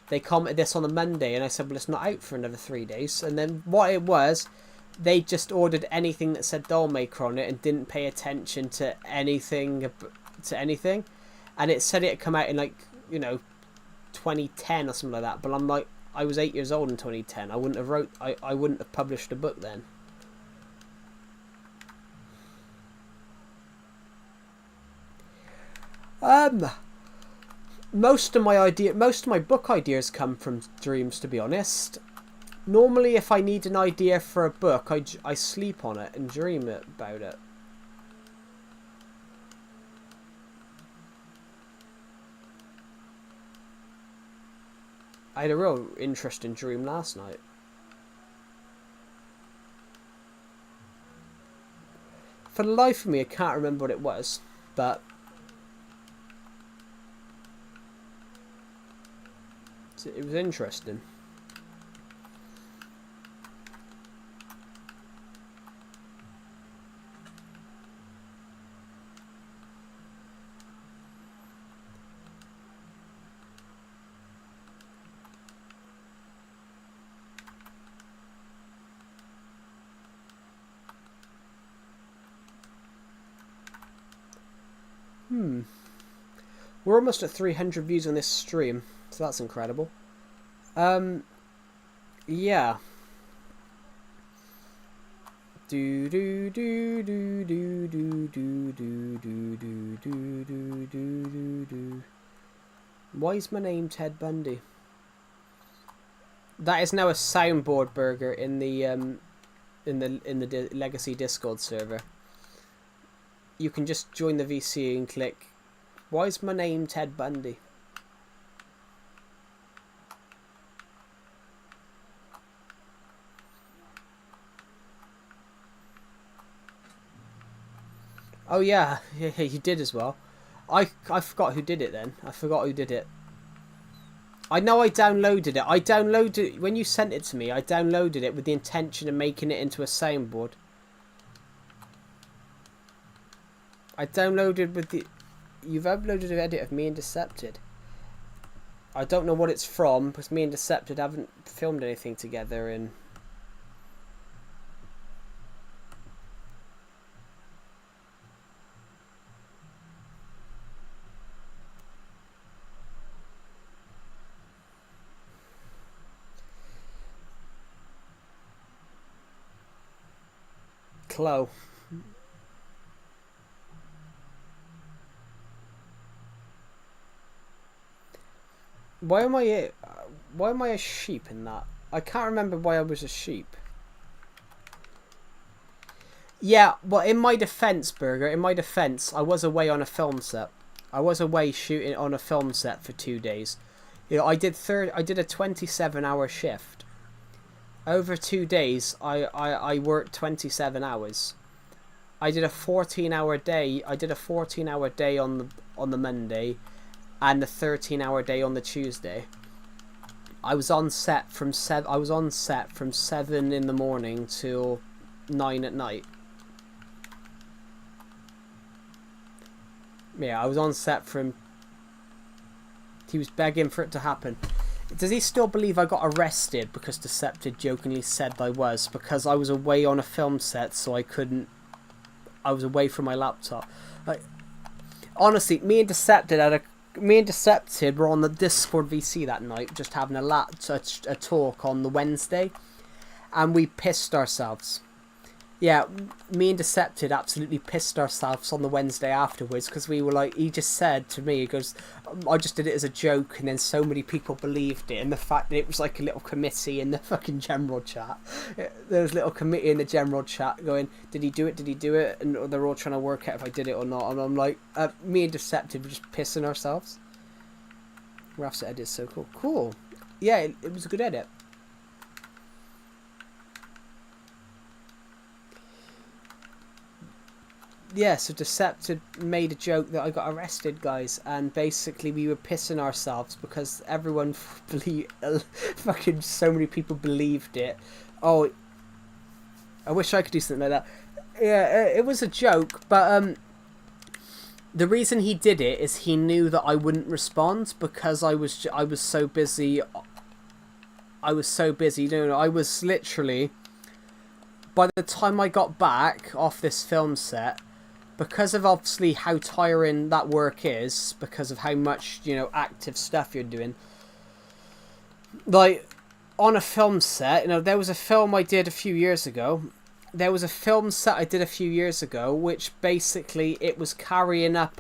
They commented this on the Monday, and I said, well, it's not out for another 3 days. And then what it was, they just ordered anything that said doll maker on it and didn't pay attention to anything. And it said it'd come out in 2010 or something like that. But I'm like, I was 8 years old in 2010. I wouldn't have published a book then. Most of my book ideas come from dreams, to be honest. Normally, if I need an idea for a book, I sleep on it and dream about it. I had a real interesting dream last night. For the life of me, I can't remember what it was, but it was interesting. We're almost at 300 views on this stream, so that's incredible. Yeah. Do do do do do do do do do do do do do do. Why is my name Ted Bundy? That is now a soundboard, Burger, in the Legacy Discord server. You can just join the VC and click, why is my name Ted Bundy? Oh yeah, you did as well. I forgot who did it then. I forgot who did it. I know I downloaded it. I downloaded it when you sent it to me. I downloaded it with the intention of making it into a soundboard. I downloaded with the... You've uploaded an edit of me and Decepted. I don't know what it's from, because me and Decepted haven't filmed anything together in... Chloe. Why am I a sheep in that? I can't remember why I was a sheep. Yeah, well, in my defense, Burger, in my defense, I was away on a film set. I was away shooting on a film set for 2 days. You know, I did a 27-hour shift. Over 2 days, I worked 27 hours. I did a 14-hour day. I did a 14-hour day on the Monday, and a 13-hour day on the Tuesday. I was on set from 7 in the morning till 9 at night. Yeah, I was on set from... He was begging for it to happen. Does he still believe I got arrested because Decepted jokingly said I was? Because I was away on a film set, so I couldn't... I was away from my laptop. Like, honestly, me and Decepted were on the Discord VC that night, just having a talk on the Wednesday, and we pissed ourselves. Yeah, me and Decepted absolutely pissed ourselves on the Wednesday afterwards, because we were like, he just said to me, he goes, I just did it as a joke, and then so many people believed it, and the fact that it was like a little committee in the fucking general chat. There was a little committee in the general chat going, did he do it, did he do it? And they're all trying to work out if I did it or not, and I'm like, me and Decepted were just pissing ourselves. Raf's edit is so cool. Cool. Yeah, it was a good edit. Yeah, so Decepted made a joke that I got arrested, guys, and basically we were pissing ourselves because everyone fucking so many people believed it. Oh, I wish I could do something like that. Yeah, it was a joke, but the reason he did it is he knew that I wouldn't respond because I was so busy. I was so busy. You know, I was literally, by the time I got back off this film set, because of obviously how tiring that work is, because of how much, you know, active stuff you're doing. Like, on a film set, you know, there was a film I did a few years ago. There was a film set I did a few years ago, which basically it was carrying the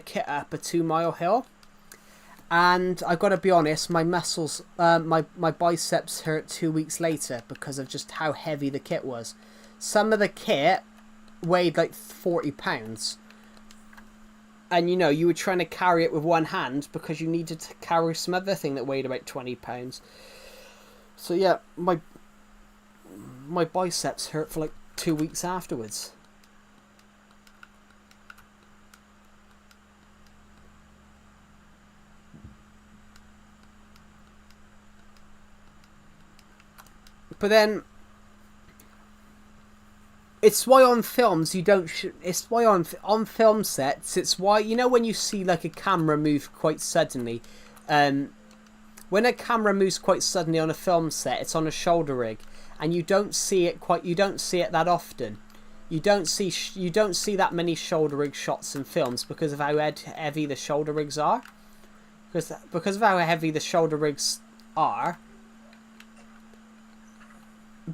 kit up a 2-mile hill. And I gotta be honest, my muscles, my biceps hurt 2 weeks later because of just how heavy the kit was. Some of the kit weighed like 40 pounds. And you know, you were trying to carry it with one hand because you needed to carry some other thing that weighed about 20 pounds. So yeah, my biceps hurt for like 2 weeks afterwards. But then, it's why on films you don't. It's why on film sets. It's why, you know, when you see like a camera move quite suddenly, when a camera moves quite suddenly on a film set, it's on a shoulder rig, and you don't see it quite. You don't see it that often. You don't see that many shoulder rig shots in films because of how heavy the shoulder rigs are. Because of how heavy the shoulder rigs are.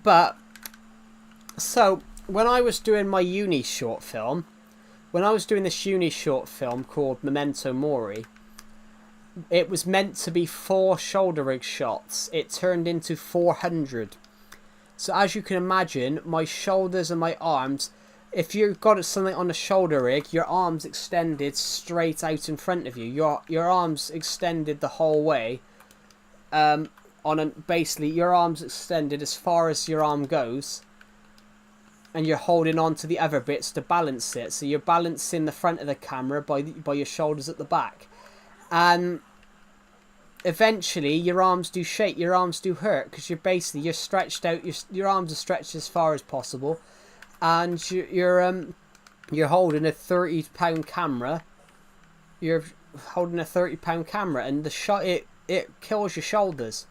But, so, when I was doing my uni short film, when I was doing this uni short film called Memento Mori, it was meant to be 4 shoulder rig shots. It turned into 400. So as you can imagine, my shoulders and my arms, if you've got something on a shoulder rig, your arms extended straight out in front of you. Your arms extended the whole way. Basically, your arms extended as far as your arm goes, and you're holding on to the other bits to balance it. So you're balancing the front of the camera by your shoulders at the back, and eventually your arms do shake, your arms do hurt because you're stretched out. Your arms are stretched as far as possible, and you're holding a 30-pound camera. You're holding a 30-pound camera, and it kills your shoulders.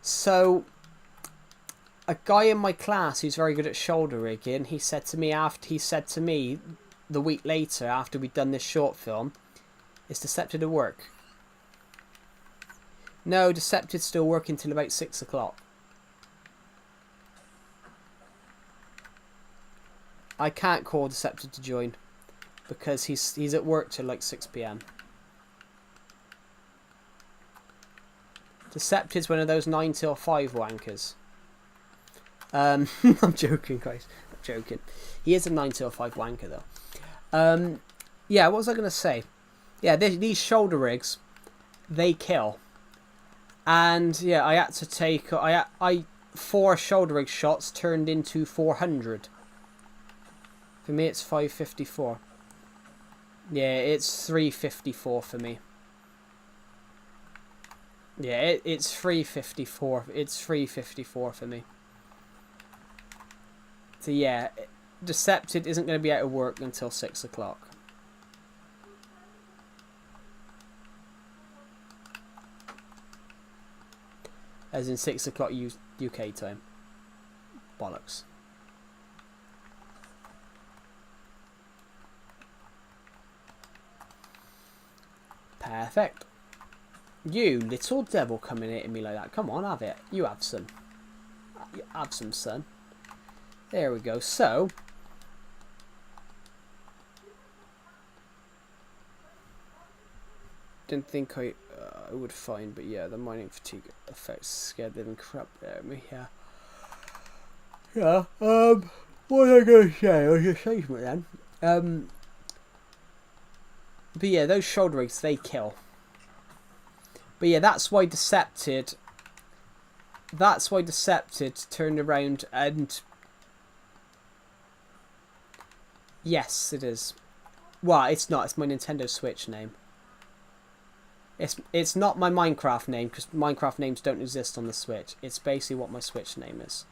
So, a guy in my class who's very good at shoulder rigging, he said to me the week later after we'd done this short film, "Is Decepted to work?" No, Decepted's still working till about 6 o'clock. I can't call Decepted to join because he's at work till like 6 p.m. Decepted's one of those 9 till 5 wankers. I'm joking, guys. I'm joking. He is a 9 till 5 wanker, though. Yeah, what was I going to say? Yeah, these shoulder rigs, they kill. And, yeah, I had to take... 4 shoulder rig shots turned into 400. For me, it's 554. Yeah, it's 354 for me. Yeah, it's 354. It's 354 for me. So yeah, Decepted isn't going to be out of work until 6 o'clock. As in 6 o'clock UK time. Bollocks. Perfect. You little devil coming at me like that. Come on, have it. You have some. You have some, son. There we go. So, didn't think I would find, but yeah, the mining fatigue effects scared the living crap out of me. Yeah. Yeah. What was I going to say? I was just saying something then. But yeah, those shoulder rigs, they kill. But yeah, that's why Decepted turned around and... Yes, it is. Well, it's not. It's my Nintendo Switch name. It's not my Minecraft name, because Minecraft names don't exist on the Switch. It's basically what my Switch name is.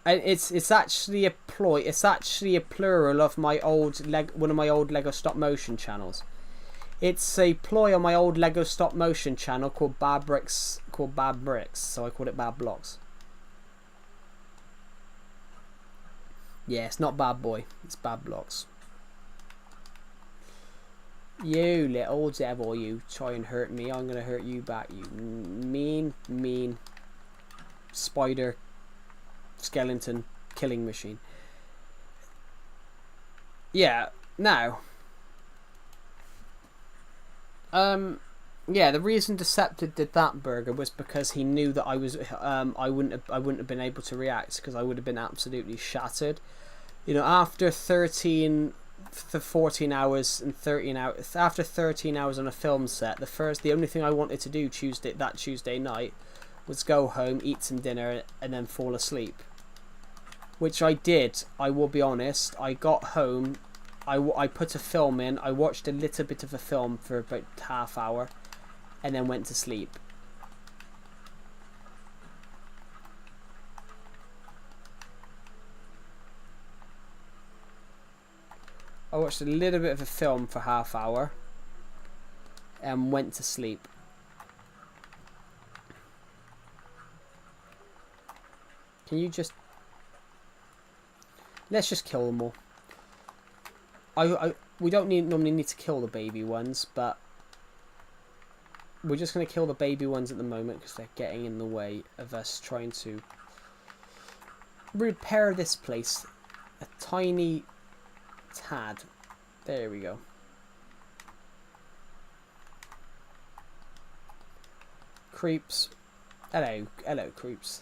And it's actually a ploy. It's actually a plural of my one of my old Lego stop motion channels. It's a ploy on my old Lego stop motion channel called Bad Bricks. So I call it Bad Blocks. Yeah, it's not Bad Boy. It's Bad Blocks. You little devil, you try and hurt me, I'm gonna hurt you back. You mean spider skeleton killing machine. Yeah, now Yeah, the reason Deceptive did that burger was because he knew that I was I wouldn't have been able to react because I would have been absolutely shattered. You know, after 14 hours and 13 hours, after 13 hours on a film set, the only thing I wanted to do that Tuesday night was go home, eat some dinner, and then fall asleep. Which I did. I will be honest. I got home, I put a film in, I watched a little bit of a film for about half hour, and then went to sleep. I watched a little bit of a film for half hour and went to sleep. Can you just... Let's just kill them all. We don't normally need to kill the baby ones, but we're just going to kill the baby ones at the moment because they're getting in the way of us trying to repair this place a tiny tad. There we go. Creeps. Hello creeps.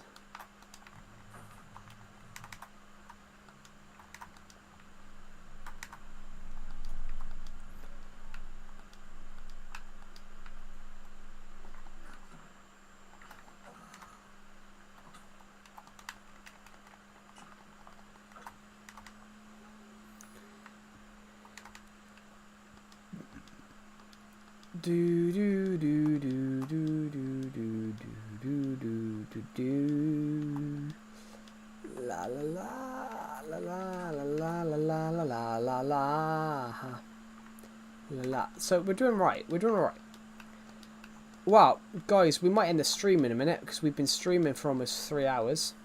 Do do do do do do do do do do do. La la la la la la la la la la la la la. So we're doing right. We're doing alright. Wow, guys, we might end the stream in a minute because we've been streaming for almost 3 hours.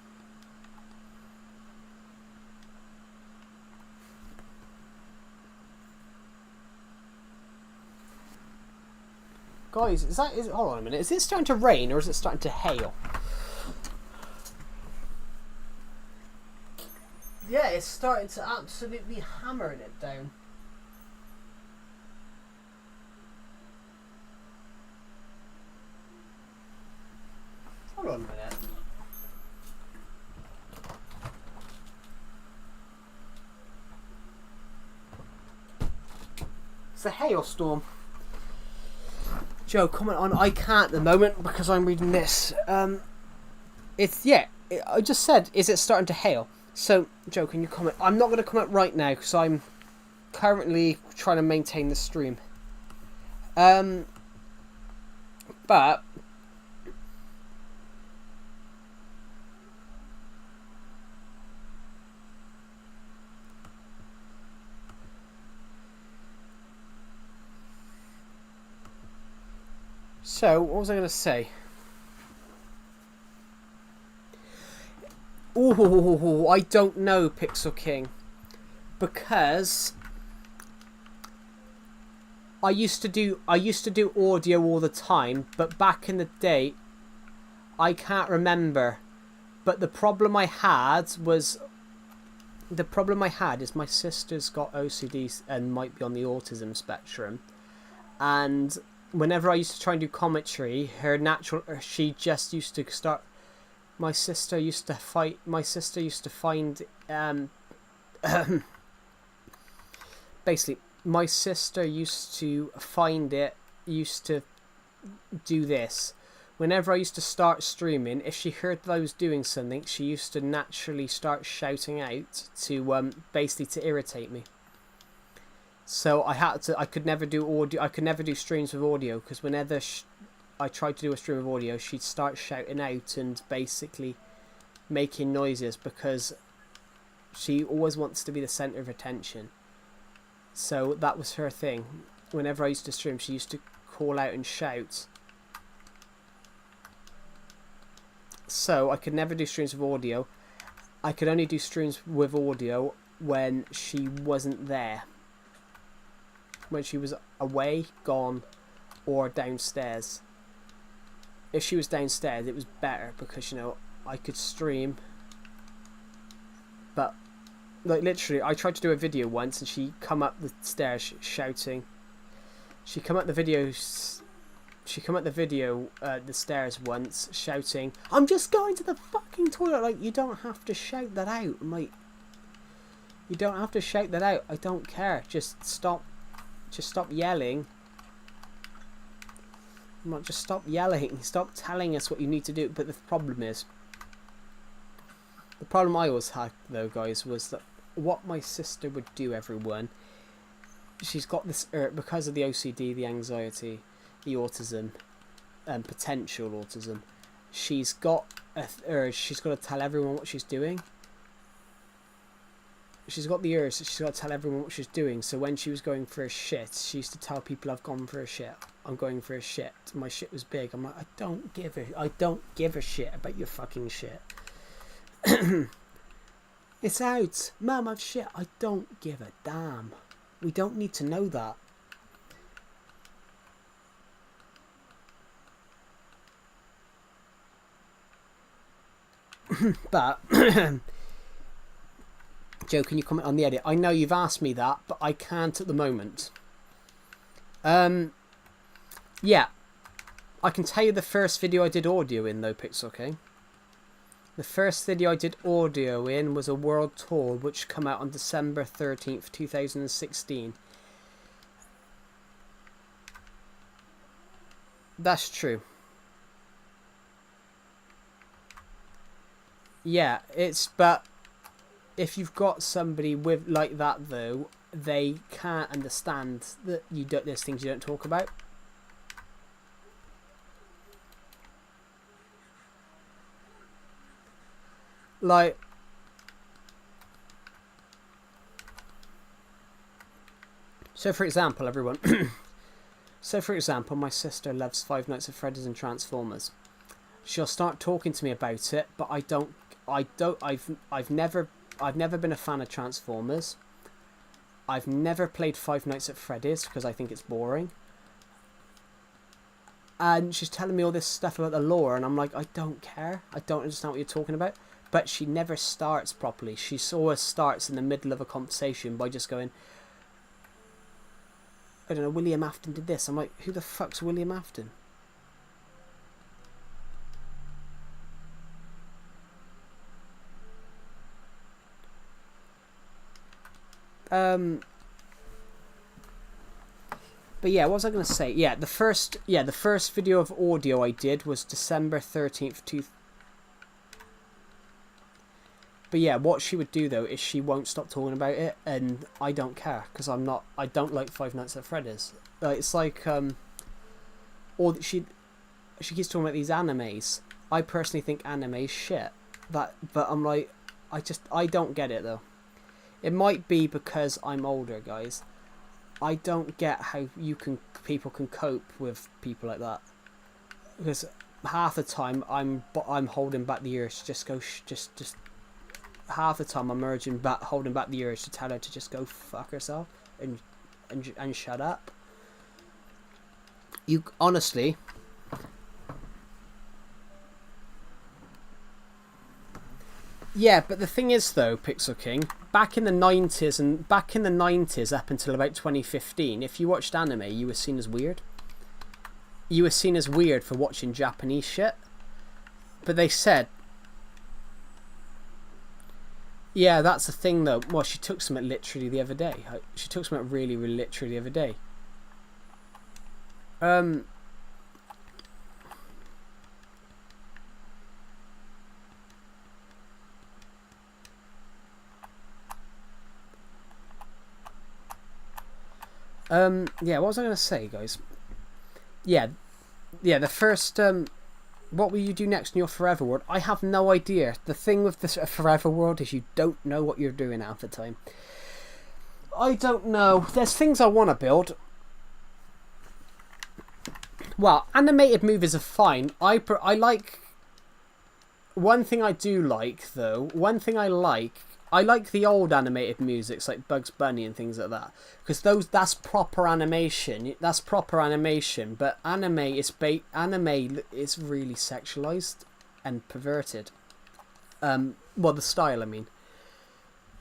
Guys, hold on a minute. Is it starting to rain or is it starting to hail? Yeah, it's starting to absolutely hammer it down. Hold on a minute. It's a hailstorm. Joe, comment on. I can't at the moment because I'm reading this. I just said, is it starting to hail? So, Joe, can you comment? I'm not going to comment right now because I'm currently trying to maintain the stream. But so, what was I going to say? Ooh, I don't know, Pixel King, because I used to do audio all the time, but back in the day, I can't remember. But the problem I had is my sister's got OCD and might be on the autism spectrum, and whenever I used to try and do commentary, she just used to start. My sister used to find basically my sister used to do this. Whenever I used to start streaming, if she heard that I was doing something, she used to naturally start shouting out to basically to irritate me. So I could never do audio. I could never do streams with audio because whenever I tried to do a stream of audio, she'd start shouting out and basically making noises because she always wants to be the centre of attention. So that was her thing. Whenever I used to stream, she used to call out and shout. So I could never do streams with audio. I could only do streams with audio when she wasn't there. When she was away, gone, or downstairs. If she was downstairs, it was better because, you know, I could stream. But, like, literally, I tried to do a video once and she come up the stairs shouting. She come up the video. She come up the video, the stairs once, shouting, "I'm just going to the fucking toilet." Like, you don't have to shout that out. I'm like, you don't have to shout that out. I don't care. Just stop yelling. I'm not, just stop yelling. Stop telling us what you need to do. But the problem I always had, though, guys, was that what my sister would do, everyone, she's got this, because of the OCD, the anxiety, the autism, and potential autism, she's got a urge. She's got to tell everyone what she's doing. She's got the urge that she's got to tell everyone what she's doing. So when she was going for a shit, she used to tell people, "I've gone for a shit. I'm going for a shit. My shit was big." I'm like, I don't give a shit about your fucking shit. It's out, Mum. I've shit. I don't give a damn. We don't need to know that. But Joe, can you comment on the edit? I know you've asked me that, but I can't at the moment. Yeah, I can tell you the first video I did audio in, though, Pixel King. The first video I did audio in was a world tour, which came out on December 13th, 2016. That's true. Yeah, but if you've got somebody with like that, though, they can't understand that there's things you don't talk about. Like, so for example, everyone. So for example, my sister loves Five Nights at Freddy's and Transformers. She'll start talking to me about it, but I've never been a fan of Transformers. I've never played Five Nights at Freddy's because I think it's boring. And she's telling me all this stuff about the lore, and I'm like, I don't care. I don't understand what you're talking about. But she never starts properly. She always starts in the middle of a conversation by just going, I don't know, William Afton did this. I'm like, who the fuck's William Afton? But yeah, what was I going to say? Yeah, the first video of audio I did was December 13th, But yeah, what she would do, though, is she won't stop talking about it, and I don't care, because I don't like Five Nights at Freddy's. It's like, or she keeps talking about these animes. I personally think anime's shit. But I'm like, I don't get it, though. It might be because I'm older, guys. I don't get how people can cope with people like that. Because half the time I'm holding back the urge to just go, just half the time I'm holding back the urge to tell her to just go fuck herself and shut up. You honestly. Yeah, but the thing is, though, Pixel King, back in the 90s up until about 2015, if you watched anime, you were seen as weird. You were seen as weird for watching Japanese shit. But they said, yeah, that's the thing, though. Well, she took something literally the other day. She took something really, really literally the other day. Yeah, what was I going to say, guys? Yeah, the first, what will you do next in your Forever World? I have no idea. The thing with this Forever World is you don't know what you're doing half the time. I don't know. There's things I want to build. Well, animated movies are fine. I like... One thing I do like, though, I like the old animated musics like Bugs Bunny and things like that, because that's proper animation. That's proper animation, but anime is really sexualized and perverted. Well, the style, I mean.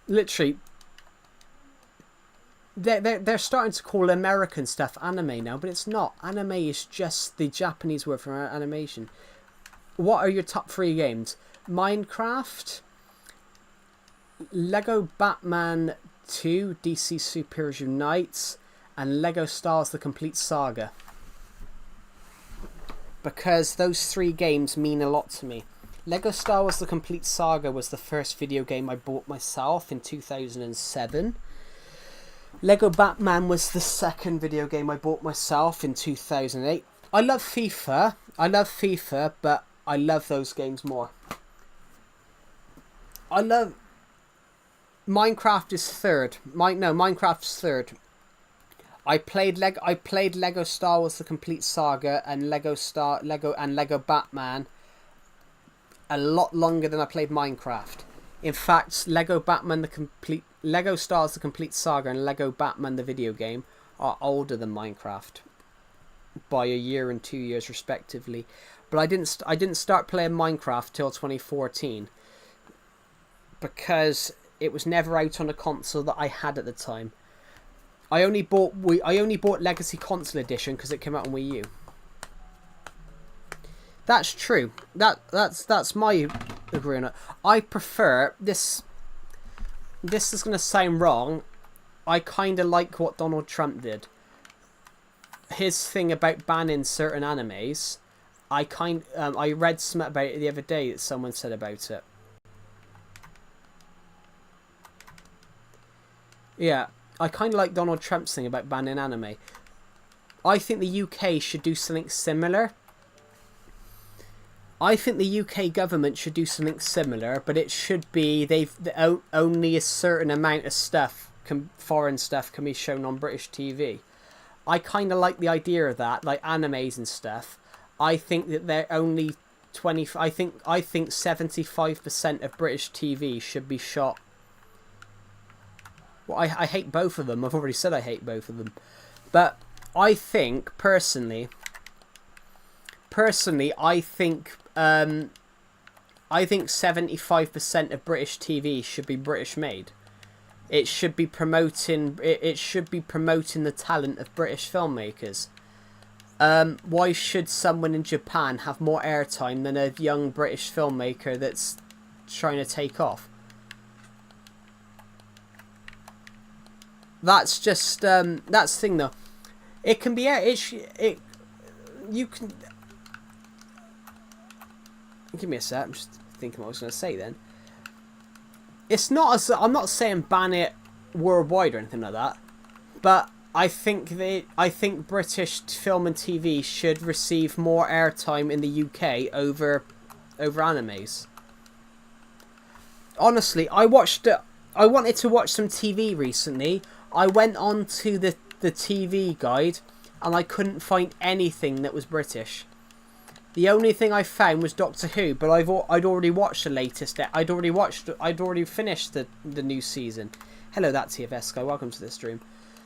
Literally, they're starting to call American stuff anime now, but it's not. Anime is just the Japanese word for animation. What are your top 3 games? Minecraft, Lego Batman 2, DC Superheroes Unite, and Lego Star Wars: The Complete Saga. Because those 3 games mean a lot to me. Lego Star Wars: The Complete Saga was the first video game I bought myself in 2007. Lego Batman was the second video game I bought myself in 2008. I love FIFA, but I love those games more. Minecraft is third. Minecraft's third. I played Lego Star Wars: The Complete Saga and Lego Batman a lot longer than I played Minecraft. In fact, Lego Star Wars: The Complete Saga and Lego Batman the video game are older than Minecraft by a year and 2 years respectively. But I didn't start playing Minecraft till 2014 because it was never out on a console that I had at the time. I only bought Legacy Console Edition because it came out on Wii U. That's true. That's my agree on it. I prefer this. This is gonna sound wrong. I kind of like what Donald Trump did. His thing about banning certain animes. I read something about it the other day that someone said about it. Yeah, I kind of like Donald Trump's thing about banning anime. I think the UK should do something similar. I think the UK government should do something similar, but it should be only a certain amount of stuff, foreign stuff, can be shown on British TV. I kind of like the idea of that, like animes and stuff. I think that they're only 20. I think 75% of British TV should be shot. Well, I hate both of them. I've already said I hate both of them, but I think personally, I think 75% of British TV should be British made. It should be promoting. It should be promoting the talent of British filmmakers. Why should someone in Japan have more airtime than a young British filmmaker that's trying to take off? That's just that's the thing though. It can be you can give me a sec. I'm just thinking what I was going to say then. It's not as I'm not saying ban it worldwide or anything like that, but I think British film and TV should receive more airtime in the UK over animes. Honestly, I wanted to watch some TV recently. I went on to the TV guide and I couldn't find anything that was British. The only thing I found was Doctor Who, but I'd already watched the latest. I'd already finished the new season. Hello, that's TFS guy. Welcome to the stream.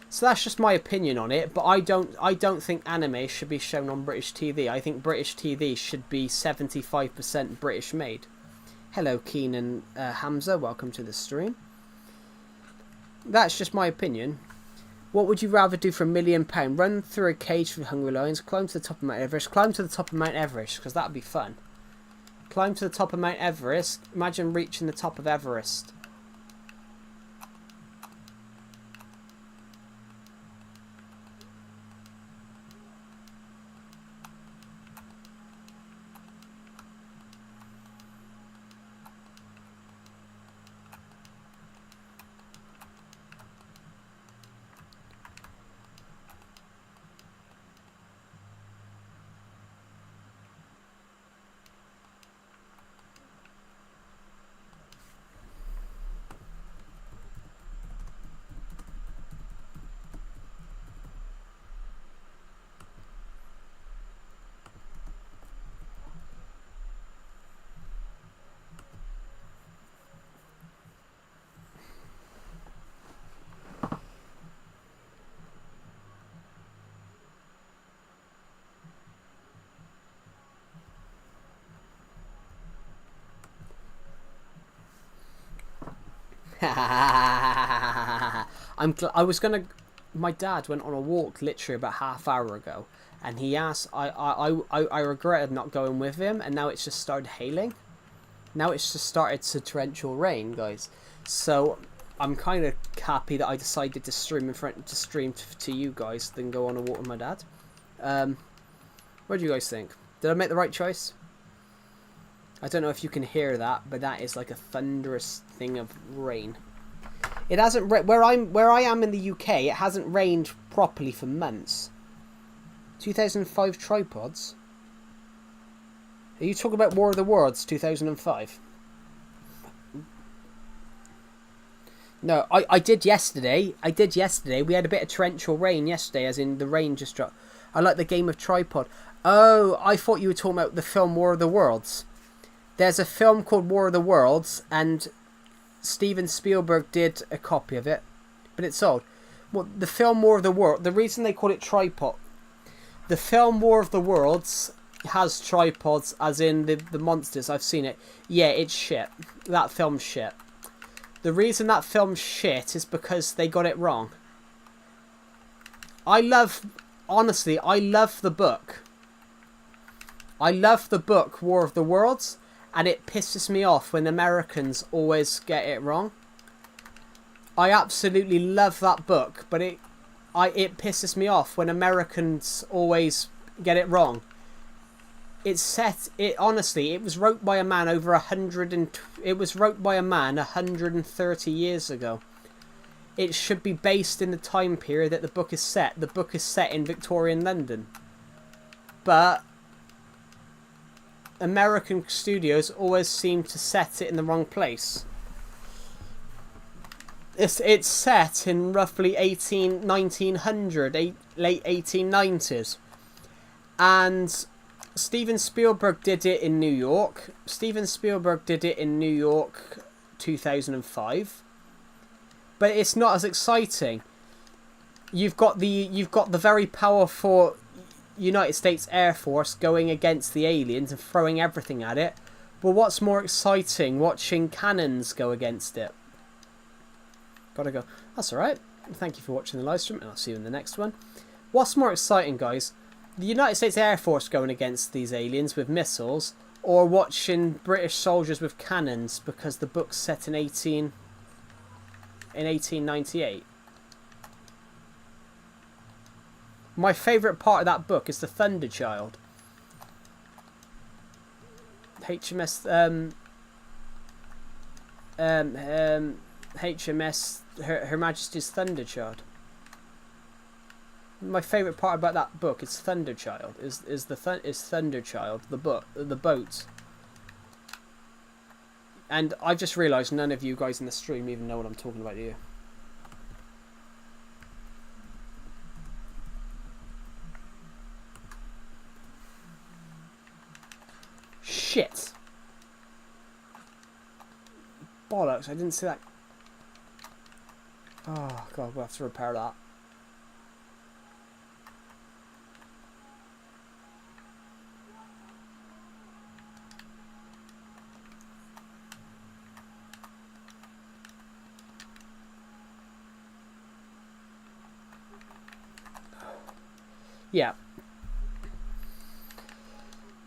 So that's just my opinion on it, but I don't think anime should be shown on British TV. I think British TV should be 75% British made. Hello, Keenan Hamza. Welcome to the stream. That's just my opinion. What would you rather do for £1 million? Run through a cage with hungry lions, climb to the top of Mount Everest, climb to the top of Mount Everest, because that'd be fun. Climb to the top of Mount Everest. Imagine reaching the top of Everest. I was gonna my dad went on a walk literally about half hour ago, and he asked. I regretted not going with him, and now it's just started hailing. Now it's just started to torrential rain, guys. So I'm kind of happy that I decided to stream to you guys than go on a walk with my dad. What do you guys think? Did I make the right choice? I don't know if you can hear that, but that is like a thunderous thing of rain. It hasn't where I am in the UK. It hasn't rained properly for months. 2005 tripods. Are you talking about War of the Worlds 2005? No, I did yesterday. We had a bit of torrential rain yesterday, as in the rain just dropped. I like the game of Tripod. Oh, I thought you were talking about the film War of the Worlds. There's a film called War of the Worlds, and Steven Spielberg did a copy of it, but it's old. Well, the film War of the World, the reason they call it Tripod, the film War of the Worlds has tripods, as in the monsters. I've seen it. Yeah, it's shit. That film's shit. The reason that film's shit is because they got it wrong. Honestly, I love the book. I love the book War of the Worlds, and it pisses me off when Americans always get it wrong. I absolutely love that book, but it pisses me off when Americans always get it wrong. Honestly, it was wrote by a man it was wrote by a man 130 years ago. It should be based in the time period that the book is set. The book is set in Victorian London. But American studios always seem to set it in the wrong place. It's set in roughly 1900, late 1890s. And Steven Spielberg did it in New York. 2005. But it's not as exciting. You've got the very powerful United States Air Force going against the aliens and throwing everything at it. But what's more exciting? Watching cannons go against it. Gotta go. That's alright. Thank you for watching the live stream, and I'll see you in the next one. What's more exciting, guys? The United States Air Force going against these aliens with missiles, or watching British soldiers with cannons, because the book's set in 1898. My favourite part of that book is the Thunder Child. HMS Her Majesty's Thunder Child. My favourite part about that book is Thunder Child. Is Thunder Child, the boat. And I've just realised none of you guys in the stream even know what I'm talking about here. Shit. Bollocks, I didn't see that. Oh god, we'll have to repair that. Yeah.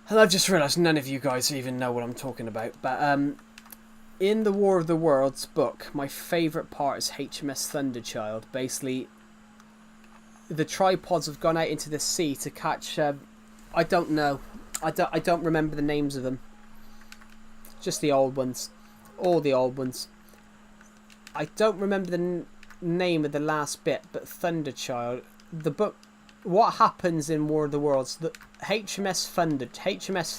And I've just realised none of you guys even know what I'm talking about. But in the War of the Worlds book, my favourite part is HMS Thunderchild. Basically, the tripods have gone out into the sea to catch... I don't know. I don't remember the names of them. Just the old ones. All the old ones. I don't remember the name of the last bit, but Thunderchild... The book... What happens in War of the Worlds? The HMS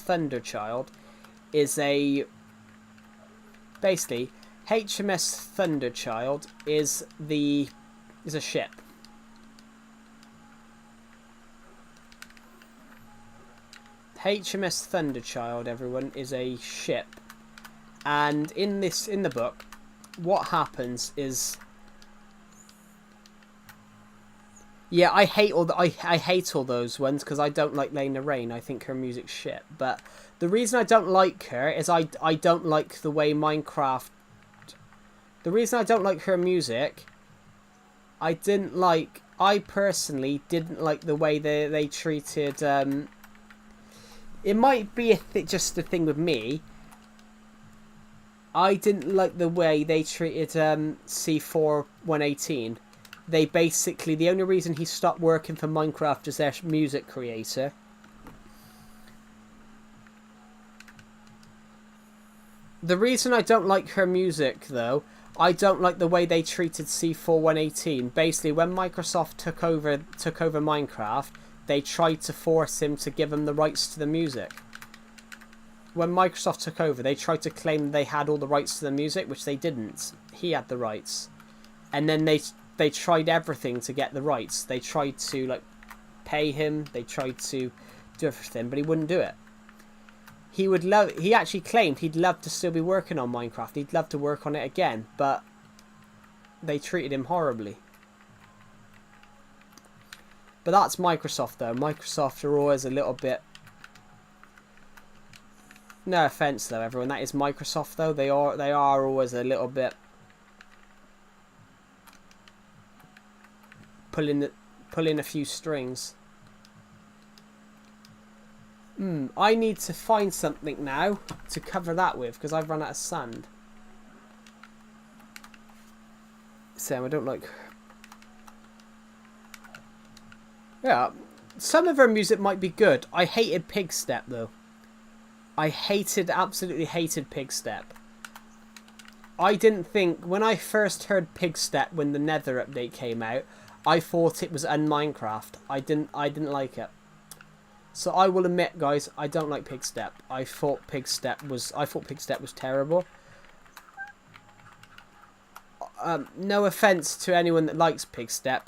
Thunderchild is a... Basically, HMS Thunderchild is a ship. HMS Thunderchild, everyone, is a ship. And in the book, what happens is... Yeah, I hate all those ones because I don't like Lena Raine. I think her music's shit. But the reason I don't like her is I don't like the way Minecraft... The reason I don't like her music, I didn't like I personally didn't like the way they treated. It might be just a thing with me. I didn't like the way they treated C4 118. They basically, the only reason he stopped working for Minecraft as their music creator. The reason I don't like her music, though, I don't like the way they treated C4 118. Basically, when Microsoft took over Minecraft, they tried to force him to give them the rights to the music. When Microsoft took over, they tried to claim they had all the rights to the music, which they didn't. He had the rights. And then they tried everything to get the rights. They tried to, like, pay him. They tried to do everything, but he wouldn't do it. He actually claimed he'd love to still be working on Minecraft. He'd love to work on it again, but they treated him horribly. But that's Microsoft, though. Microsoft are always a little bit... No offense, though, everyone. That is Microsoft, though. They are always a little bit pulling a few strings. I need to find something now to cover that with, because I've run out of sand. Sam, I don't like... Yeah, some of her music might be good. I hated Pigstep, though. I absolutely hated Pigstep. I didn't think... When I first heard Pigstep when the Nether update came out, I thought it was un-Minecraft. I didn't like it. So I will admit, guys, I don't like Pigstep. I thought Pigstep was terrible. No offense to anyone that likes Pigstep.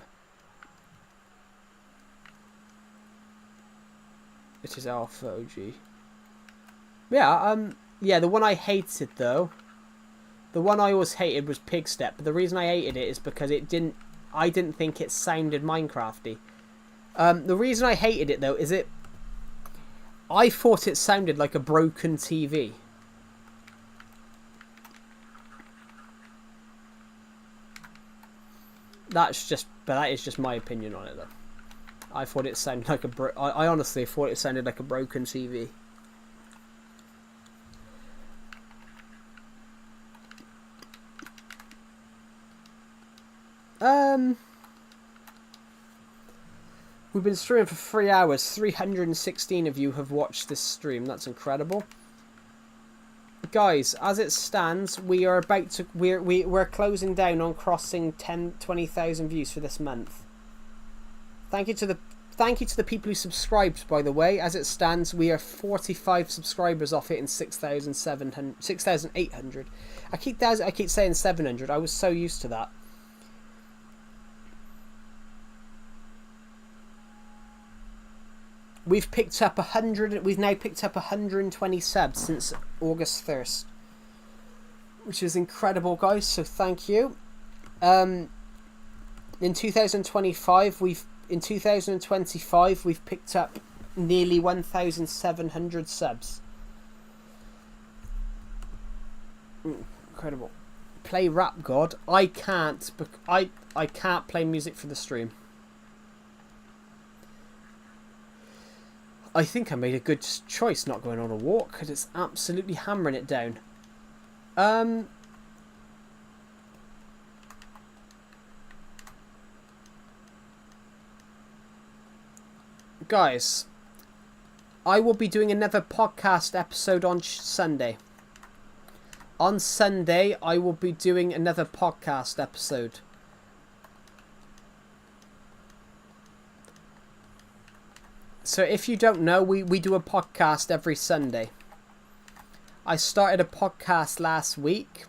It is Alpha OG. Yeah, the one I hated, though. The one I always hated was Pigstep. But the reason I hated it is because I didn't think it sounded Minecrafty. The reason I hated it, though, is I thought it sounded like a broken TV. That is just my opinion on it, though. I thought it sounded like I honestly thought it sounded like a broken TV. We've been streaming for 3 hours. 316 of you have watched this stream. That's incredible. Guys, as it stands, we are about to we're closing down on crossing 20,000 views for this month. Thank you to the people who subscribed, by the way. As it stands, we are 45 subscribers off it in 6,800. I keep saying 700. I was so used to that. We've now picked up 120 subs since August 1st, which is incredible, guys. So thank you. In 2025, we've picked up nearly 1,700 subs. Incredible. Play Rap God. I can't play music for the stream. I think I made a good choice not going on a walk, because it's absolutely hammering it down. Guys, I will be doing another podcast episode on Sunday. On Sunday, I will be doing another podcast episode. So if you don't know, we do a podcast every Sunday. I started a podcast last week.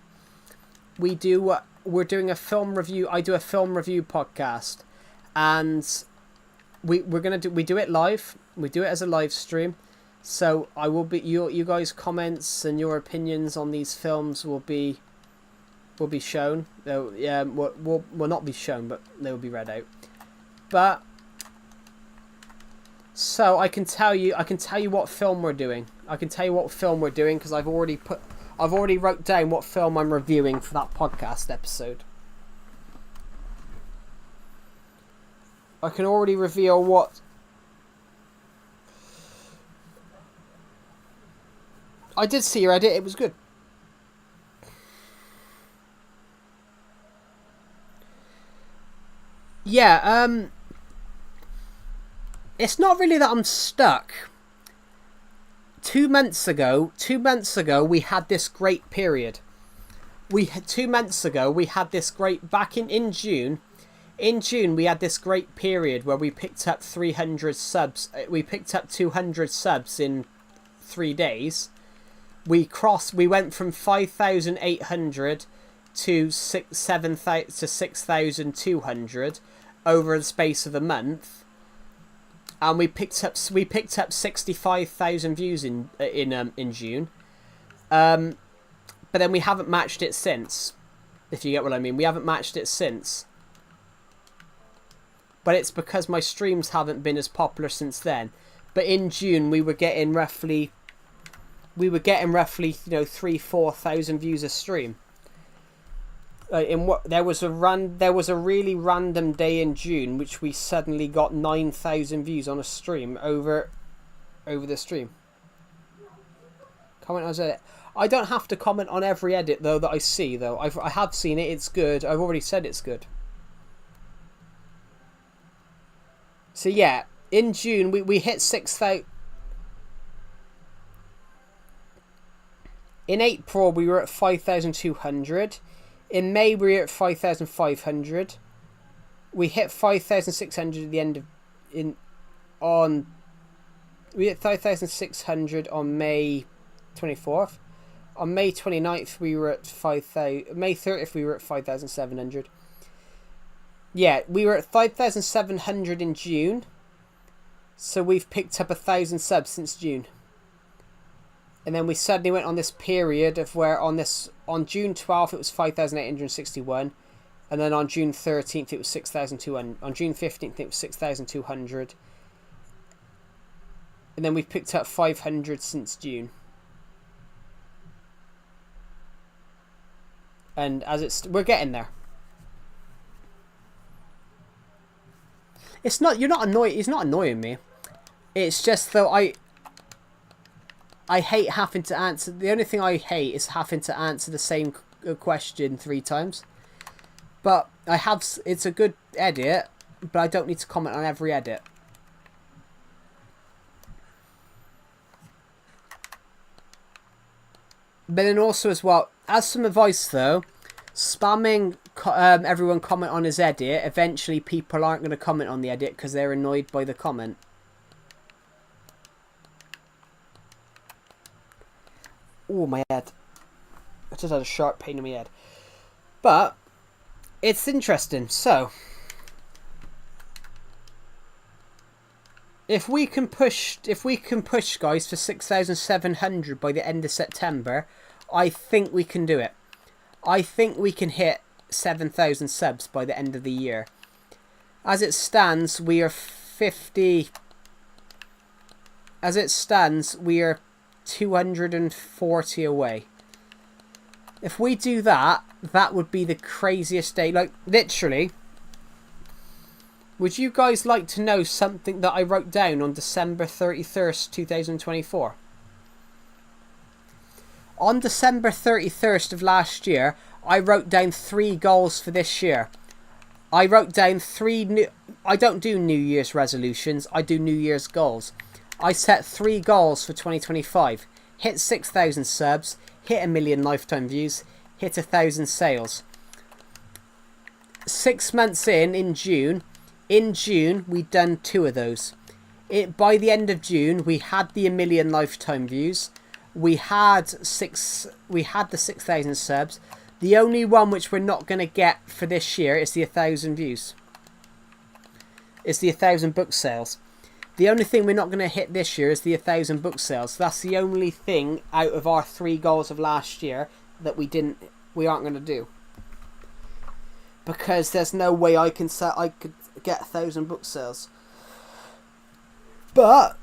We're doing a film review. I do a film review podcast, and we do it live. We do it as a live stream. So I will be you guys' comments and your opinions on these films will be shown. Will not be shown, but they will be read out. But so I can tell you what film we're doing. I can tell you what film we're doing because I've already wrote down what film I'm reviewing for that podcast episode. I can already reveal what... I did see your edit, it was good. Yeah, it's not really that I'm stuck. 2 months ago, we had this great period. 2 months ago, we had this great... Back in June... In June, we had this great period where we picked up 300 subs. We picked up 200 subs in 3 days. We went from 5,800 to 6,200 over the space of a month, and we picked up 65,000 views in June. But then we haven't matched it since. If you get what I mean, we haven't matched it since. But it's because my streams haven't been as popular since then. But in June, we were getting roughly, 3,000-4,000 views a stream. There was a really random day in June which we suddenly got 9,000 views on a stream over the stream. Comment on his edit. I don't have to comment on every edit though that I see though. I have seen it. It's good. I've already said it's good. So yeah, in June we hit 6,000. In April we were at 5,200. In May we were at 5,500. We hit 5,600 at the end of we hit 5,600 on May 24th. On May 29th we were at 5,000. May 30th we were at 5,700. Yeah, we were at 5,700 in June. So we've picked up 1,000 subs since June. And then we suddenly went on this period of where on June 12th it was 5,861. And then on June 13th it was 6,200. On June 15th it was 6,200. And then we've picked up 500 since June. And we're getting there. It's not, you're not annoyed, it's not annoying me. It's just though I hate having to answer, the only thing I hate is having to answer the same question 3 times. But it's a good edit, but I don't need to comment on every edit. But then also as well, as some advice though, spamming everyone comment on his edit, eventually people aren't going to comment on the edit because they're annoyed by the comment. Oh, my head. I just had a sharp pain in my head. But it's interesting. So if we can push guys for 6,700 by the end of September, I think we can do it. I think we can hit 7,000 subs by the end of the year. As it stands, we are 50. As it stands, we are 240 away. If we do that, that would be the craziest day. Like, literally. Would you guys like to know something that I wrote down on December 31st, 2024? On December 31st of last year, I wrote down 3 goals for this year. I wrote down 3 new... I don't do New Year's resolutions. I do New Year's goals. I set 3 goals for 2025. Hit 6,000 subs. Hit 1 million lifetime views. Hit 1,000 sales. 6 months in June... In June, we'd done 2 of those. By the end of June, we had the 1 million lifetime views. We had the 6,000 subs. The only one which we're not going to get for this year is the 1,000 views. It's the 1,000 book sales. The only thing we're not going to hit this year is the 1,000 book sales. That's the only thing out of our 3 goals of last year that we aren't going to do. Because there's no way I could get 1,000 book sales. But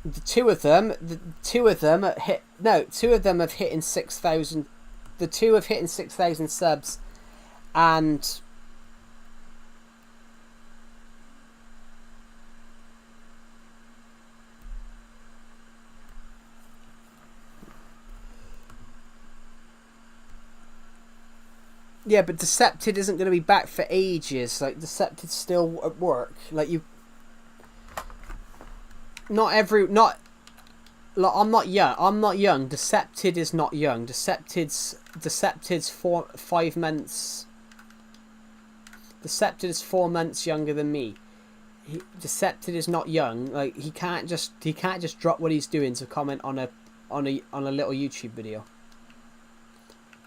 the two of them have hit in 6,000. The 2 have hit in 6,000 subs, and Yeah, but Decepted isn't going to be back for ages. Like, Decepted's still at work. Like, you... Not... Like, I'm not young. I'm not young. Decepted is not young. Decepted's 5 months... Decepted is 4 months younger than me. Decepted is not young. Like, he can't just drop what he's doing to comment on a little YouTube video.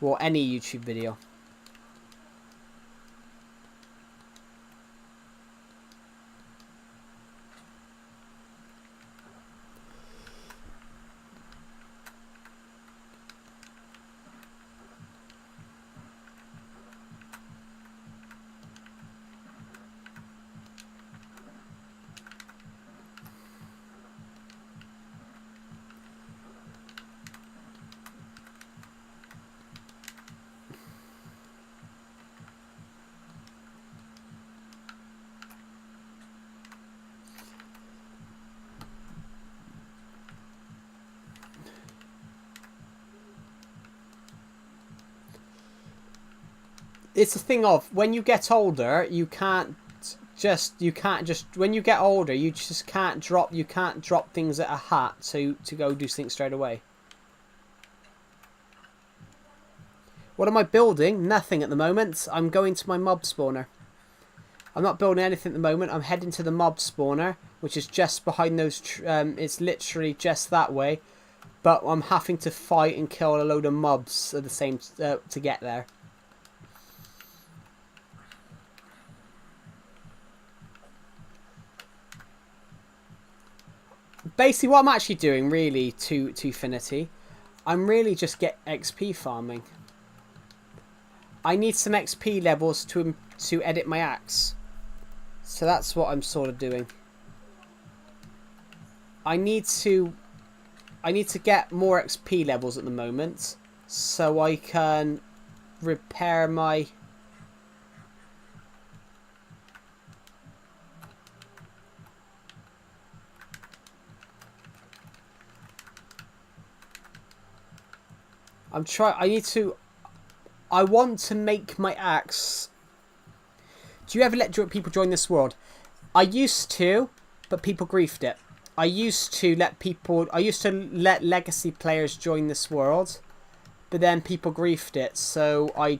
Or any YouTube video. It's a thing of when you get older, you can't just when you get older, you just can't drop things at a hat to go do things straight away. What am I building? Nothing at the moment. I'm going to my mob spawner. I'm not building anything at the moment. I'm heading to the mob spawner, which is just behind those. It's literally just that way, but I'm having to fight and kill a load of mobs at the same to get there. Basically, what I'm actually doing, really, to Finity, I'm really just get XP farming. I need some XP levels to edit my axe, so that's what I'm sort of doing. I need to get more XP levels at the moment, so I can repair my. I want to make my axe. Do you ever let people join this world? I used to, but people griefed it. I used to let legacy players join this world, but then people griefed it, so I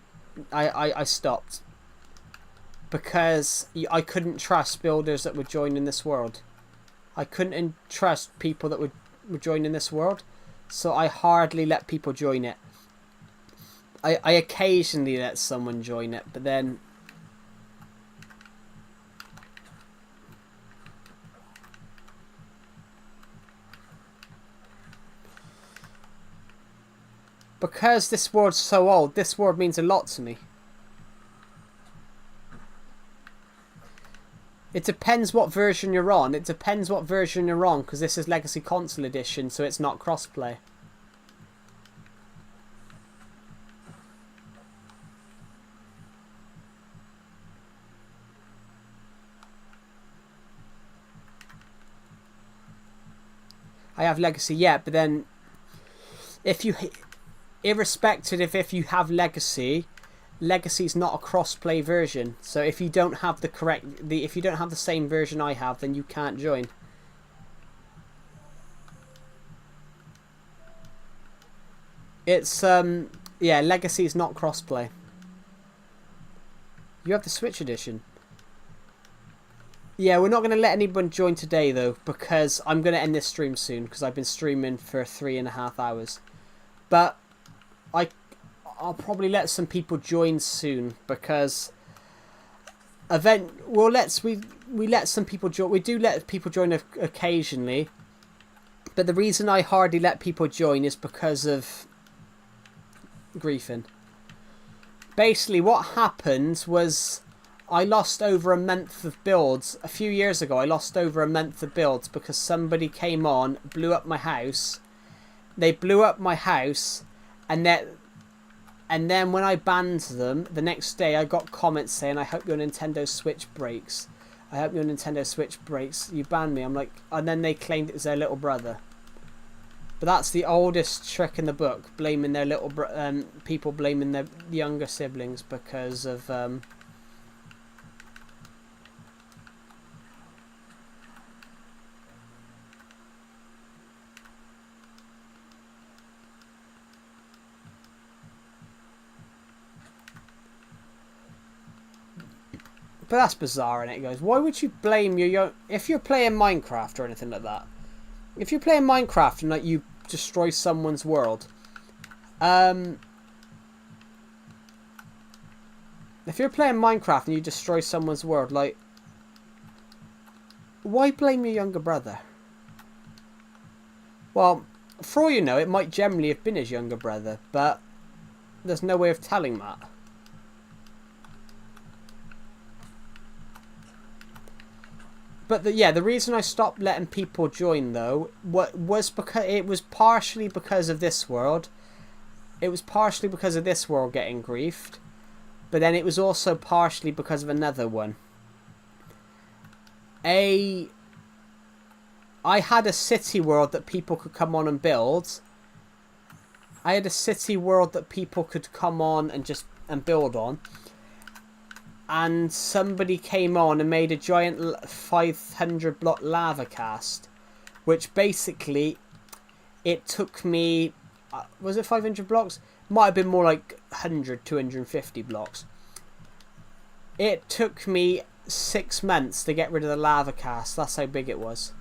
stopped. Because I couldn't trust builders that would join in this world. I couldn't trust people that would join in this world, so I hardly let people join it. I occasionally let someone join it, but then because this world's so old, this world means a lot to me. It depends what version you're on. It depends what version you're on, because this is Legacy Console Edition, so it's not crossplay. I have Legacy, yeah, but then if you, irrespective if you have Legacy, Legacy's not a cross-play version. So if you don't have if you don't have the same version I have, then you can't join. It's yeah, Legacy's not cross-play. You have the Switch edition. Yeah, we're not going to let anyone join today, though, because I'm going to end this stream soon, because I've been streaming for 3.5 hours. But I'll probably let some people join soon, because we let some people join. We do let people join occasionally, but the reason I hardly let people join is because of griefing. Basically, what happened was I lost over a month of builds. A few years ago, I lost over a month of builds because somebody came on, blew up my house. They blew up my house, and then when I banned them, the next day I got comments saying, "I hope your Nintendo Switch breaks. I hope your Nintendo Switch breaks. You banned me." I'm like, and then they claimed it was their little brother. But that's the oldest trick in the book, blaming their people blaming their younger siblings because of But that's bizarre, and it goes, why would you blame if you're playing Minecraft or anything like that? If you're playing Minecraft and like you destroy someone's world, if you're playing Minecraft and you destroy someone's world, like, why blame your younger brother? Well, for all you know, it might generally have been his younger brother, but there's no way of telling that. But the reason I stopped letting people join though was because it was partially because of this world. It was partially because of this world getting griefed, but then it was also partially because of another one. I had a city world that people could come on and build. I had a city world that people could come on and build on. And somebody came on and made a giant 500 block lava cast, which basically it took me, was it 500 blocks? Might have been more like 100, 250 blocks. It took me 6 months to get rid of the lava cast. That's how big it was.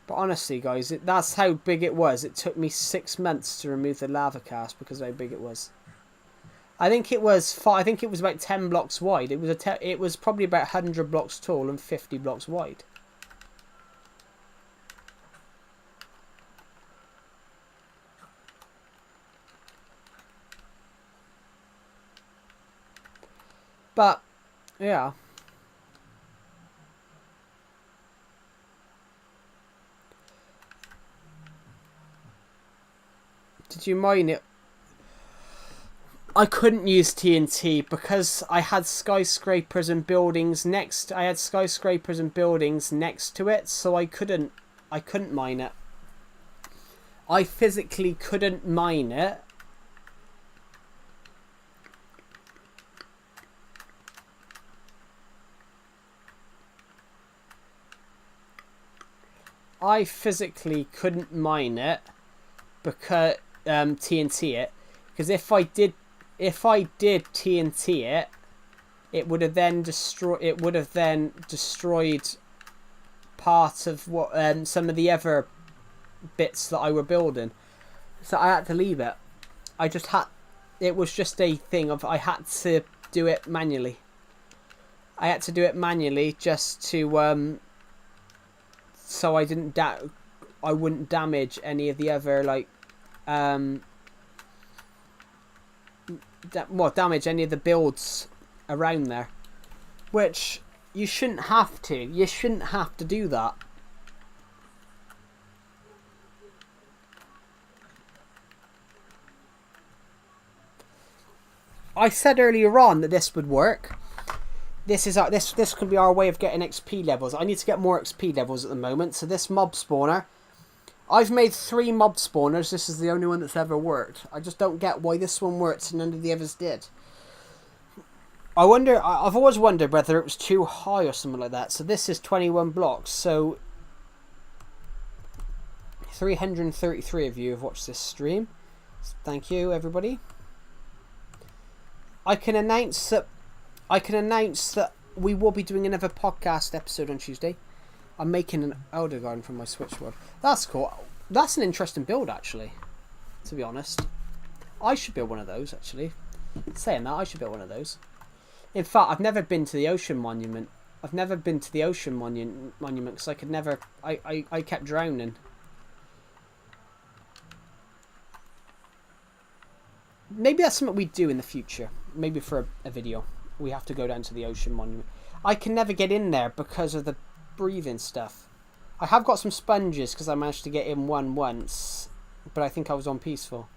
But honestly, guys, that's how big it was. It took me 6 months to remove the lava cast because of how big it was. I think it was about 10 blocks wide. It was probably about 100 blocks tall and 50 blocks wide. But yeah. Did you mine it? I couldn't use TNT because I had skyscrapers and buildings next. I had skyscrapers and buildings next to it, so I couldn't mine it. I physically couldn't mine it. I physically couldn't mine it because TNT it, because if I did TNT it, it would have then destroyed part of what some of the other bits that I were building. So I had to leave it. It was just a thing of I had to do it manually. I had to do it manually just to so I wouldn't damage any of the other damage any of the builds around there, which you shouldn't have to. You shouldn't have to do that. I said earlier on that this would work. This could be our way of getting XP levels. I need to get more XP levels at the moment. So this mob spawner, I've made 3 mob spawners. This is the only one that's ever worked. I just don't get why this one worked and none of the others did. I've always wondered whether it was too high or something like that. So this is 21 blocks. So 333 of you have watched this stream. Thank you, everybody. I can announce that we will be doing another podcast episode on Tuesday. I'm making an Elder Garden from my Switch world. That's cool. That's an interesting build, actually. To be honest, I should build one of those. Actually, saying that, I should build one of those. In fact, I've never been to the Ocean Monument. Because I could never. I kept drowning. Maybe that's something we do in the future. Maybe for a video. We have to go down to the Ocean Monument. I can never get in there because of the breathing stuff. I have got some sponges because I managed to get in one once, but I think I was on peaceful.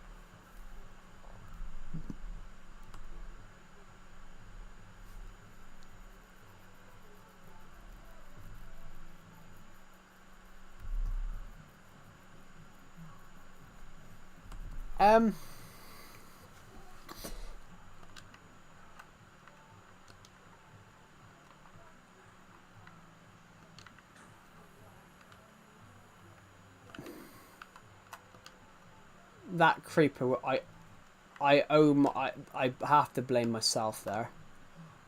Um. That creeper, I owe my, I have to blame myself there,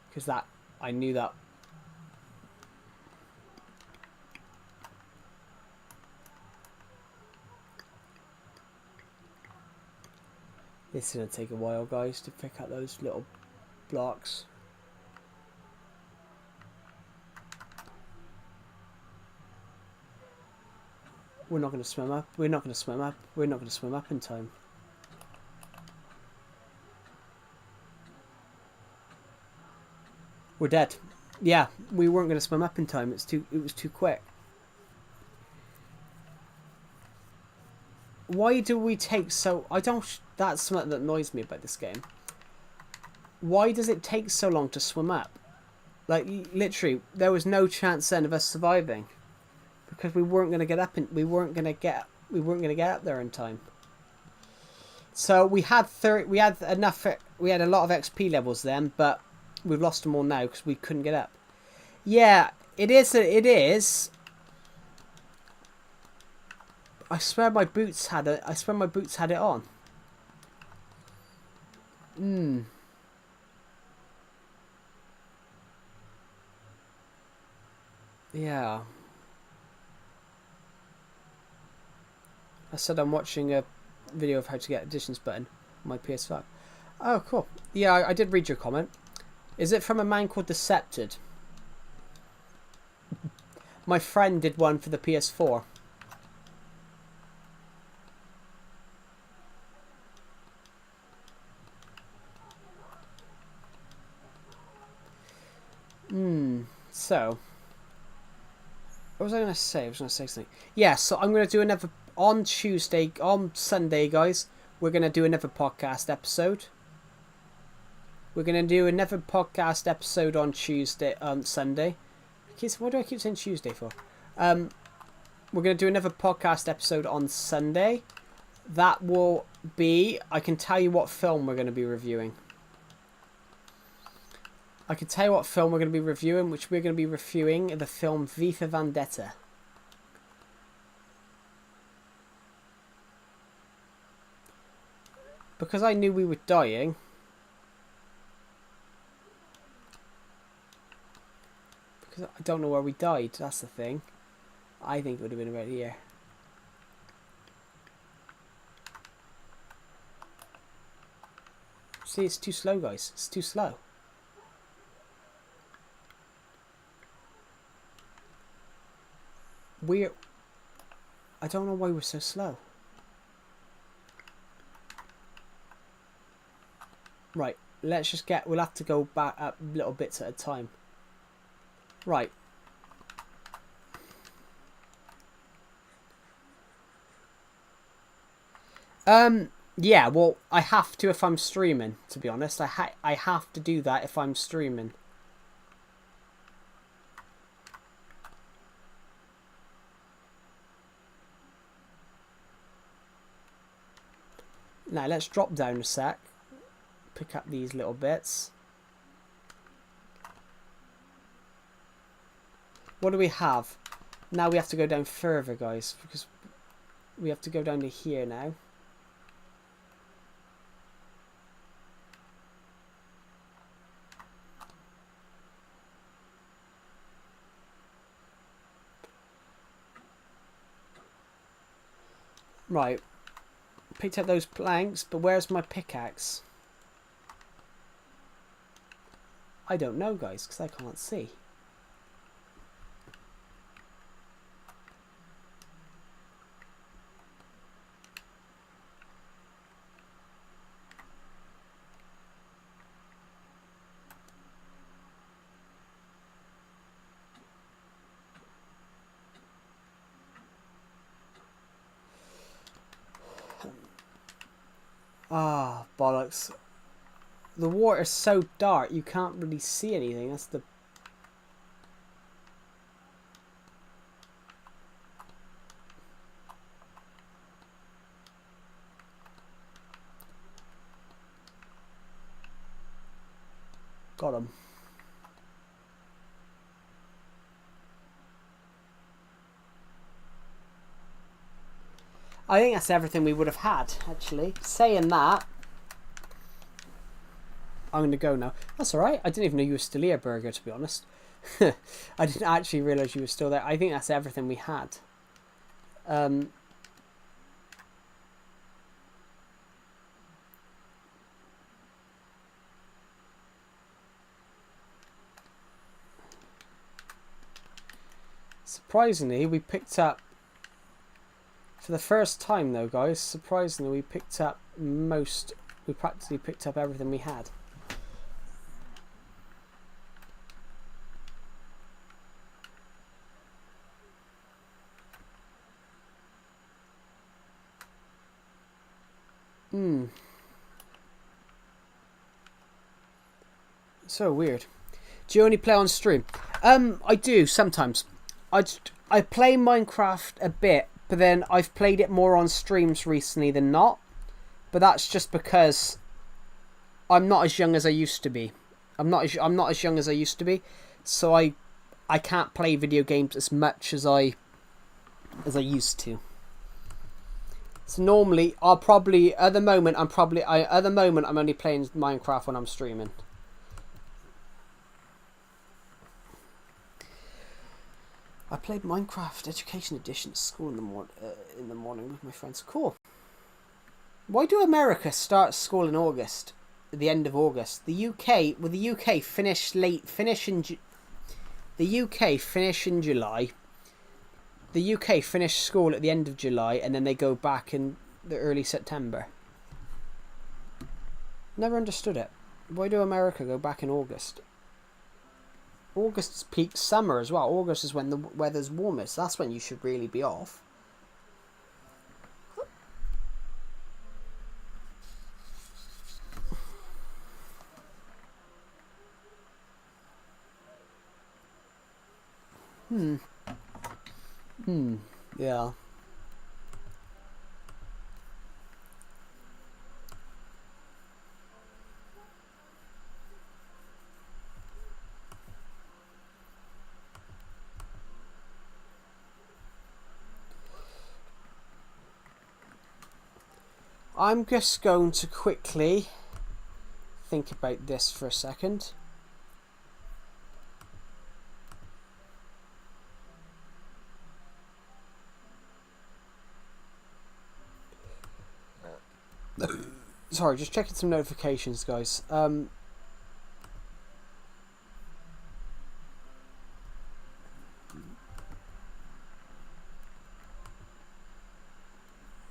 because that I knew that. This is gonna take a while, guys, to pick up those little blocks. We're not gonna swim up. We're not gonna swim up. We're not gonna swim up in time. We're dead. Yeah, we weren't gonna swim up in time. It was too quick. Why do we take so... I don't... That's something that annoys me about this game. Why does it take so long to swim up? Like, literally, there was no chance then of us surviving. Because we weren't going to get up and we weren't going to get up there in time. So we had a lot of XP levels then, but we've lost them all now because we couldn't get up. Yeah, it is. I swear my boots had it. I swear my boots had it on. Yeah. I said I'm watching a video of how to get additions button on my PS5. Oh, cool. Yeah, I did read your comment. Is it from a man called Decepted? My friend did one for the PS4. So, what was I going to say? I was going to say something. Yeah, so I'm going to do another on Sunday, guys. We're going to do another podcast episode. We're going to do another podcast episode on Sunday. What do I keep saying Tuesday for? We're going to do another podcast episode on Sunday. That will be... I can tell you what film we're going to be reviewing. I can tell you what film we're going to be reviewing, which we're going to be reviewing the film V for Vendetta. Because I knew we were dying. Because I don't know where we died, that's the thing. I think it would have been right here. See, it's too slow, guys. It's too slow. I don't know why we're so slow. Right, let's just we'll have to go back up little bits at a time. Right. Yeah, well, I have to if I'm streaming, to be honest. I have to do that if I'm streaming. Now, let's drop down a sec. Pick up these little bits. What do we have? Now we have to go down further, guys, because we have to go down to here now. Right. Picked up those planks, but where's my pickaxe? I don't know, guys, because I can't see. Ah, bollocks. The water's so dark, you can't really see anything. That's the... Got him. I think that's everything we would have had, actually. Saying that, I'm going to go now. That's alright. I didn't even know you were still here, Burger, to be honest. I didn't actually realise you were still there. I think that's everything we had. Surprisingly, we picked up, for the first time though, guys, surprisingly, we practically picked up everything we had. So weird. Do you only play on stream? I do sometimes. I play Minecraft a bit, but then I've played it more on streams recently than not. But that's just because I'm not as young as I used to be. I'm not as young as I used to be, so I can't play video games as much as I used to. So normally I'll probably at the moment I'm only playing Minecraft when I'm streaming. I played Minecraft Education Edition at school in the morning with my friends. Cool. Why do America start school in August? At the end of August. The UK finish in July. The UK finish school at the end of July, and then they go back in the early September. Never understood it. Why do America go back in August? August's peak summer as well. August is when the weather's warmest. That's when you should really be off. Yeah. I'm just going to quickly think about this for a second. Sorry, just checking some notifications, guys.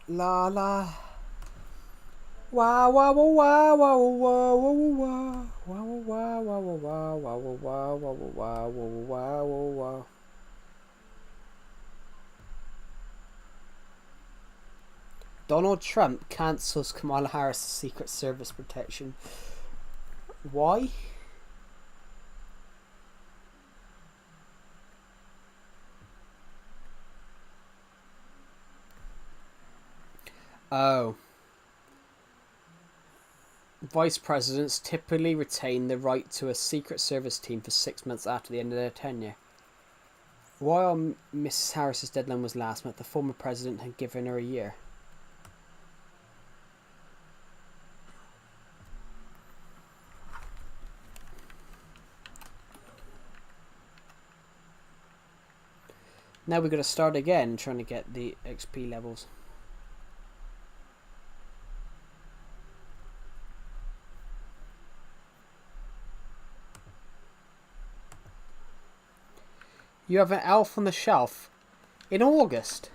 La la. Wow wow wow wow wow wow wow wow wow wow wow wow wow wow wow wow wow. Donald Trump cancels Kamala Harris' Secret Service protection. Why? Oh. Vice presidents typically retain the right to a Secret Service team for 6 months after the end of their tenure. While Mrs. Harris's deadline was last month, the former president had given her a year. Now we've got to start again trying to get the XP levels. You have an elf on the shelf in August.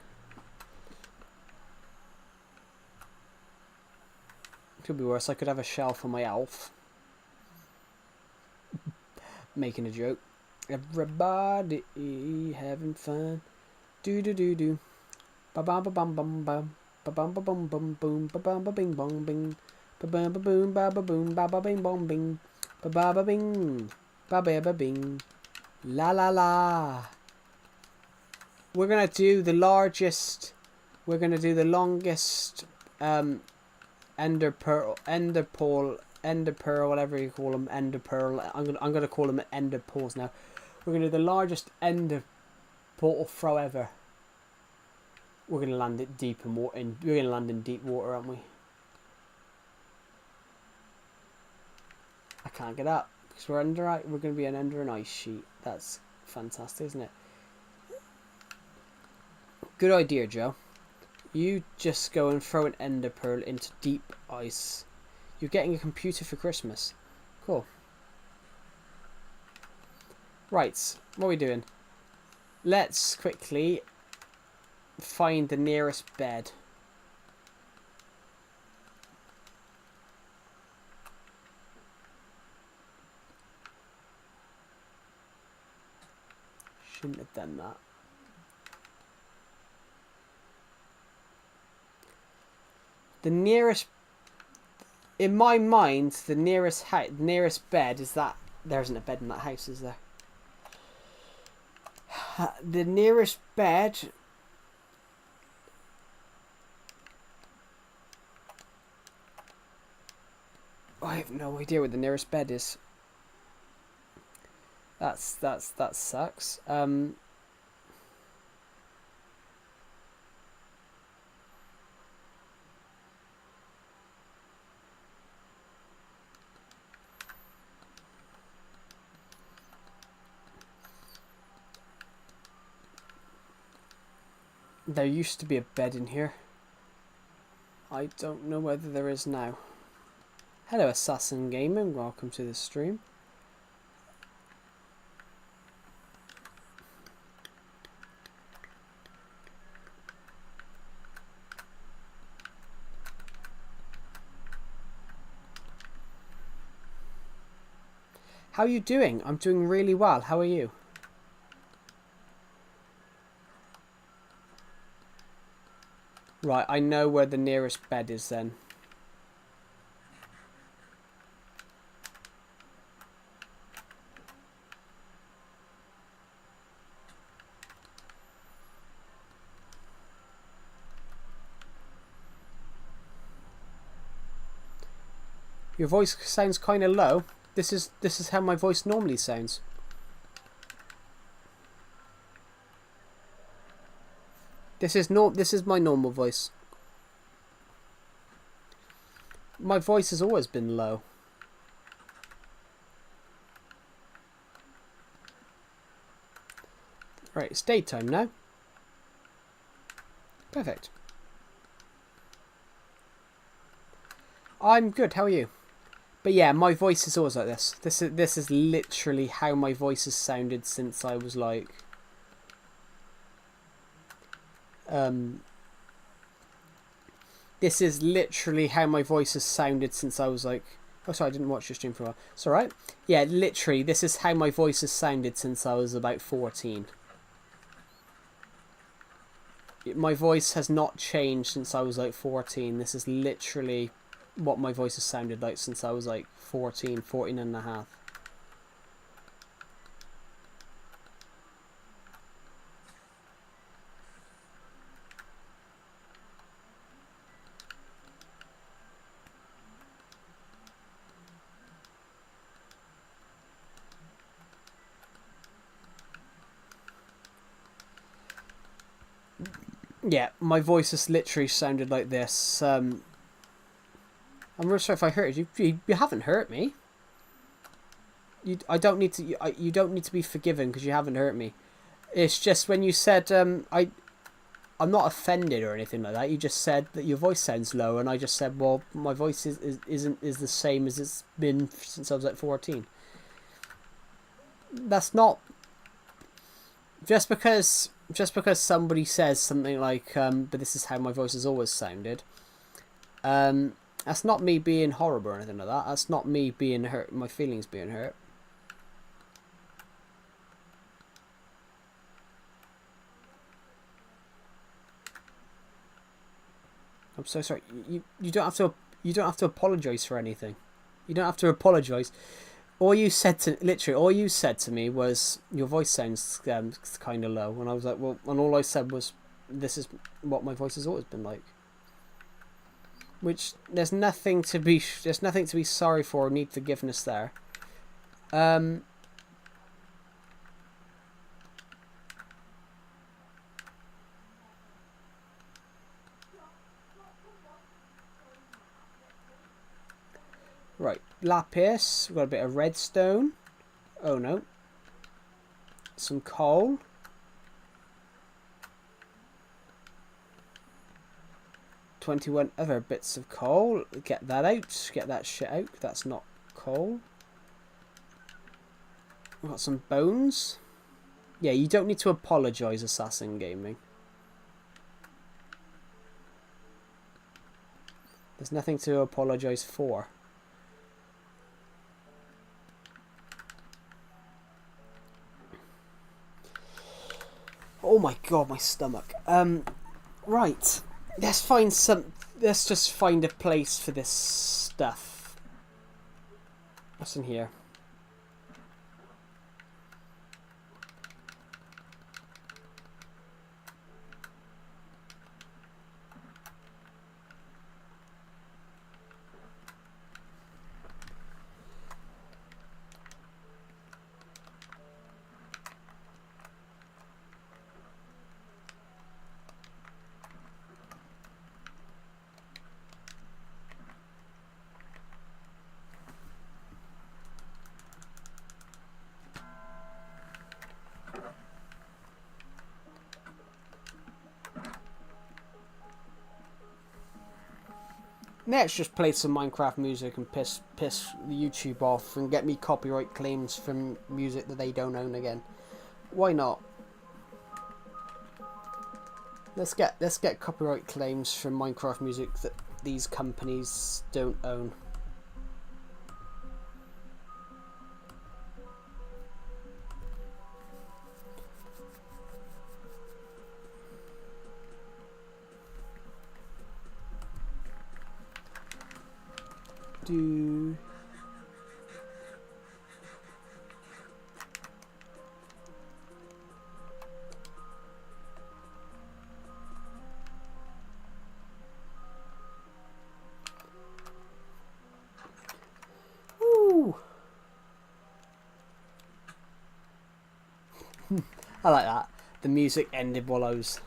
Could be worse. I could have a shelf on my elf. Making a joke. Everybody having fun. Do do do do. Ba bam ba bum bum bum. Ba bum ba bum bum boom. Ba bum ba bing bong bing. Ba bum ba boom ba ba boom ba ba bing bong bing. Ba ba ba bing. Ba ba ba bing. La la la. We're gonna do the largest. We're gonna do the longest ender pearl ender pearl, whatever you call them, ender pearl. I'm gonna call them ender pearls now. We're gonna do the largest ender portal throw ever. We're gonna land it deep in water. We're gonna land in deep water, aren't we? I can't get up because we're under. We're gonna be under an ice sheet. That's fantastic, isn't it? Good idea, Joe. You just go and throw an ender pearl into deep ice. You're getting a computer for Christmas. Cool. Right, what are we doing? Let's quickly find the nearest bed. Shouldn't have done that. The nearest, in my mind, the nearest bed is that. There isn't a bed in that house, is there? The nearest bed. I have no idea where the nearest bed is. That sucks. There used to be a bed in here. I don't know whether there is now. Hello, Assassin Gaming. Welcome to the stream. How are you doing? I'm doing really well. How are you? Right, I know where the nearest bed is then. Your voice sounds kind of low. This is how my voice normally sounds. This is my normal voice. My voice has always been low. Right, it's daytime now. Perfect. I'm good, how are you? But yeah, my voice is always like this. This is literally how my voice has sounded since I was like this is literally how my voice has sounded since I was like... Oh, sorry, I didn't watch your stream for a while. It's alright. Yeah, literally, this is how my voice has sounded since I was about 14. My voice has not changed since I was like 14. This is literally what my voice has sounded like since I was like 14 and a half. Yeah, my voice has literally sounded like this. I'm really sorry if I hurt you. You haven't hurt me. I don't need to. You don't need to be forgiven because you haven't hurt me. It's just when you said I'm not offended or anything like that. You just said that your voice sounds low, and I just said, well, my voice isn't the same as it's been since I was like 14. That's not just because somebody says something like but this is how my voice has always sounded. That's not me being horrible or anything like that. That's not me being hurt, my feelings being hurt. I'm so sorry. You don't have to apologize for anything. You don't have to apologize. All you said to me was your voice sounds kind of low, and I was like, well, and all I said was this is what my voice has always been like. Which there's nothing to be sorry for or need forgiveness there. Right, lapis. We've got a bit of redstone. Oh no. Some coal. $21 other bits of coal. Get that out. Get that shit out. That's not coal. We've got some bones. Yeah, you don't need to apologise, Assassin Gaming. There's nothing to apologise for. Oh my god, my stomach. Right. Let's just find a place for this stuff. What's in here? Let's just play some Minecraft music and piss YouTube off and get me copyright claims from music that they don't own again. Why not? Let's get copyright claims from Minecraft music that these companies don't own. Do Ooh. I like that. The music ended while I was...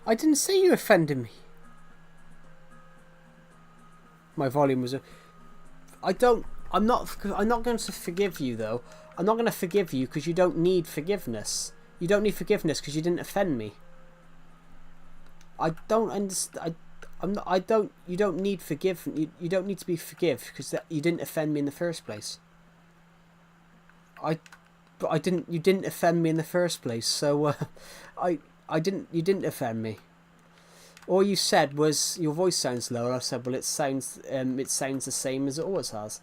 I didn't say you offended me. My volume was... I'm not going to forgive you, though. I'm not going to forgive you because you don't need forgiveness. You don't need forgiveness because you didn't offend me. I don't understand... You don't need you don't need to be forgive because you didn't offend me in the first place. You didn't offend me in the first place, so you didn't offend me. All you said was your voice sounds low, and I said, well, it sounds the same as it always has.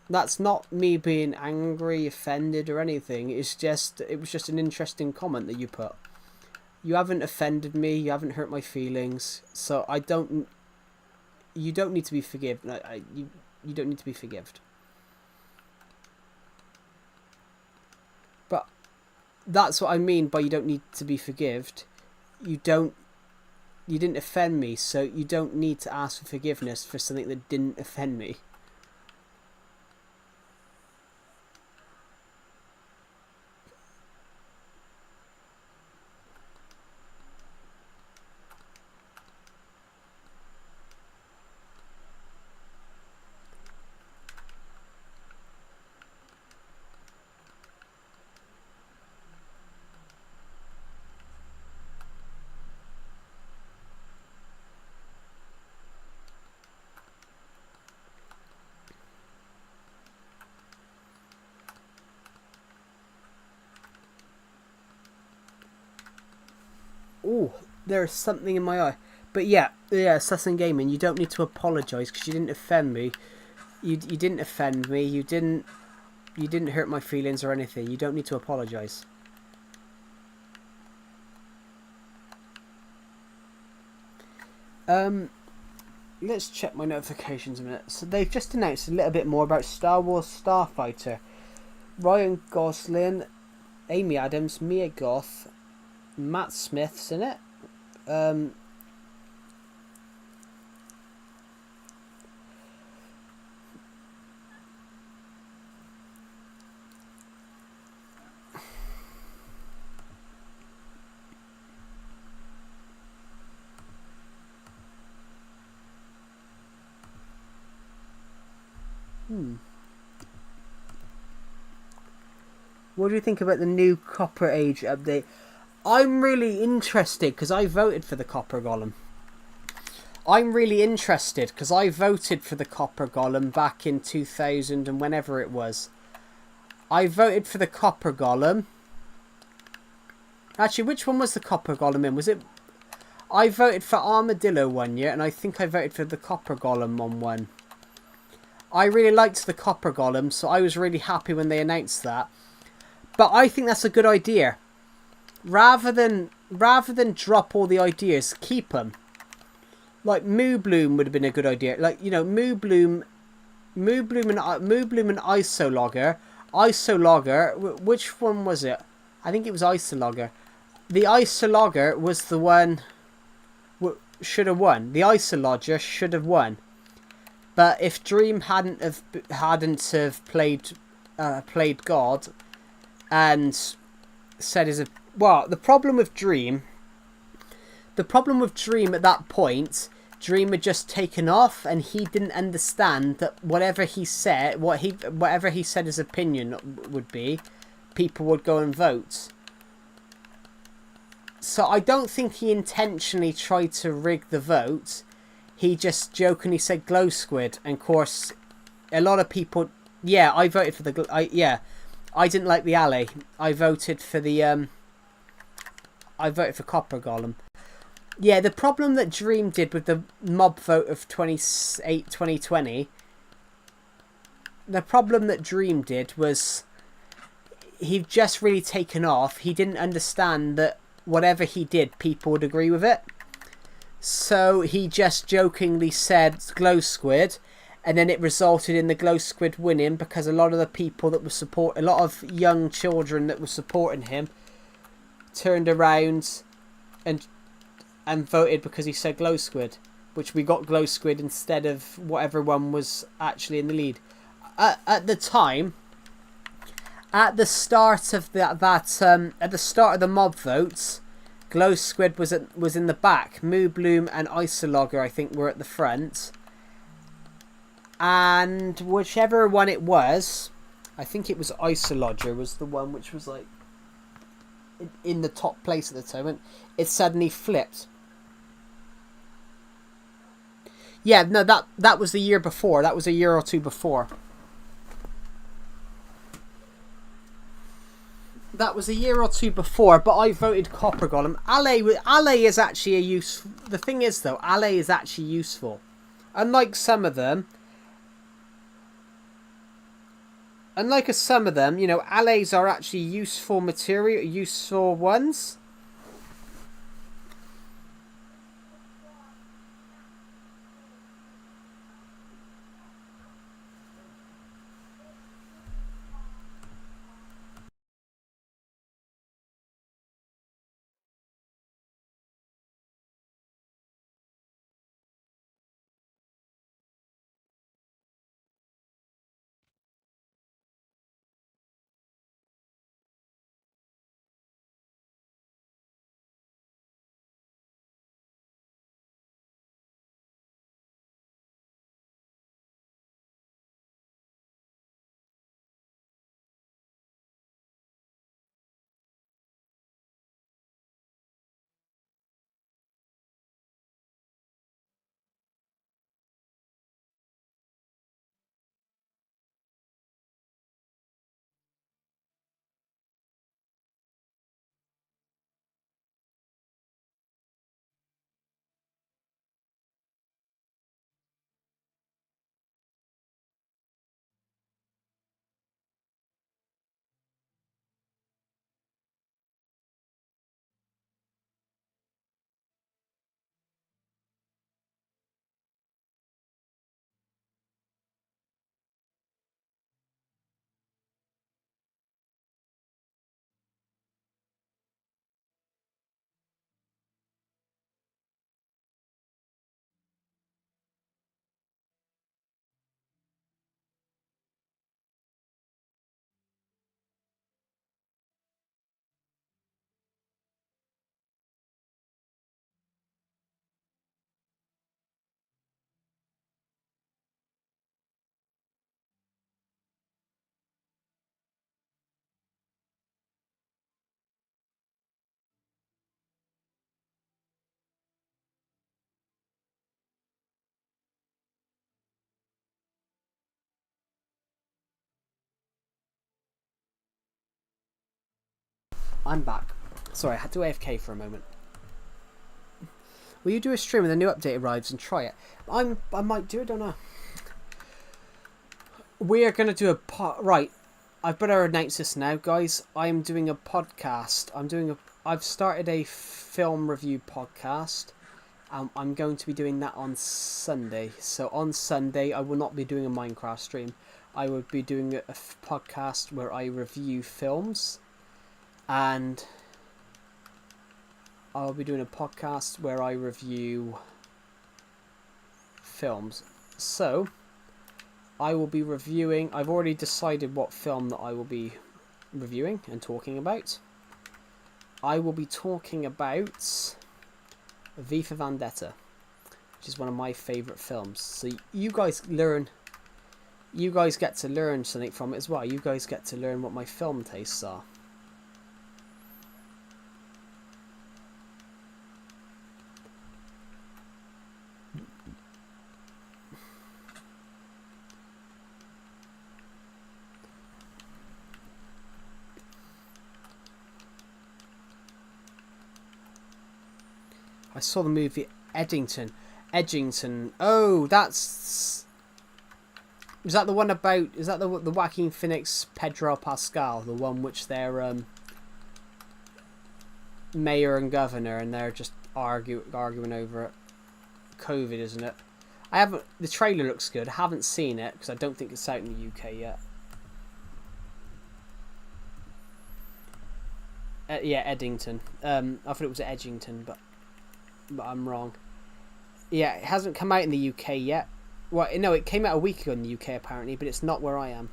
That's not me being angry, offended, or anything. It was just an interesting comment that you put. You haven't offended me. You haven't hurt my feelings. So I don't. you don't need to be forgiven. You don't need to be forgived. But that's what I mean by you don't need to be forgived. You didn't offend me, so you don't need to ask for forgiveness for something that didn't offend me. Oh, there's something in my eye. But yeah, Assassin Gaming, you don't need to apologise because you didn't offend me. You didn't offend me. You didn't hurt my feelings or anything. You don't need to apologise. Let's check my notifications a minute. So they've just announced a little bit more about Star Wars Starfighter. Ryan Gosling, Amy Adams, Mia Goth, Matt Smith's in it. What do you think about the new Copper Age update? I'm really interested because I voted for the Copper Golem. I'm really interested because I voted for the Copper Golem back in 2000 and whenever it was. I voted for the Copper Golem. Actually, which one was the Copper Golem in? Was it... I voted for Armadillo one year and I think I voted for the Copper Golem on one. I really liked the Copper Golem, so I was really happy when they announced that. But I think that's a good idea. Rather than drop all the ideas, keep them. Like Moo Bloom would have been a good idea. Like, you know, Moo Bloom and Isologger. Isologger, which one was it? I think it was Isologger. The Isologger was the one should have won. The Isologger should have won. But if Dream hadn't have played God and said the problem with Dream at that point, Dream had just taken off and he didn't understand that whatever he said his opinion would be, people would go and vote. So I don't think he intentionally tried to rig the vote. He just jokingly said glow squid, and of course a lot of people, I voted for I didn't like the alley. I voted for Copper Golem. Yeah, the problem that Dream did with the mob vote of 2020, the problem that Dream did was he'd just really taken off. He didn't understand that whatever he did, people would agree with it. So he just jokingly said glow squid, and then it resulted in the glow squid winning because a lot of the people that were a lot of young children that were supporting him turned around and voted because he said glow squid, which we got glow squid instead of whatever one was actually in the lead. At the time, at the start of at the start of the mob votes, glow squid was in the back. Moo Bloom and Isologger, I think, were at the front. And whichever one it was, I think it was Isologger was the one which was like in the top place at the time. It suddenly flipped. Yeah, no, that was the year before. That was a year or two before. That was a year or two before, but I voted Copper Golem. Alley is actually a use. The thing is, though, Alley is actually useful. Unlike some of them, you know, allays are actually useful material, useful ones. I'm back. Sorry, I had to AFK for a moment. Will you do a stream when the new update arrives and try it? I might do it, don't know. We are going to do a right. I better announce this now, guys. I'm doing a podcast. I've started a film review podcast. I'm going to be doing that on Sunday. So on Sunday, I will not be doing a Minecraft stream. I will be doing a podcast where I review films. And I'll be doing a podcast where I review films. So I will be reviewing... I've already decided what film that I will be reviewing and talking about. I will be talking about V for Vendetta, which is one of my favourite films. So you guys get to learn something from it as well. You guys get to learn what my film tastes are. I saw the movie Edgington. Oh, that's... Is that the one about... Is that the Joaquin Phoenix, Pedro Pascal? The one which they're mayor and governor and they're just arguing over it. COVID, isn't it? I haven't... The trailer looks good. I haven't seen it because I don't think it's out in the UK yet. Yeah, Eddington. I thought it was Edgington, but I'm wrong. Yeah, it hasn't come out in the UK yet. Well, no, it came out a week ago in the UK apparently, but it's not where I am.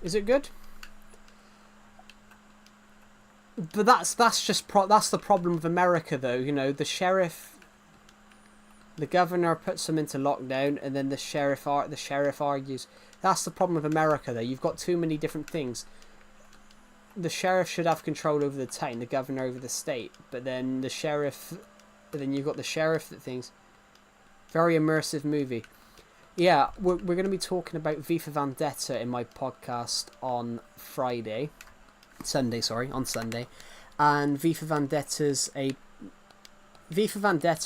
Is it good? But that's the problem with America, though. You know, the governor puts them into lockdown, and then the sheriff argues. That's the problem with America, though. You've got too many different things. The sheriff should have control over the town, the governor over the state, but then you've got the sheriff that thinks. Very immersive movie. Yeah, we're going to be talking about V for Vendetta in my podcast on Sunday, and V for Vendetta,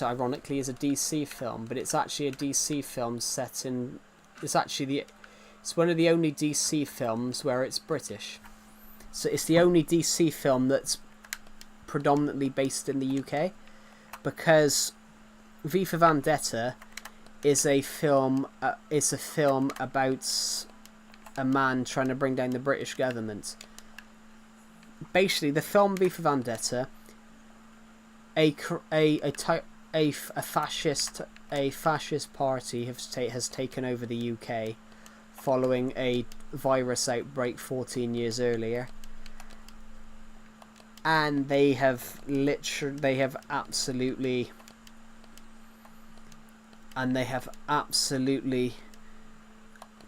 ironically, is a DC film, but it's actually a DC film set in... It's one of the only DC films where it's British. So it's the only DC film that's predominantly based in the UK, because V for Vendetta is a film about a man trying to bring down the British government. Basically, the film V for Vendetta, a fascist party has taken over the UK following a virus outbreak 14 years earlier, and they have absolutely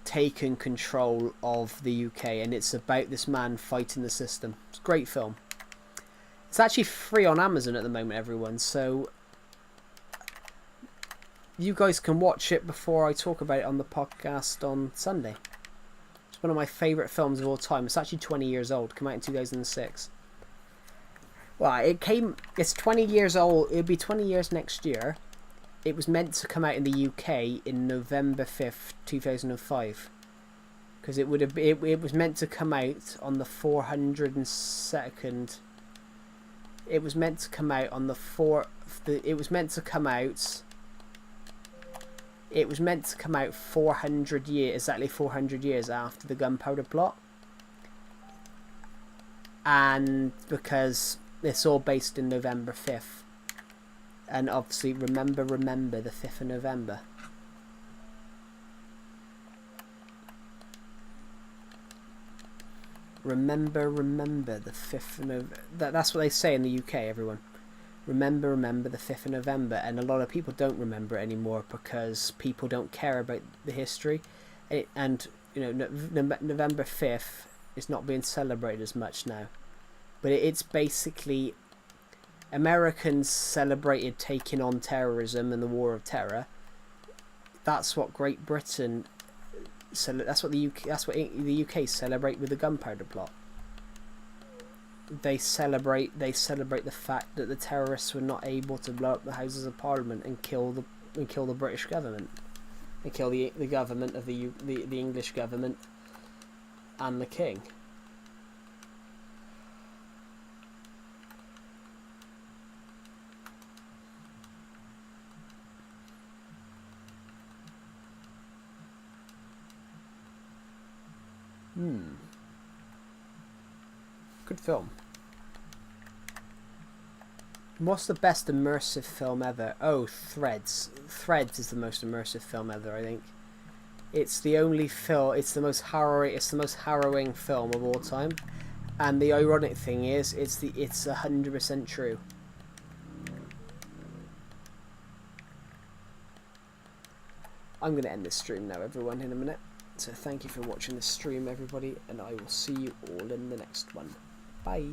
taken control of the UK, and it's about this man fighting the system. It's a great film. It's actually free on Amazon at the moment, everyone, so you guys can watch it before I talk about it on the podcast on Sunday. It's one of my favourite films of all time. It's actually 20 years old. Came out in 2006. Well, it's 20 years old. It'll be 20 years next year. It was meant to come out in the UK in November 5th, 2005. Because it was meant to come out on the 402nd. It was meant to come out on the 4th. It was meant to come out 400 years, exactly 400 years after the Gunpowder Plot. And because it's all based in November 5th. And obviously, remember the 5th of November. Remember the 5th of November. That's what they say in the UK, everyone. Remember the 5th of November. And a lot of people don't remember it anymore because people don't care about the history. And you know, November 5th is not being celebrated as much now. But it's basically... Americans celebrated taking on terrorism and the war of terror. that's what Great Britain. That's what the UK. That's what the UK celebrate with the Gunpowder Plot. They celebrate the fact that the terrorists were not able to blow up the Houses of Parliament and kill the British government, and kill the government of the English government and the King. Good film. What's the best immersive film ever? Oh, Threads. Threads is the most immersive film ever, I think. It's the only film. It's the most harrowing film of all time. And the ironic thing is, it's 100% true. I'm gonna end this stream now, everyone, in a minute. So thank you for watching this stream, everybody, and I will see you all in the next one. Bye.